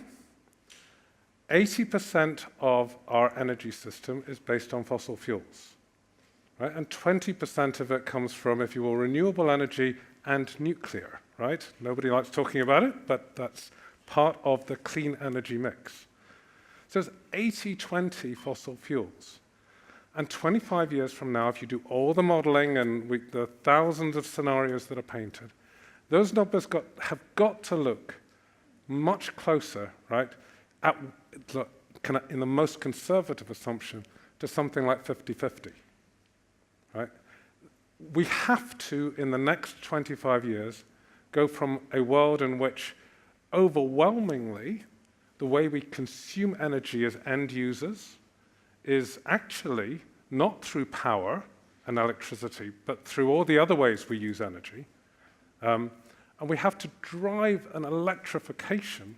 80% of our energy system is based on fossil fuels, right? And 20% of it comes from, if you will, renewable energy and nuclear, right? Nobody likes talking about it, but that's part of the clean energy mix. So it's 80-20 fossil fuels. And 25 years from now, if you do all the modeling and the thousands of scenarios that are painted, those numbers have got to look much closer, right, in the most conservative assumption, to something like 50-50, right? We have to, in the next 25 years, go from a world in which overwhelmingly the way we consume energy as end users is actually not through power and electricity, but through all the other ways we use energy. And we have to drive an electrification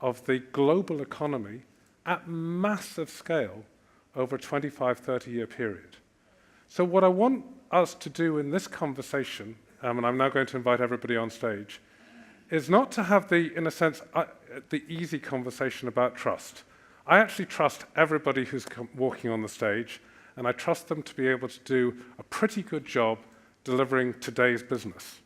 of the global economy at massive scale over a 25, 30-year period. So what I want us to do in this conversation, and I'm now going to invite everybody on stage, is not to have in a sense, the easy conversation about trust. I actually trust everybody who's walking on the stage, and I trust them to be able to do a pretty good job delivering today's business,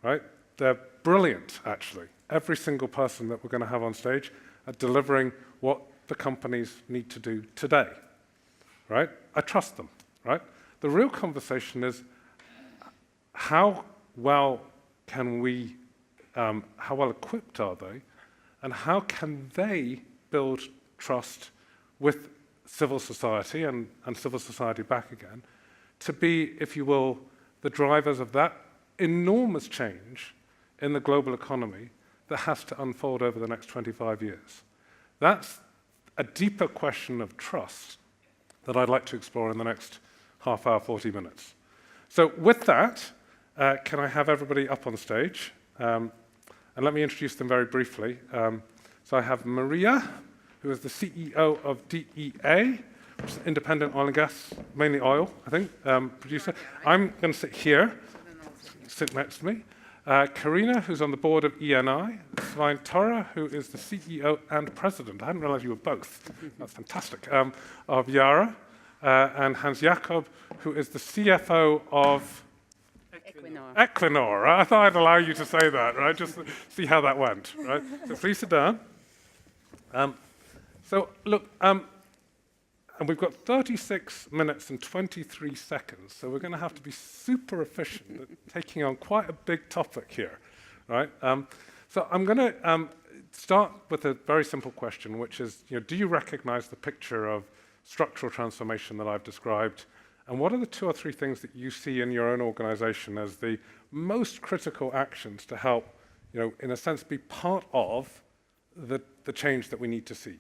right? They're brilliant, actually. Every single person that we're going to have on stage at delivering what the companies need to do today, right? I trust them, right? The real conversation is how well equipped are they, and how can they build trust with civil society and civil society back again to be, if you will, the drivers of that enormous change in the global economy that has to unfold over the next 25 years. That's a deeper question of trust that I'd like to explore in the next half hour, 40 minutes. So with that, can I have everybody up on stage? And let me introduce them very briefly. So I have Maria, who is the CEO of DEA, which is independent oil and gas, mainly oil, I think, producer. I'm going to sit here, sit next to me. Karina, who's on the board of ENI. Svein, who is the CEO and president. I hadn't realized you were both. That's fantastic. Of Yara. And Hans Jakob, who is the CFO of Equinor. Right? I thought I'd allow you to say that, right? Just to see how that went, right? So please sit down. So look, and we've got 36 minutes and 23 seconds, so we're going to have to be super efficient at taking on quite a big topic here, right? So I'm going to start with a very simple question, which is, do you recognize the picture of structural transformation that I've described? And what are the 2 or 3 things that you see in your own organization as the most critical actions to help, in a sense, be part of the change that we need to see?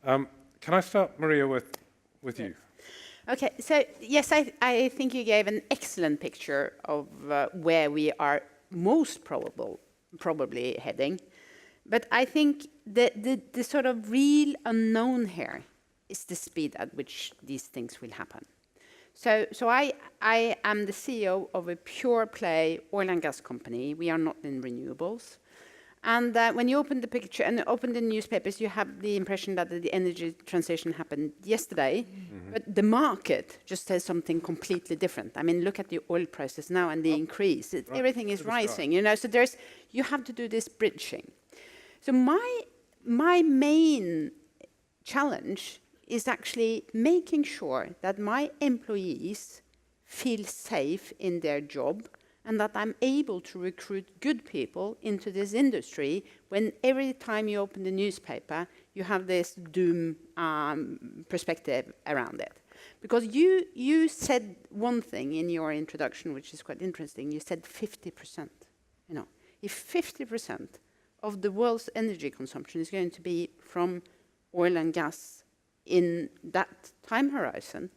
Can I start, Maria, with you? Okay, so yes, I think you gave an excellent picture of where we are most probably heading. But I think the sort of real unknown here is the speed at which these things will happen. So I am the CEO of a pure play oil and gas company. We are not in renewables. And when you open the picture and open the newspapers, you have the impression that the energy transition happened yesterday, but the market just says something completely different. I mean, look at the oil prices now and the increase. Right. Everything is rising, So you have to do this bridging. So my main challenge is actually making sure that my employees feel safe in their job, and that I'm able to recruit good people into this industry when every time you open the newspaper, you have this doom perspective around it. Because you said one thing in your introduction, which is quite interesting. You said 50%. If 50% of the world's energy consumption is going to be from oil and gas in that time horizon,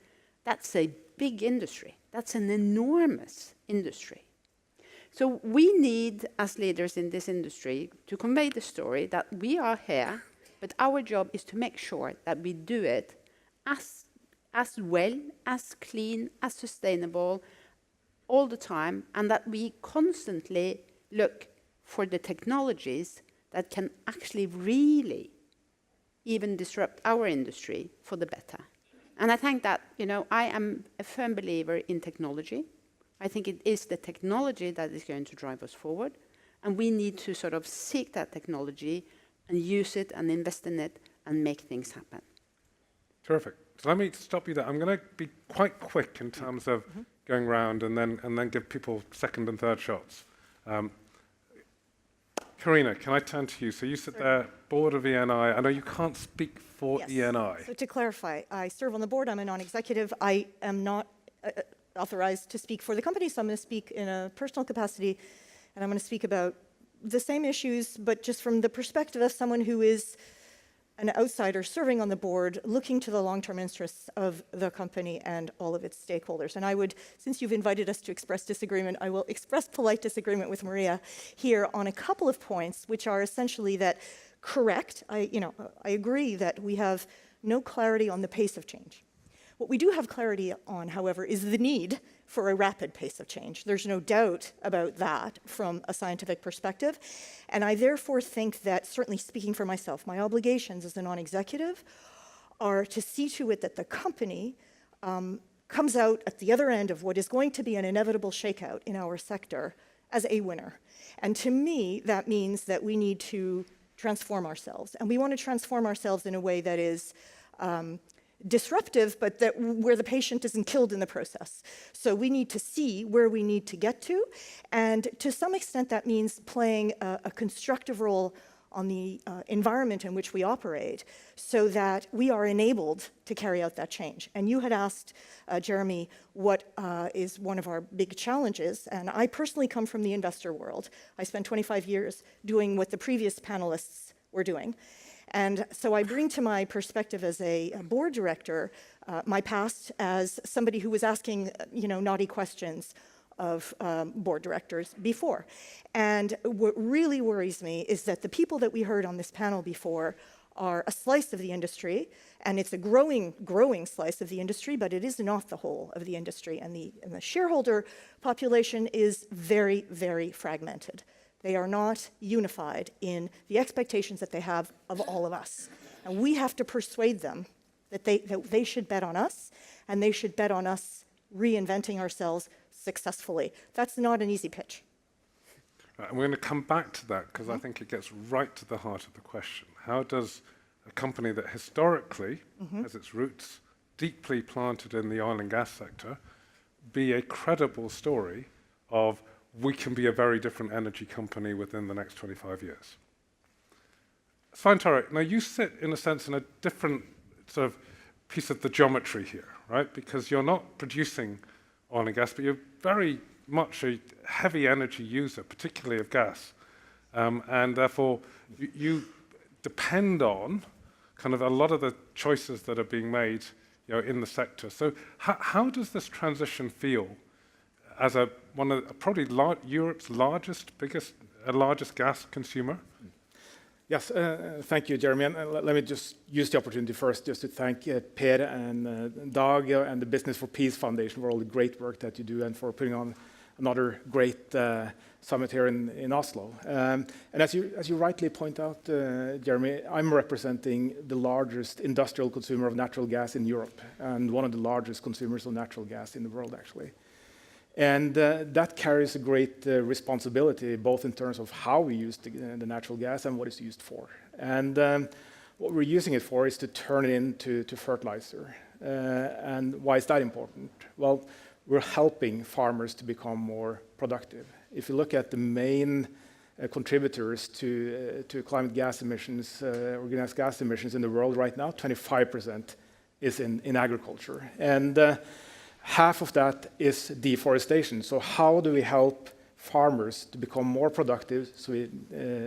that's a big industry. That's an enormous industry. So we need, as leaders in this industry, to convey the story that we are here, but our job is to make sure that we do it as well, as clean, as sustainable, all the time, and that we constantly look for the technologies that can actually really even disrupt our industry for the better. And I think that, I am a firm believer in technology. I think it is the technology that is going to drive us forward, and we need to sort of seek that technology and use it and invest in it and make things happen. Terrific. So let me stop you there. I'm going to be quite quick in terms of going round and then give people second and third shots. Karina, can I turn to you? So you sit there, board of ENI. I know you can't speak for ENI. So to clarify, I serve on the board. I'm a non-executive. I am not authorized to speak for the company, so I'm going to speak in a personal capacity, and I'm going to speak about the same issues, but just from the perspective of someone who is an outsider serving on the board, looking to the long-term interests of the company and all of its stakeholders. And I would, since you've invited us to express disagreement, I will express polite disagreement with Maria here on a couple of points, which are essentially that correct. I agree that we have no clarity on the pace of change. What we do have clarity on, however, is the need for a rapid pace of change. There's no doubt about that from a scientific perspective. And I therefore think that, certainly speaking for myself, my obligations as a non-executive are to see to it that the company comes out at the other end of what is going to be an inevitable shakeout in our sector as a winner. And to me, that means that we need to transform ourselves. And we want to transform ourselves in a way that is disruptive, but that where the patient isn't killed in the process. So we need to see where we need to get to, and to some extent that means playing a constructive role on the environment in which we operate, so that we are enabled to carry out that change. And you had asked, Jeremy, what is one of our big challenges, and I personally come from the investor world. I spent 25 years doing what the previous panelists were doing. And so I bring to my perspective as a board director my past as somebody who was asking, naughty questions of board directors before. And what really worries me is that the people that we heard on this panel before are a slice of the industry, and it's a growing slice of the industry, but it is not the whole of the industry. And the shareholder population is very, very fragmented. They are not unified in the expectations that they have of all of us. And we have to persuade them that they should bet on us, and they should bet on us reinventing ourselves successfully. That's not an easy pitch. Right, and we're going to come back to that, because I think it gets right to the heart of the question. How does a company that historically has its roots deeply planted in the oil and gas sector be a credible story of we can be a very different energy company within the next 25 years? Svein, now you sit, in a sense, in a different sort of piece of the geometry here, right? Because you're not producing oil and gas, but you're very much a heavy energy user, particularly of gas. And therefore, you depend on kind of a lot of the choices that are being made in the sector. So how does this transition feel as one of probably Europe's largest gas consumer? Yes, thank you, Jeremy. And let me just use the opportunity first just to thank Per and Dalia and the Business for Peace Foundation for all the great work that you do and for putting on another great summit here in Oslo. And as you rightly point out, Jeremy, I'm representing the largest industrial consumer of natural gas in Europe and one of the largest consumers of natural gas in the world, actually. And that carries a great responsibility, both in terms of how we use the natural gas and what it's used for. And what we're using it for is to turn it into fertilizer. And why is that important? Well, we're helping farmers to become more productive. If you look at the main contributors to climate gas emissions, or greenhouse gas emissions in the world right now, 25% is in agriculture. And half of that is deforestation. So how do we help farmers to become more productive so we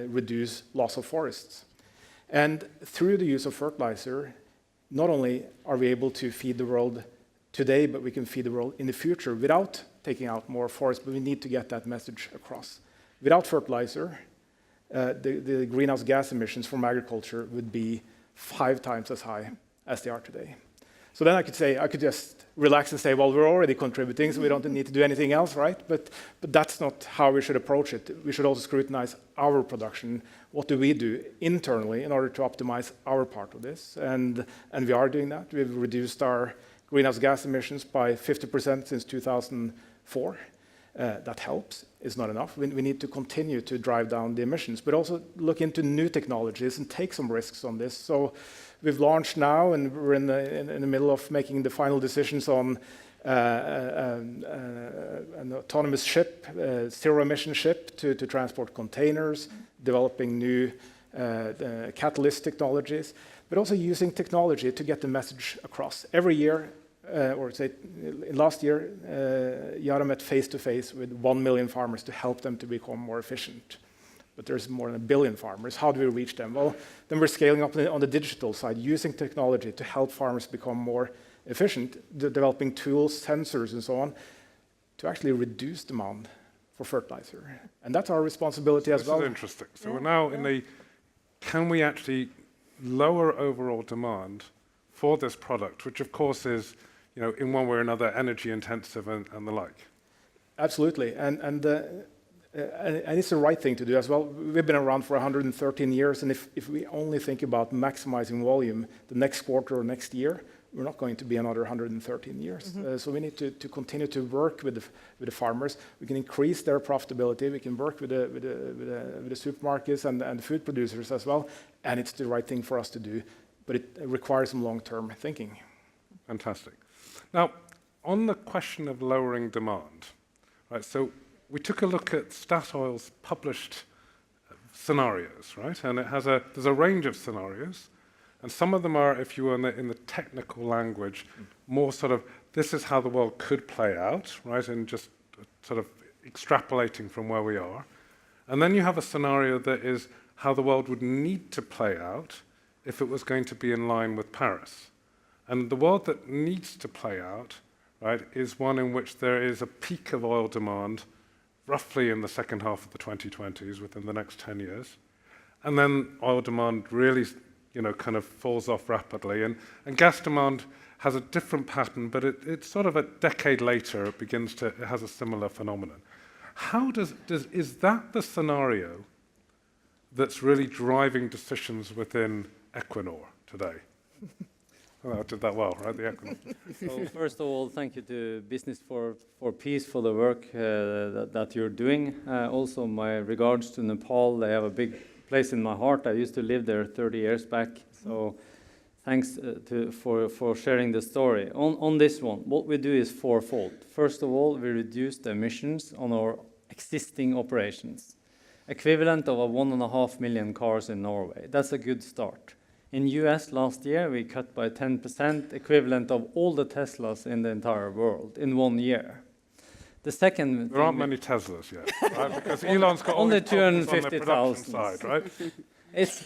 reduce loss of forests? And through the use of fertilizer, not only are we able to feed the world today, but we can feed the world in the future without taking out more forest, but we need to get that message across. Without fertilizer, the greenhouse gas emissions from agriculture would be 5 times as high as they are today. So then I could just relax and say, well, we're already contributing, so we don't need to do anything else, right? But that's not how we should approach it. We should also scrutinize our production. What do we do internally in order to optimize our part of this? And we are doing that. We've reduced our greenhouse gas emissions by 50% since 2004. that helps. It's not enough. We need to continue to drive down the emissions, but also look into new technologies and take some risks on this. So we've launched now, and we're in the middle of making the final decisions on an autonomous ship, zero-emission ship to transport containers, developing new catalyst technologies, but also using technology to get the message across. Every year, or say last year, Yara met face-to-face with 1 million farmers to help them to become more efficient. But there's more than 1 billion farmers. How do we reach them? Well, then we're scaling up on the digital side, using technology to help farmers become more efficient, developing tools, sensors, and so on, to actually reduce demand for fertilizer. And that's our responsibility as well. This is interesting. So we're now in the, can we actually lower overall demand for this product, which of course is, you know, in one way or another, energy intensive and the like? Absolutely. And it's the right thing to do as well. We've been around for 113 years, and if we only think about maximizing volume the next quarter or next year, we're not going to be another 113 years. So we need to continue to work with the farmers. We can increase their profitability. We can work with the supermarkets and the food producers as well. And it's the right thing for us to do. But it requires some long-term thinking. Fantastic. Now, on the question of lowering demand, right? So we took a look at Statoil's published scenarios, right? And there's a range of scenarios. And some of them are, if you were in the technical language, more sort of, this is how the world could play out, right? And just sort of extrapolating from where we are. And then you have a scenario that is how the world would need to play out if it was going to be in line with Paris. And the world that needs to play out, right, is one in which there is a peak of oil demand roughly in the second half of the 2020s, within the next 10 years. And then oil demand really, you know, kind of falls off rapidly. And gas demand has a different pattern, but it's sort of a decade later, it has a similar phenomenon. How is that the scenario that's really driving decisions within Equinor today? Well, I did that well, right? The Equinor. So first of all, thank you to Business for Peace for the work that you're doing. Also, my regards to Nepal. They have a big place in my heart. I used to live there 30 years back. So thanks for sharing the story. On this one, what we do is fourfold. First of all, we reduce the emissions on our existing operations, equivalent of 1.5 million cars in Norway. That's a good start. In US last year, we cut by 10%, equivalent of all the Teslas in the entire world in 1 year. The second, there aren't many Teslas yet, right? Because Elon's got only all 250,000 side, right? It's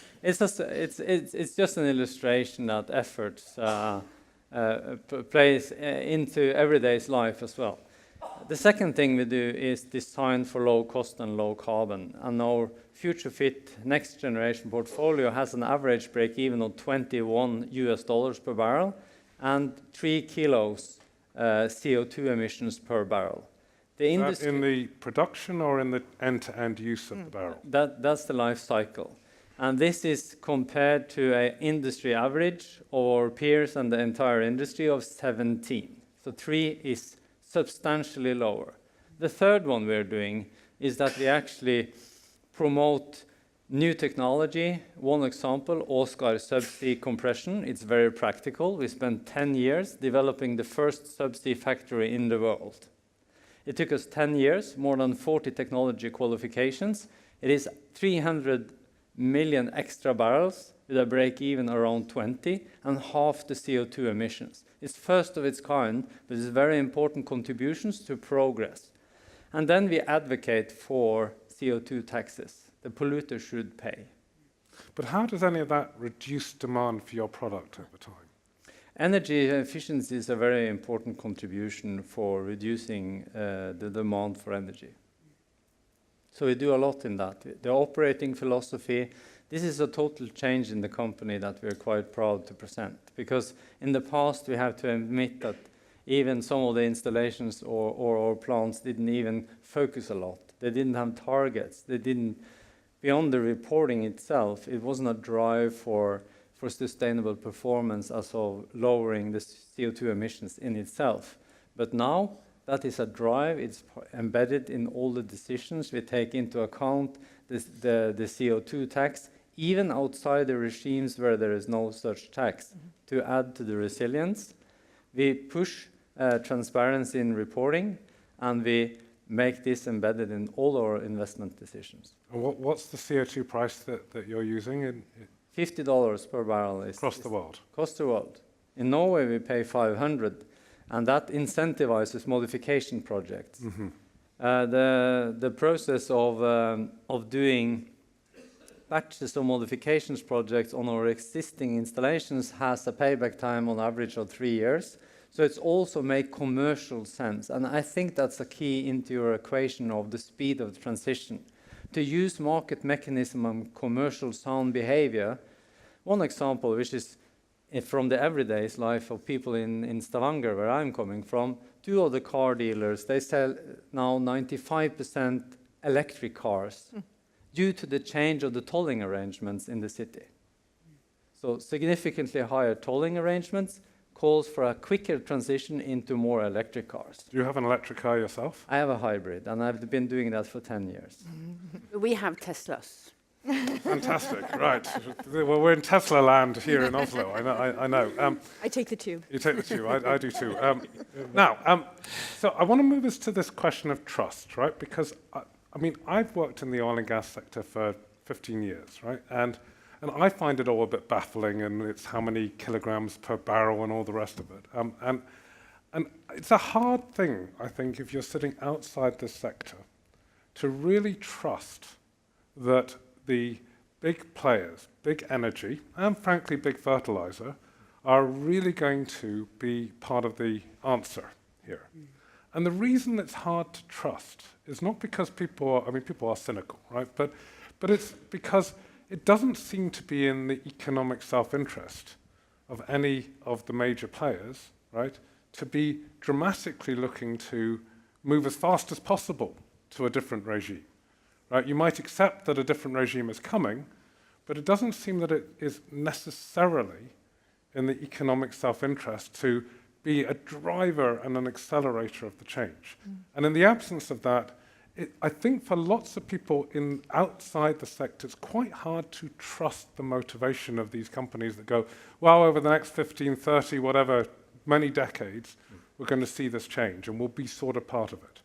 just an illustration that efforts plays into everyday's life as well. The second thing we do is design for low cost and low carbon, and our future fit next generation portfolio has an average break even of $21 per barrel and 3 kilos CO2 emissions per barrel. The industry, in the production or in the end-to-end use of the barrel? That's the life cycle. And this is compared to an industry average or peers and the entire industry of 17. So 3 is substantially lower. The third one we're doing is that we actually promote new technology. One example, Åsgard subsea compression. It's very practical. We spent 10 years developing the first subsea factory in the world. It took us 10 years, more than 40 technology qualifications. It is 300 million extra barrels with a break-even around 20 and half the CO2 emissions. It's first of its kind, but it's very important contributions to progress. And then we advocate for CO2 taxes. The polluter should pay. But how does any of that reduce demand for your product over time? Energy efficiency is a very important contribution for reducing the demand for energy. So we do a lot in that. The operating philosophy, this is a total change in the company that we're quite proud to present. Because in the past, we have to admit that even some of the installations or plants didn't even focus a lot. They didn't have targets. They didn't, beyond the reporting itself, it wasn't a drive for sustainable performance as of lowering the CO2 emissions in itself. But now That is a drive. It's embedded in all the decisions. We take into account the CO2 tax, even outside the regimes where there is no such tax, to add to the resilience. We push transparency in reporting, and we make this embedded in all our investment decisions. And what's the CO2 price that you're using? $50 per barrel is across the world. Across the world. In Norway, we pay 500, and that incentivizes modification projects. The process of doing batches of modifications projects on our existing installations has a payback time on average of 3 years. So it's also make commercial sense. And I think that's a key into your equation of the speed of the transition. To use market mechanism and commercial sound behavior. One example, which is from the everyday life of people in Stavanger, where I'm coming from, 2 of the car dealers, they sell now 95% electric cars due to the change of the tolling arrangements in the city. So significantly higher tolling arrangements calls for a quicker transition into more electric cars. Do you have an electric car yourself? I have a hybrid, and I've been doing that for 10 years. We have Teslas. Fantastic, right. Well, we're in Tesla land here in Oslo, I know. I take the 2. You take the 2, I do too. Now, so I want to move us to this question of trust, right? Because, I mean, I've worked in the oil and gas sector for 15 years, right? And I find it all a bit baffling, and it's how many kilograms per barrel and all the rest of it. And it's a hard thing, I think, if you're sitting outside this sector, to really trust that the big players, big energy, and frankly, big fertilizer, are really going to be part of the answer here. And the reason it's hard to trust is not because people are cynical, right? But it's because it doesn't seem to be in the economic self-interest of any of the major players, right, to be dramatically looking to move as fast as possible to a different regime, right? You might accept that a different regime is coming, but it doesn't seem that it is necessarily in the economic self-interest to be a driver and an accelerator of the change. And in the absence of that, I think for lots of people outside the sector, it's quite hard to trust the motivation of these companies that go, well, over the next 15, 30, whatever, many decades, we're going to see this change and we'll be sort of part of it.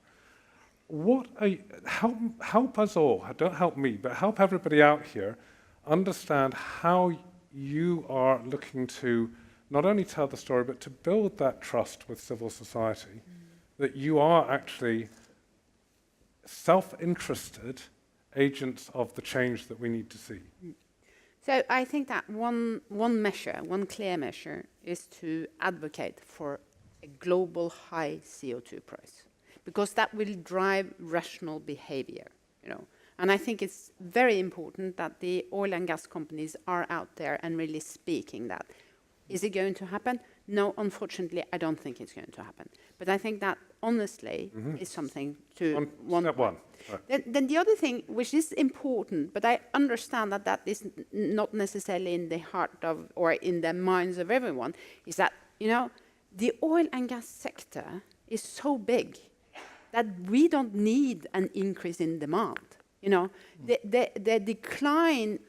Help us all, don't help me, but help everybody out here understand how you are looking to not only tell the story, but to build that trust with civil society, that you are actually self-interested agents of the change that we need to see. So I think that one clear measure, is to advocate for a global high CO2 price, because that will drive rational behavior, you know. And I think it's very important that the oil and gas companies are out there and really speaking that. Is it going to happen? No, unfortunately, I don't think it's going to happen. But I think that, honestly, is something to Step one. Right. Then the other thing, which is important, but I understand that that is not necessarily in the heart of, or in the minds of everyone, is that, you know, the oil and gas sector is so big that we don't need an increase in demand. You know, the decline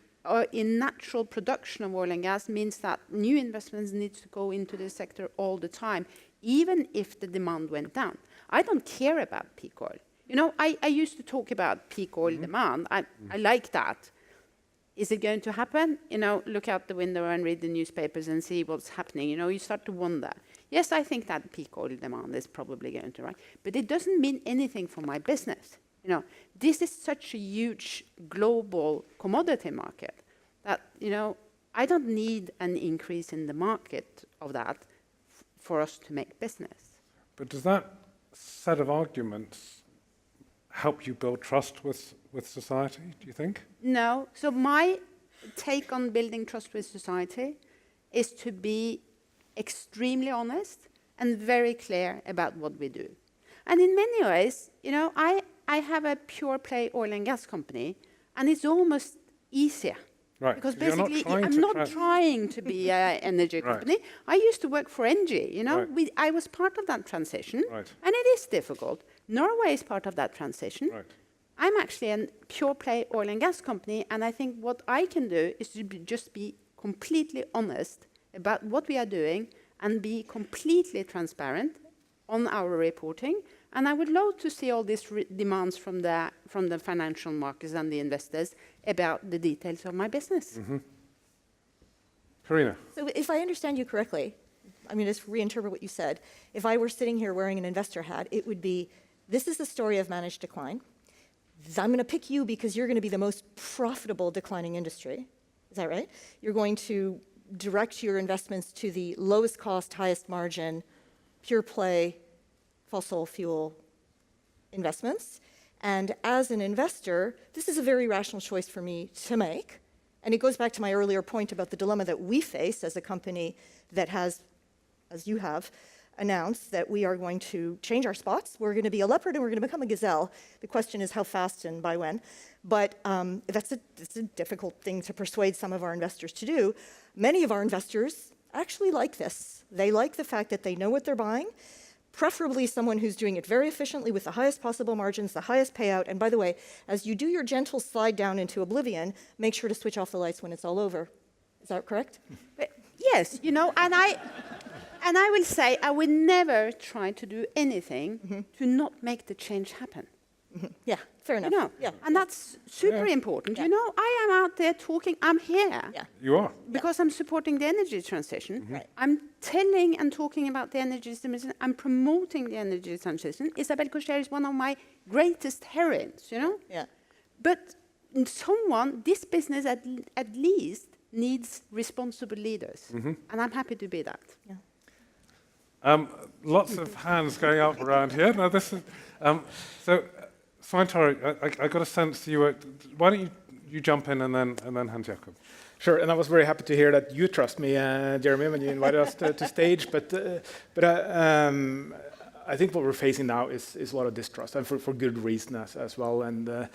in natural production of oil and gas means that new investments need to go into the sector all the time, even if the demand went down. I don't care about peak oil. You know, I used to talk about peak oil demand. I like that. Is it going to happen? You know, look out the window and read the newspapers and see what's happening. You know, you start to wonder. Yes, I think that peak oil demand is probably going to rise, but it doesn't mean anything for my business. You know, this is such a huge global commodity market that, you know, I don't need an increase in the market of that for us to make business. But does that set of arguments help you build trust with society, do you think? No. So my take on building trust with society is to be extremely honest and very clear about what we do. And in many ways, you know, I have a pure play oil and gas company, and it's almost easier Right. Because You're not basically, trying I'm to not trying to be an energy Right. company. I used to work for NG, you know. Right. I was part of that transition, Right. and it is difficult. Norway is part of that transition. Right. I'm actually a pure play oil and gas company, and I think what I can do is to just be completely honest about what we are doing and be completely transparent on our reporting. And I would love to see all these demands from the financial markets and the investors about the details of my business. Mm-hmm. Karina. So if I understand you correctly, I'm going to just reinterpret what you said. If I were sitting here wearing an investor hat, it would be, this is the story of managed decline. I'm going to pick you because you're going to be the most profitable declining industry. Is that right? You're going to direct your investments to the lowest cost, highest margin, pure play, fossil fuel investments. And as an investor, this is a very rational choice for me to make. And it goes back to my earlier point about the dilemma that we face as a company that has, as you have, announced that we are going to change our spots. We're going to be a leopard and we're going to become a gazelle. The question is how fast and by when. But it's a difficult thing to persuade some of our investors to do. Many of our investors actually like this. They like the fact that they know what they're buying, preferably someone who's doing it very efficiently with the highest possible margins, the highest payout. And by the way, as you do your gentle slide down into oblivion, make sure to switch off the lights when it's all over. Is that correct? Yes, you know, and I will say I will never try to do anything to not make the change happen. Yeah, fair enough. You know, yeah. and that's super important. Yeah. You know, I am out there talking. I'm here. Yeah. You are. Because I'm supporting the energy transition. Mm-hmm. Right. I'm telling and talking about the energy transition. I'm promoting the energy transition. Isabelle Cocher is one of my greatest heroines, you know? Yeah. But this business at least needs responsible leaders. Mm-hmm. And I'm happy to be that. Yeah. Lots of hands going up around here. Now this is so. Svein, I got a sense you were. Why don't you jump in and then Hans Jakob? Sure, and I was very happy to hear that you trust me, Jeremy, when you invited us to stage. But I think what we're facing now is a lot of distrust, and for good reason as well. And I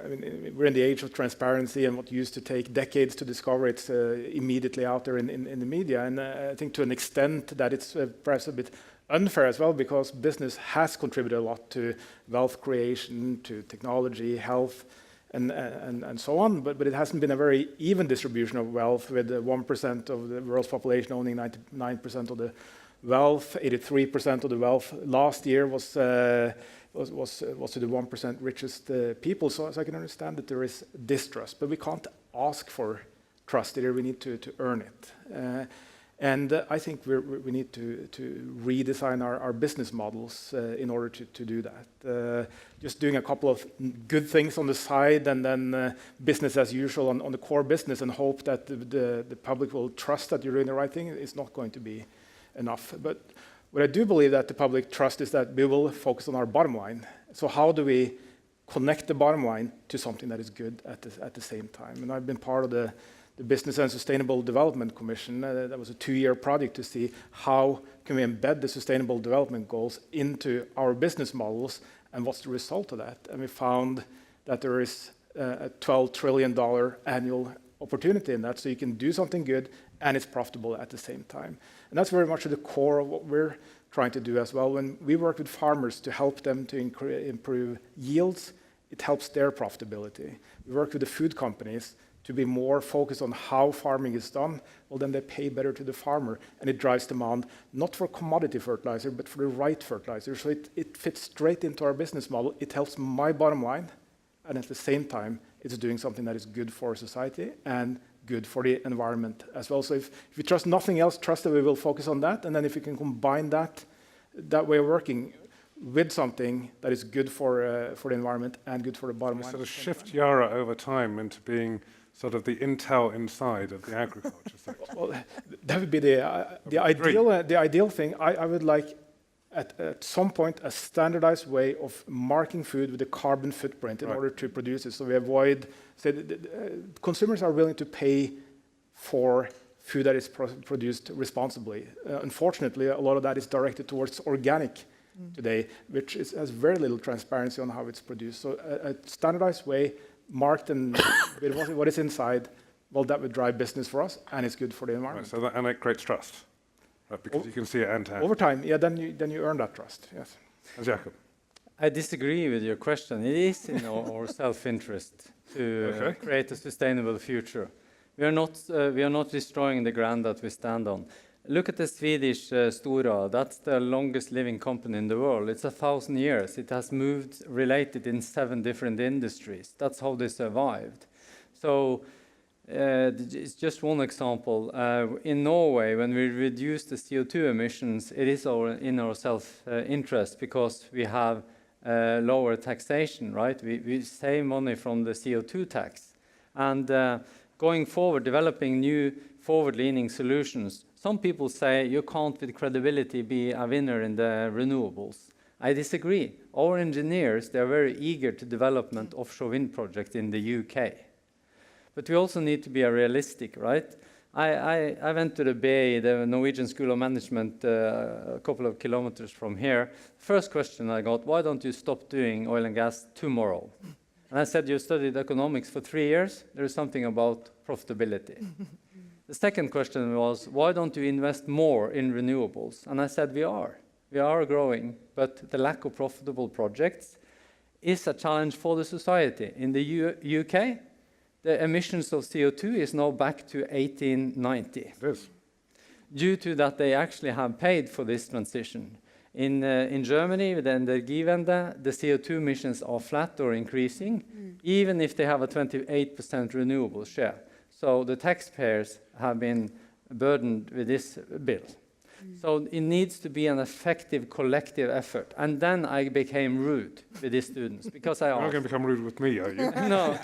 mean, we're in the age of transparency, and what used to take decades to discover, it's immediately out there in the media. And I think to an extent that it's perhaps a bit unfair as well, because business has contributed a lot to wealth creation, to technology, health, and so on. But it hasn't been a very even distribution of wealth, with 1% of the world's population owning 99% of the wealth. 83% of the wealth last year was to the 1% richest people. So I can understand that there is distrust, but we can't ask for trust either. We need to earn it. And I think we need to redesign our business models in order to do that. Just doing a couple of good things on the side and then business as usual on the core business and hope that the public will trust that you're doing the right thing is not going to be enough. But what I do believe that the public trust is that we will focus on our bottom line. So how do we connect the bottom line to something that is good at the same time? And I've been part of the Business and Sustainable Development Commission. That was a 2-year project to see how can we embed the Sustainable Development Goals into our business models, and what's the result of that. And we found that there is a $12 trillion annual opportunity in that, so you can do something good and it's profitable at the same time. And that's very much at the core of what we're trying to do as well. When we work with farmers to help them to improve yields, it helps their profitability. We work with the food companies to be more focused on how farming is done. Well, then they pay better to the farmer, and it drives demand not for commodity fertilizer, but for the right fertilizer. So it fits straight into our business model. It helps my bottom line, and at the same time, it's doing something that is good for society and good for the environment as well. So if you trust nothing else, trust that we will focus on that. And then if you can combine that way of working with something that is good for the environment and good for the bottom line. Sort of shift Yara over time into being sort of the Intel inside of the agriculture sector. Well, that would be the ideal thing. I would like at some point a standardized way of marking food with a carbon footprint in order to produce it, so we avoid. Consumers are willing to pay for food that is produced responsibly. Unfortunately, a lot of that is directed towards organic today, which has very little transparency on how it's produced. So a standardized way, marked and with what is inside, well, that would drive business for us, and it's good for the Right, environment. so that, and it creates trust, right, because you can see it end to end. Over time, yeah, then you earn that trust, yes. And Jakob. I disagree with your question. It is in our self-interest to create a sustainable future. We are not destroying the ground that we stand on. Look at the Swedish Stora. That's the longest living company in the world. It's 1,000 years. It has moved related in 7 different industries. That's how they survived. So it's just one example. In Norway, when we reduce the CO2 emissions, it is in our self-interest because we have lower taxation, right? We save money from the CO2 tax. And going forward, developing new forward-leaning solutions. Some people say you can't with credibility be a winner in the renewables. I disagree. Our engineers, they're very eager to development offshore wind projects in the UK. But we also need to be realistic, right? I went to the BI, the Norwegian School of Management, a couple of kilometers from here. First question I got, why don't you stop doing oil and gas tomorrow? And I said, you studied economics for 3 years. There is something about profitability. The second question was, why don't you invest more in renewables? And I said, we are growing, but the lack of profitable projects is a challenge for the society. In the UK, the emissions of CO2 is now back to 1890. It is. Due to that they actually have paid for this transition. In Germany, with the Energiewende, the CO2 emissions are flat or increasing, even if they have a 28% renewable share. So the taxpayers have been burdened with this bill. So it needs to be an effective collective effort. And then I became rude with these students because I asked... You're not going to become rude with me, are you? No.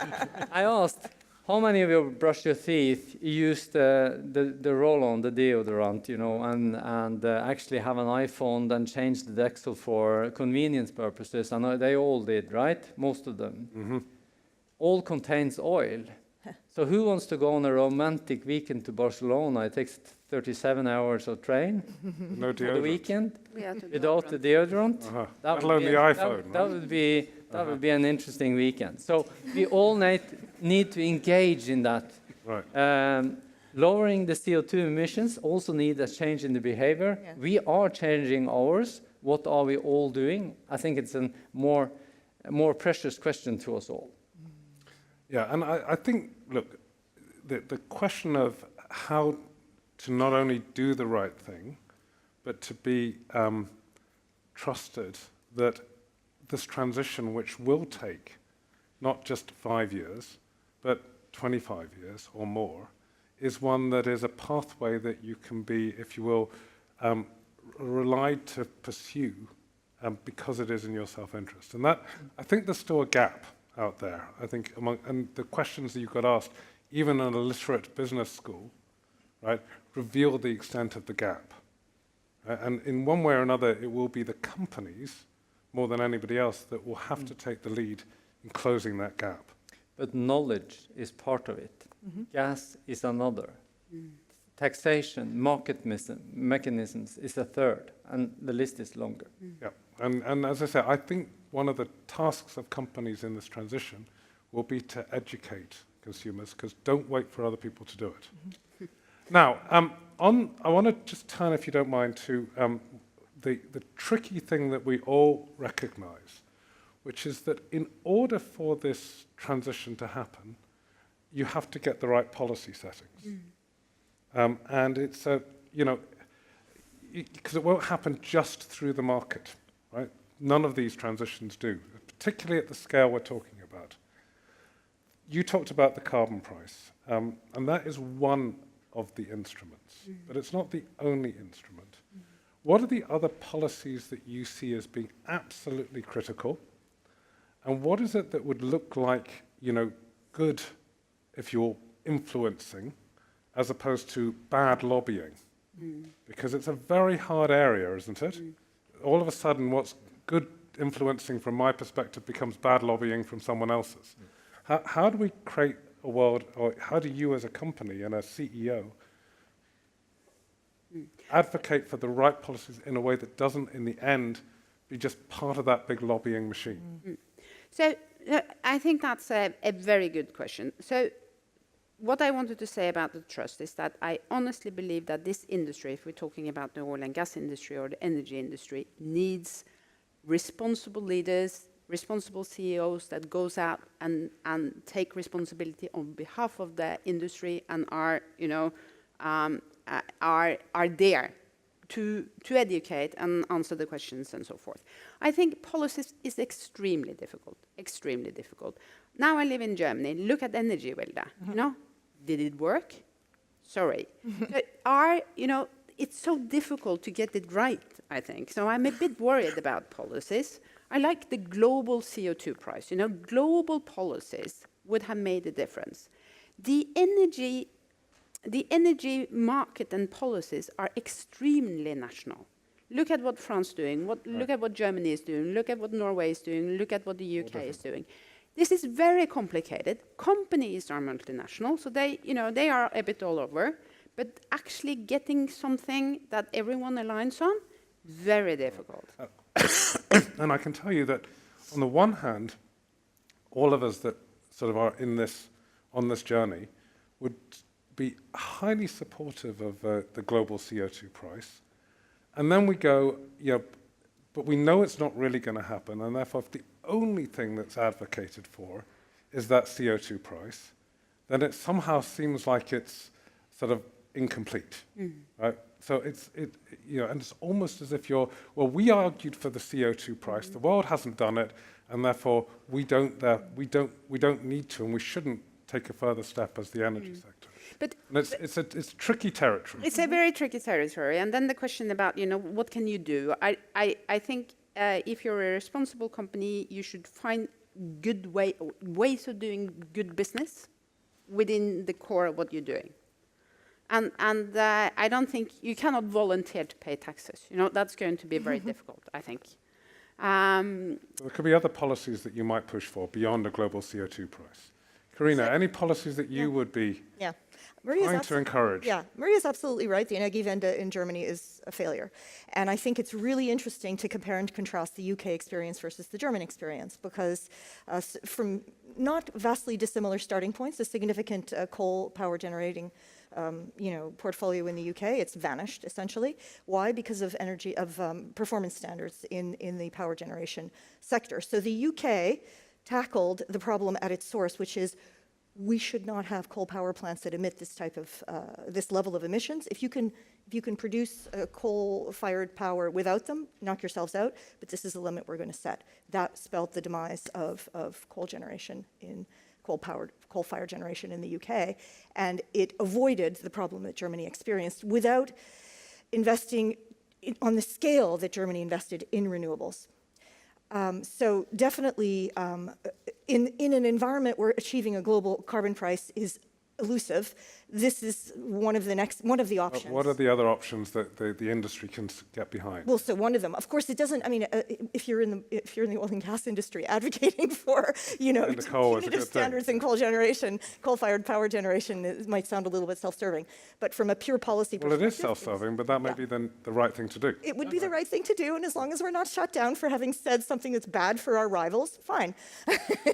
I asked, how many of you brush your teeth, use the roll-on, the deodorant, you know, and actually have an iPhone and change the Dexel for convenience purposes? And they all did, right? Most of them. Mm-hmm. All contains oil. So who wants to go on a romantic weekend to Barcelona? It takes 37 hours of train no for the weekend Yeah, without the deodorant. Let alone the iPhone. That would be an interesting weekend. So we all need to engage in that. Right. Lowering the CO2 emissions also need a change in the behavior. Yeah. We are changing ours. What are we all doing? I think it's a more precious question to us all. Yeah, and I think, look, the question of how to not only do the right thing, but to be trusted that this transition, which will take not just 5 years, but 25 years or more, is one that is a pathway that you can be, if you will, relied to pursue because it is in your self-interest. And that, I think there's still a gap out there, I think, and the questions that you got asked, even in a literate business school, right, reveal the extent of the gap. And in one way or another, it will be the companies, more than anybody else, that will have to take the lead in closing that gap. But knowledge is part of it. Gas is another. Taxation, market mechanisms is a third, and the list is longer. Yeah, and as I say, I think one of the tasks of companies in this transition will be to educate consumers, because don't wait for other people to do it. Now, I want to just turn, if you don't mind, to the tricky thing that we all recognize, which is that in order for this transition to happen, you have to get the right policy settings. And it's a, because it won't happen just through the market, right? None of these transitions do, particularly at the scale we're talking about. You talked about the carbon price, and that is one of the instruments, but it's not the only instrument. What are the other policies that you see as being absolutely critical? And what is it that would look like, good if you're influencing, as opposed to bad lobbying? Because it's a very hard area, isn't it? All of a sudden, what's good influencing from my perspective becomes bad lobbying from someone else's. How do we create a world, or how do you as a company and a CEO advocate for the right policies in a way that doesn't, in the end, be just part of that big lobbying machine? So I think that's a very good question. So what I wanted to say about the trust is that I honestly believe that this industry, if we're talking about the oil and gas industry or the energy industry, needs responsible leaders, responsible CEOs that goes out and take responsibility on behalf of the industry and are there to educate and answer the questions and so forth. I think policies is extremely difficult, extremely difficult. Now I live in Germany. Look at energy, Wilda. Did it work? Sorry. It's so difficult to get it right, I think. So I'm a bit worried about policies. I like the global CO2 price. Global policies would have made a difference. The energy market and policies are extremely national. Look at what France is doing. Look at what Germany is doing. Look at what Norway is doing. Look at what the UK is doing. This is very complicated. Companies are multinational, so they are a bit all over. But actually getting something that everyone aligns on, very difficult. And I can tell you that, on the one hand, all of us that sort of are on this journey would be highly supportive of the global CO2 price. And then we go, but we know it's not really going to happen, and therefore if the only thing that's advocated for is that CO2 price, then it somehow seems like it's sort of incomplete, right? So and it's almost as if we argued for the CO2 price, the world hasn't done it, and therefore we don't need to, and we shouldn't take a further step as the energy sector. But it's tricky territory. It's a very tricky territory, and then the question about what can you do? I think if you're a responsible company, you should find good ways of doing good business within the core of what you're doing. And I don't think you cannot volunteer to pay taxes. That's going to be very difficult, I think. There could be other policies that you might push for beyond a global CO2 price. Karina, any policies that you would be trying to encourage? Yeah, Maria's absolutely right. The Energiewende in Germany is a failure. And I think it's really interesting to compare and contrast the UK experience versus the German experience, because from not vastly dissimilar starting points, a significant coal power generating portfolio in the UK, it's vanished essentially. Why? Because of performance standards in the power generation sector. So the UK tackled the problem at its source, which is we should not have coal power plants that emit this level of emissions. If you can produce coal-fired power without them, knock yourselves out. But this is the limit we're going to set. That spelled the demise of coal generation in coal-fired generation in the UK, and it avoided the problem that Germany experienced without investing on the scale that Germany invested in renewables. So definitely in an environment where achieving a global carbon price is elusive, this is one of the options. What are the other options that the industry can get behind? Well, so one of them, of course, it doesn't. I mean, if you're in the oil and gas industry, advocating for punitive standards in coal-fired power generation, it might sound a little bit self-serving. But from a pure policy perspective, it is self-serving, but that may be then the right thing to do. It would be the right thing to do, and as long as we're not shut down for having said something that's bad for our rivals, fine.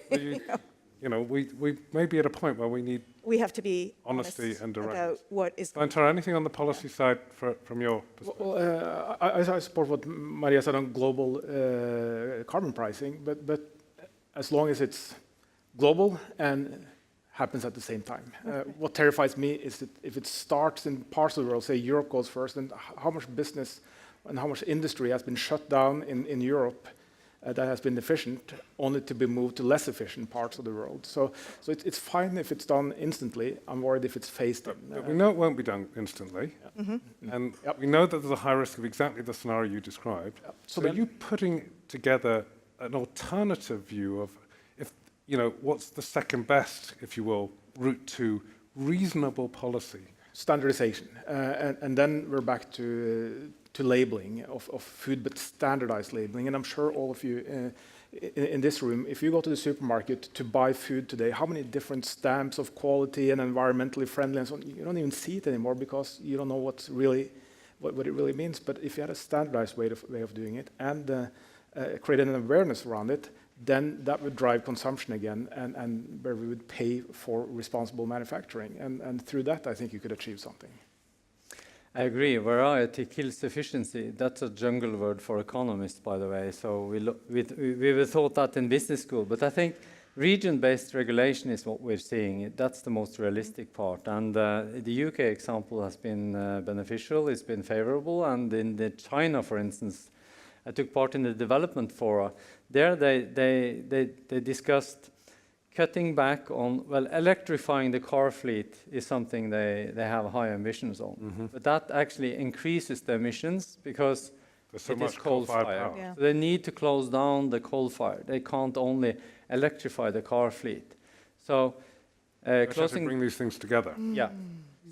We may be at a point where we have to be honesty and directness. About what is. Sveintor, anything on the policy side from your perspective? Well, I support what Maria said on global carbon pricing, but as long as it's global and happens at the same time. What terrifies me is that if it starts in parts of the world, say Europe goes first, then how much business and how much industry has been shut down in Europe that has been efficient, only to be moved to less efficient parts of the world. So it's fine if it's done instantly. I'm worried if it's phased in. We know it won't be done instantly. And we know that there's a high risk of exactly the scenario you described. So are you putting together an alternative view of what's the second best, if you will, route to reasonable policy? Standardization. And then we're back to labeling of food, but standardized labeling. And I'm sure all of you in this room, if you go to the supermarket to buy food today, how many different stamps of quality and environmentally friendly and so on, you don't even see it anymore because you don't know what it really means. But if you had a standardized way of doing it and created an awareness around it, then that would drive consumption again, and where we would pay for responsible manufacturing. And through that, I think you could achieve something. I agree. Variety kills efficiency. That's a jungle word for economists, by the way. So we were taught that in business school. But I think region-based regulation is what we're seeing. That's the most realistic part. And the UK example has been beneficial. It's been favorable. And in China, for instance, I took part in the development fora. There they discussed cutting back on, well, electrifying the car fleet is something they have high ambitions on. Mm-hmm. But that actually increases the emissions because there's so it much is coal-fired. Yeah. So they need to close down the coal-fired. They can't only electrify the car fleet. So closing... bring these things together. Yeah.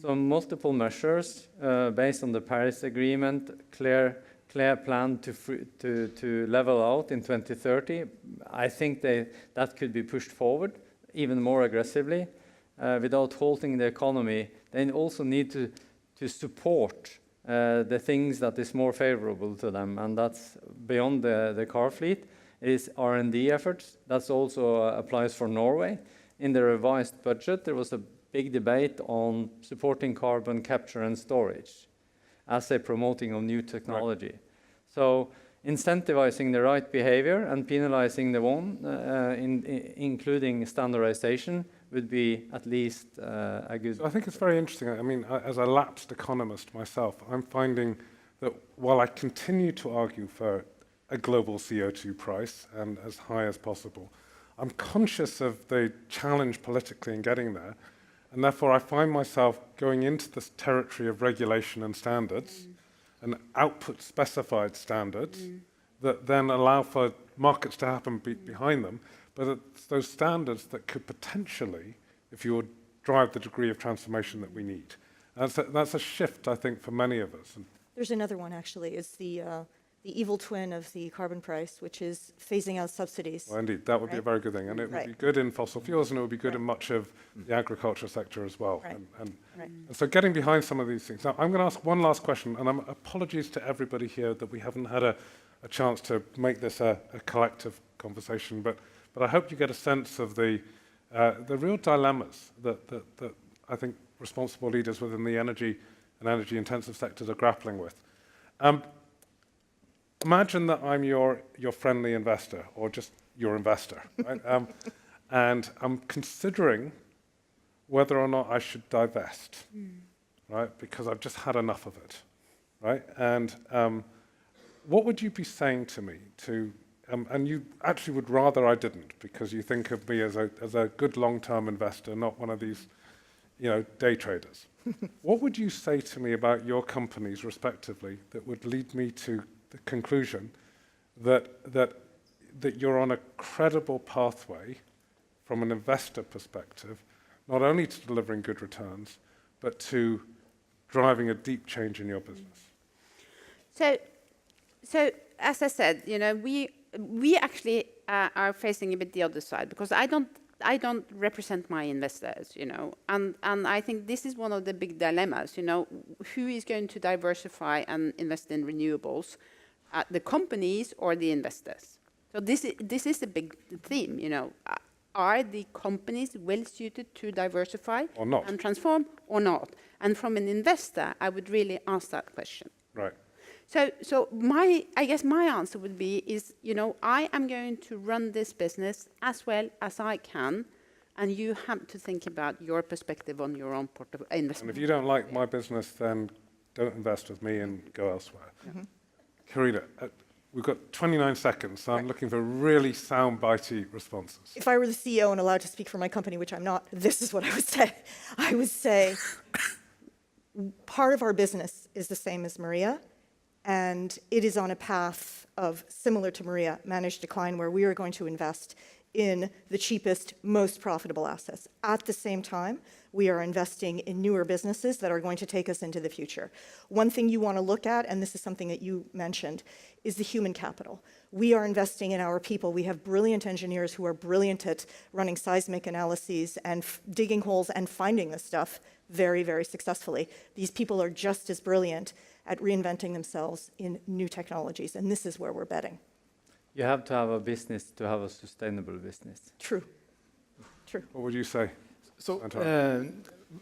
So multiple measures based on the Paris Agreement, clear plan to level out in 2030. I think that could be pushed forward even more aggressively without halting the economy. They also need to support the things that is more favorable to them, and that's beyond the car fleet. It is R&D efforts. That also applies for Norway. In the revised budget, there was a big debate on supporting carbon capture and storage as a promoting of new technology. Right. So incentivizing the right behavior and penalizing the one, including standardization, would be at least a good... So I think it's very interesting. I mean, as a lapsed economist myself, I'm finding that while I continue to argue for a global CO2 price and as high as possible, I'm conscious of the challenge politically in getting there. And therefore, I find myself going into this territory of regulation and standards and output specified standards that then allow for markets to happen behind them. But it's those standards that could potentially, if you would, drive the degree of transformation that we need. That's a shift, I think, for many of us. There's another one, actually. It's the evil twin of the carbon price, which is phasing out subsidies. Well, indeed, that would be a very good thing. And it would be good in fossil fuels, and it would be good in much of the agriculture sector as well. Right. And so getting behind some of these things. Now, I'm going to ask one last question, and apologies to everybody here that we haven't had a chance to make this a collective conversation, but I hope you get a sense of the real dilemmas that I think responsible leaders within the energy and energy-intensive sectors are grappling with. Imagine that I'm your friendly investor, or just your investor, right? And I'm considering whether or not I should divest, right? Because I've just had enough of it, right? And what would you be saying to me and you actually would rather I didn't, because you think of me as a good long-term investor, not one of these, day traders. What would you say to me about your companies, respectively, that would lead me to the conclusion that you're on a credible pathway from an investor perspective, not only to delivering good returns, but to driving a deep change in your business? So as I said, we actually are facing a bit the other side, because I don't represent my investors, and I think this is one of the big dilemmas, who is going to diversify and invest in renewables, the companies or the investors? So this is a big theme, Are the companies well suited to diversify or not, and transform, or not? And from an investor, I would really ask that question. Right. So I guess my answer would be I am going to run this business as well as I can, and you have to think about your perspective on your own investment. And if you don't like my business, then don't invest with me and go elsewhere. Mm-hmm. Karina, we've got 29 seconds, so I'm looking for really sound-bitey responses. If I were the CEO and allowed to speak for my company, which I'm not, this is what I would say. I would say part of our business is the same as Maria, and it is on a path of, similar to Maria, managed decline, where we are going to invest in the cheapest, most profitable assets. At the same time, we are investing in newer businesses that are going to take us into the future. One thing you want to look at, and this is something that you mentioned, is the human capital. We are investing in our people. We have brilliant engineers who are brilliant at running seismic analyses and digging holes and finding this stuff very, very successfully. These people are just as brilliant at reinventing themselves in new technologies, and this is where we're betting. You have to have a business to have a sustainable business. True. True. What would you say? So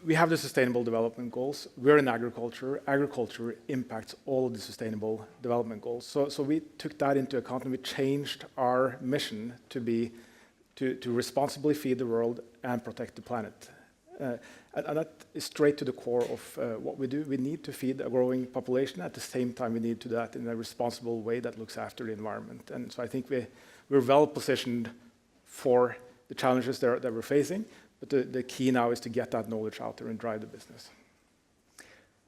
we have the Sustainable Development Goals. We're in agriculture. Agriculture impacts all of the Sustainable Development Goals. So we took that into account and we changed our mission to be to responsibly feed the world and protect the planet. And that is straight to the core of what we do. We need to feed a growing population. At the same time, we need to do that in a responsible way that looks after the environment. And so I think we're well positioned for the challenges that we're facing. But the key now is to get that knowledge out there and drive the business.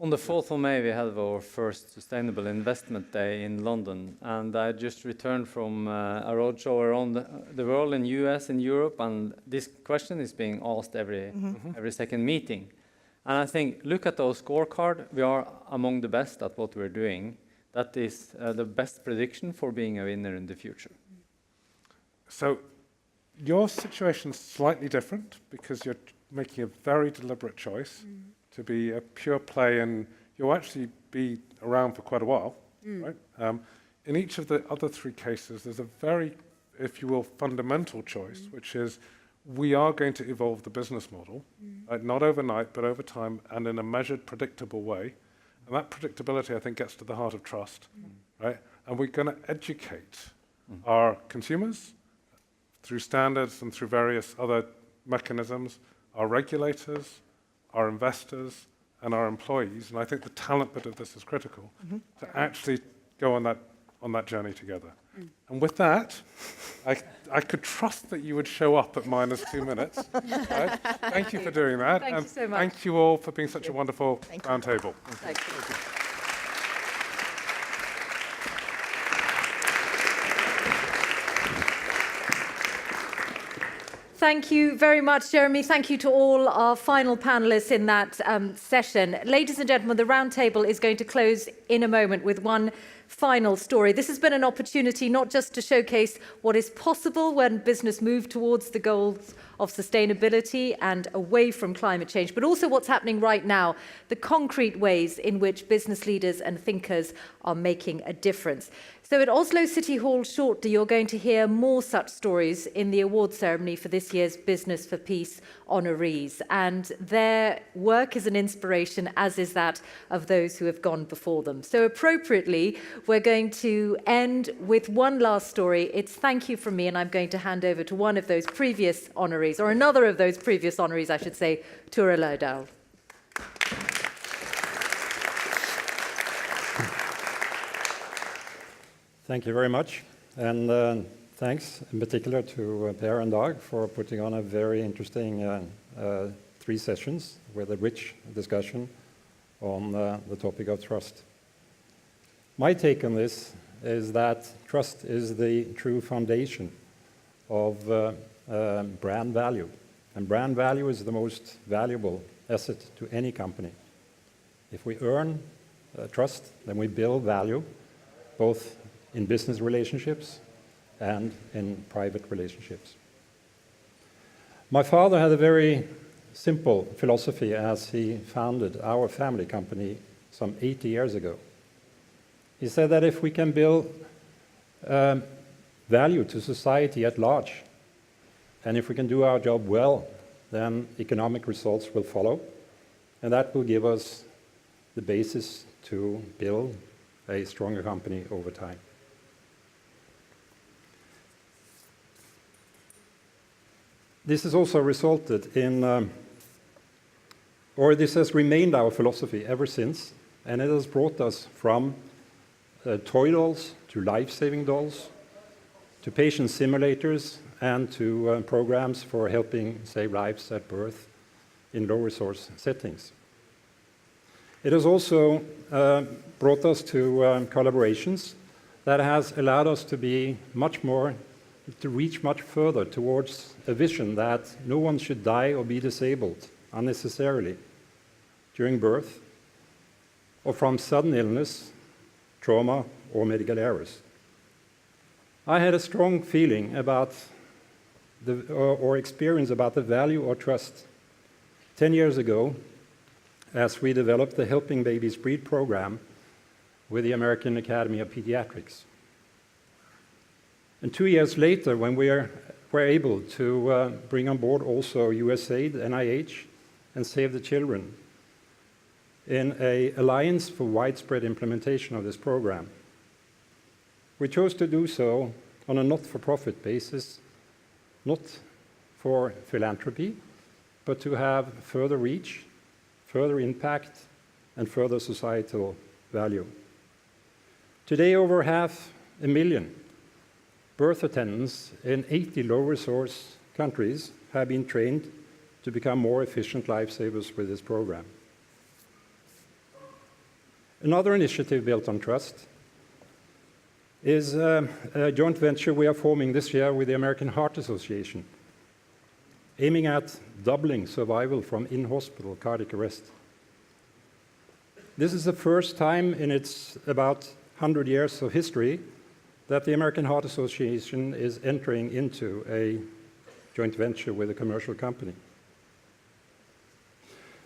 On the 4th of May, we had our first Sustainable Investment Day in London, and I just returned from a roadshow around the world in US and Europe, and this question is being asked every second meeting. And I think, look at our scorecard, we are among the best at what we're doing. That is the best prediction for being a winner in the future. So your situation's slightly different because you're making a very deliberate choice to be a pure play, and you'll actually be around for quite a while, right? In each of the other three cases, there's a very, if you will, fundamental choice, which is we are going to evolve the business model, right? Not overnight, but over time and in a measured, predictable way. And that predictability, I think, gets to the heart of trust, right? And we're going to educate our consumers through standards and through various other mechanisms, our regulators, our investors, and our employees. And I think the talent bit of this is critical to actually go on that journey together. And with that, I could trust that you would show up at -2 minutes. Right? Thank you for doing that. Thank you so much. Thank you all for being such a wonderful roundtable. Thank you. Thank you very much, Jeremy. Thank you to all our final panelists in that session. Ladies and gentlemen, the roundtable is going to close in a moment with one final story. This has been an opportunity not just to showcase what is possible when business moves towards the goals of sustainability and away from climate change, but also what's happening right now, the concrete ways in which business leaders and thinkers are making a difference. So at Oslo City Hall shortly, you're going to hear more such stories in the award ceremony for this year's Business for Peace honorees. And their work is an inspiration, as is that of those who have gone before them. So appropriately, we're going to end with one last story. It's thank you from me, and I'm going to hand over to one of those previous honorees, or another of those previous honorees, I should say, Ture Laudal. Thank you very much, and thanks in particular to Per and Dag for putting on a very interesting 3 sessions with a rich discussion on the topic of trust. My take on this is that trust is the true foundation of brand value, and brand value is the most valuable asset to any company. If we earn trust, then we build value, both in business relationships and in private relationships. My father had a very simple philosophy as he founded our family company some 80 years ago. He said that if we can build value to society at large, and if we can do our job well, then economic results will follow, and that will give us the basis to build a stronger company over time. This has also resulted in, or this has remained our philosophy ever since, and it has brought us from toy dolls to life-saving dolls, to patient simulators, and to programs for helping save lives at birth in low-resource settings. It has also brought us to collaborations that has allowed us to be much more, to reach much further towards a vision that no one should die or be disabled unnecessarily during birth or from sudden illness, trauma, or medical errors. I had a strong feeling about or experience about the value of trust 10 years ago as we developed the Helping Babies Breathe program with the American Academy of Pediatrics. And 2 years later, when we were able to bring on board also USAID, NIH, and Save the Children in an alliance for widespread implementation of this program. We chose to do so on a not-for-profit basis, not for philanthropy, but to have further reach, further impact, and further societal value. Today, over 500,000 birth attendants in 80 low-resource countries have been trained to become more efficient lifesavers with this program. Another initiative built on trust is a joint venture we are forming this year with the American Heart Association, aiming at doubling survival from in-hospital cardiac arrest. This is the first time in its about 100 years of history that the American Heart Association is entering into a joint venture with a commercial company.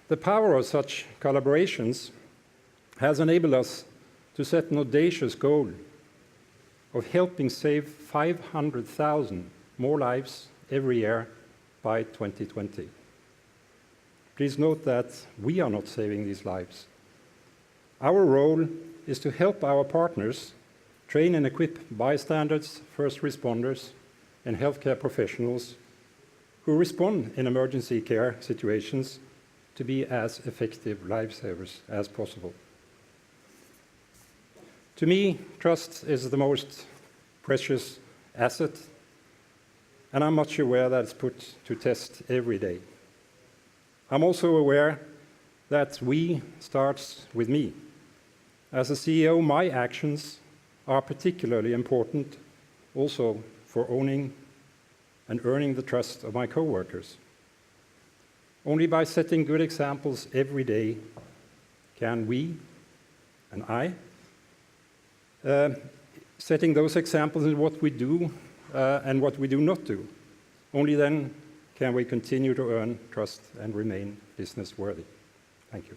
The power of such collaborations has enabled us to set an audacious goal of helping save 500,000 more lives every year by 2020. Please note that we are not saving these lives. Our role is to help our partners train and equip bystanders, first responders, and healthcare professionals who respond in emergency care situations to be as effective lifesavers as possible. To me, trust is the most precious asset, and I'm much aware that it's put to test every day. I'm also aware that we starts with me. As a CEO, my actions are particularly important also for owning and earning the trust of my coworkers. Only by setting good examples every day can we, and I, setting those examples in what we do and what we do not do. Only then can we continue to earn trust and remain business worthy. Thank you.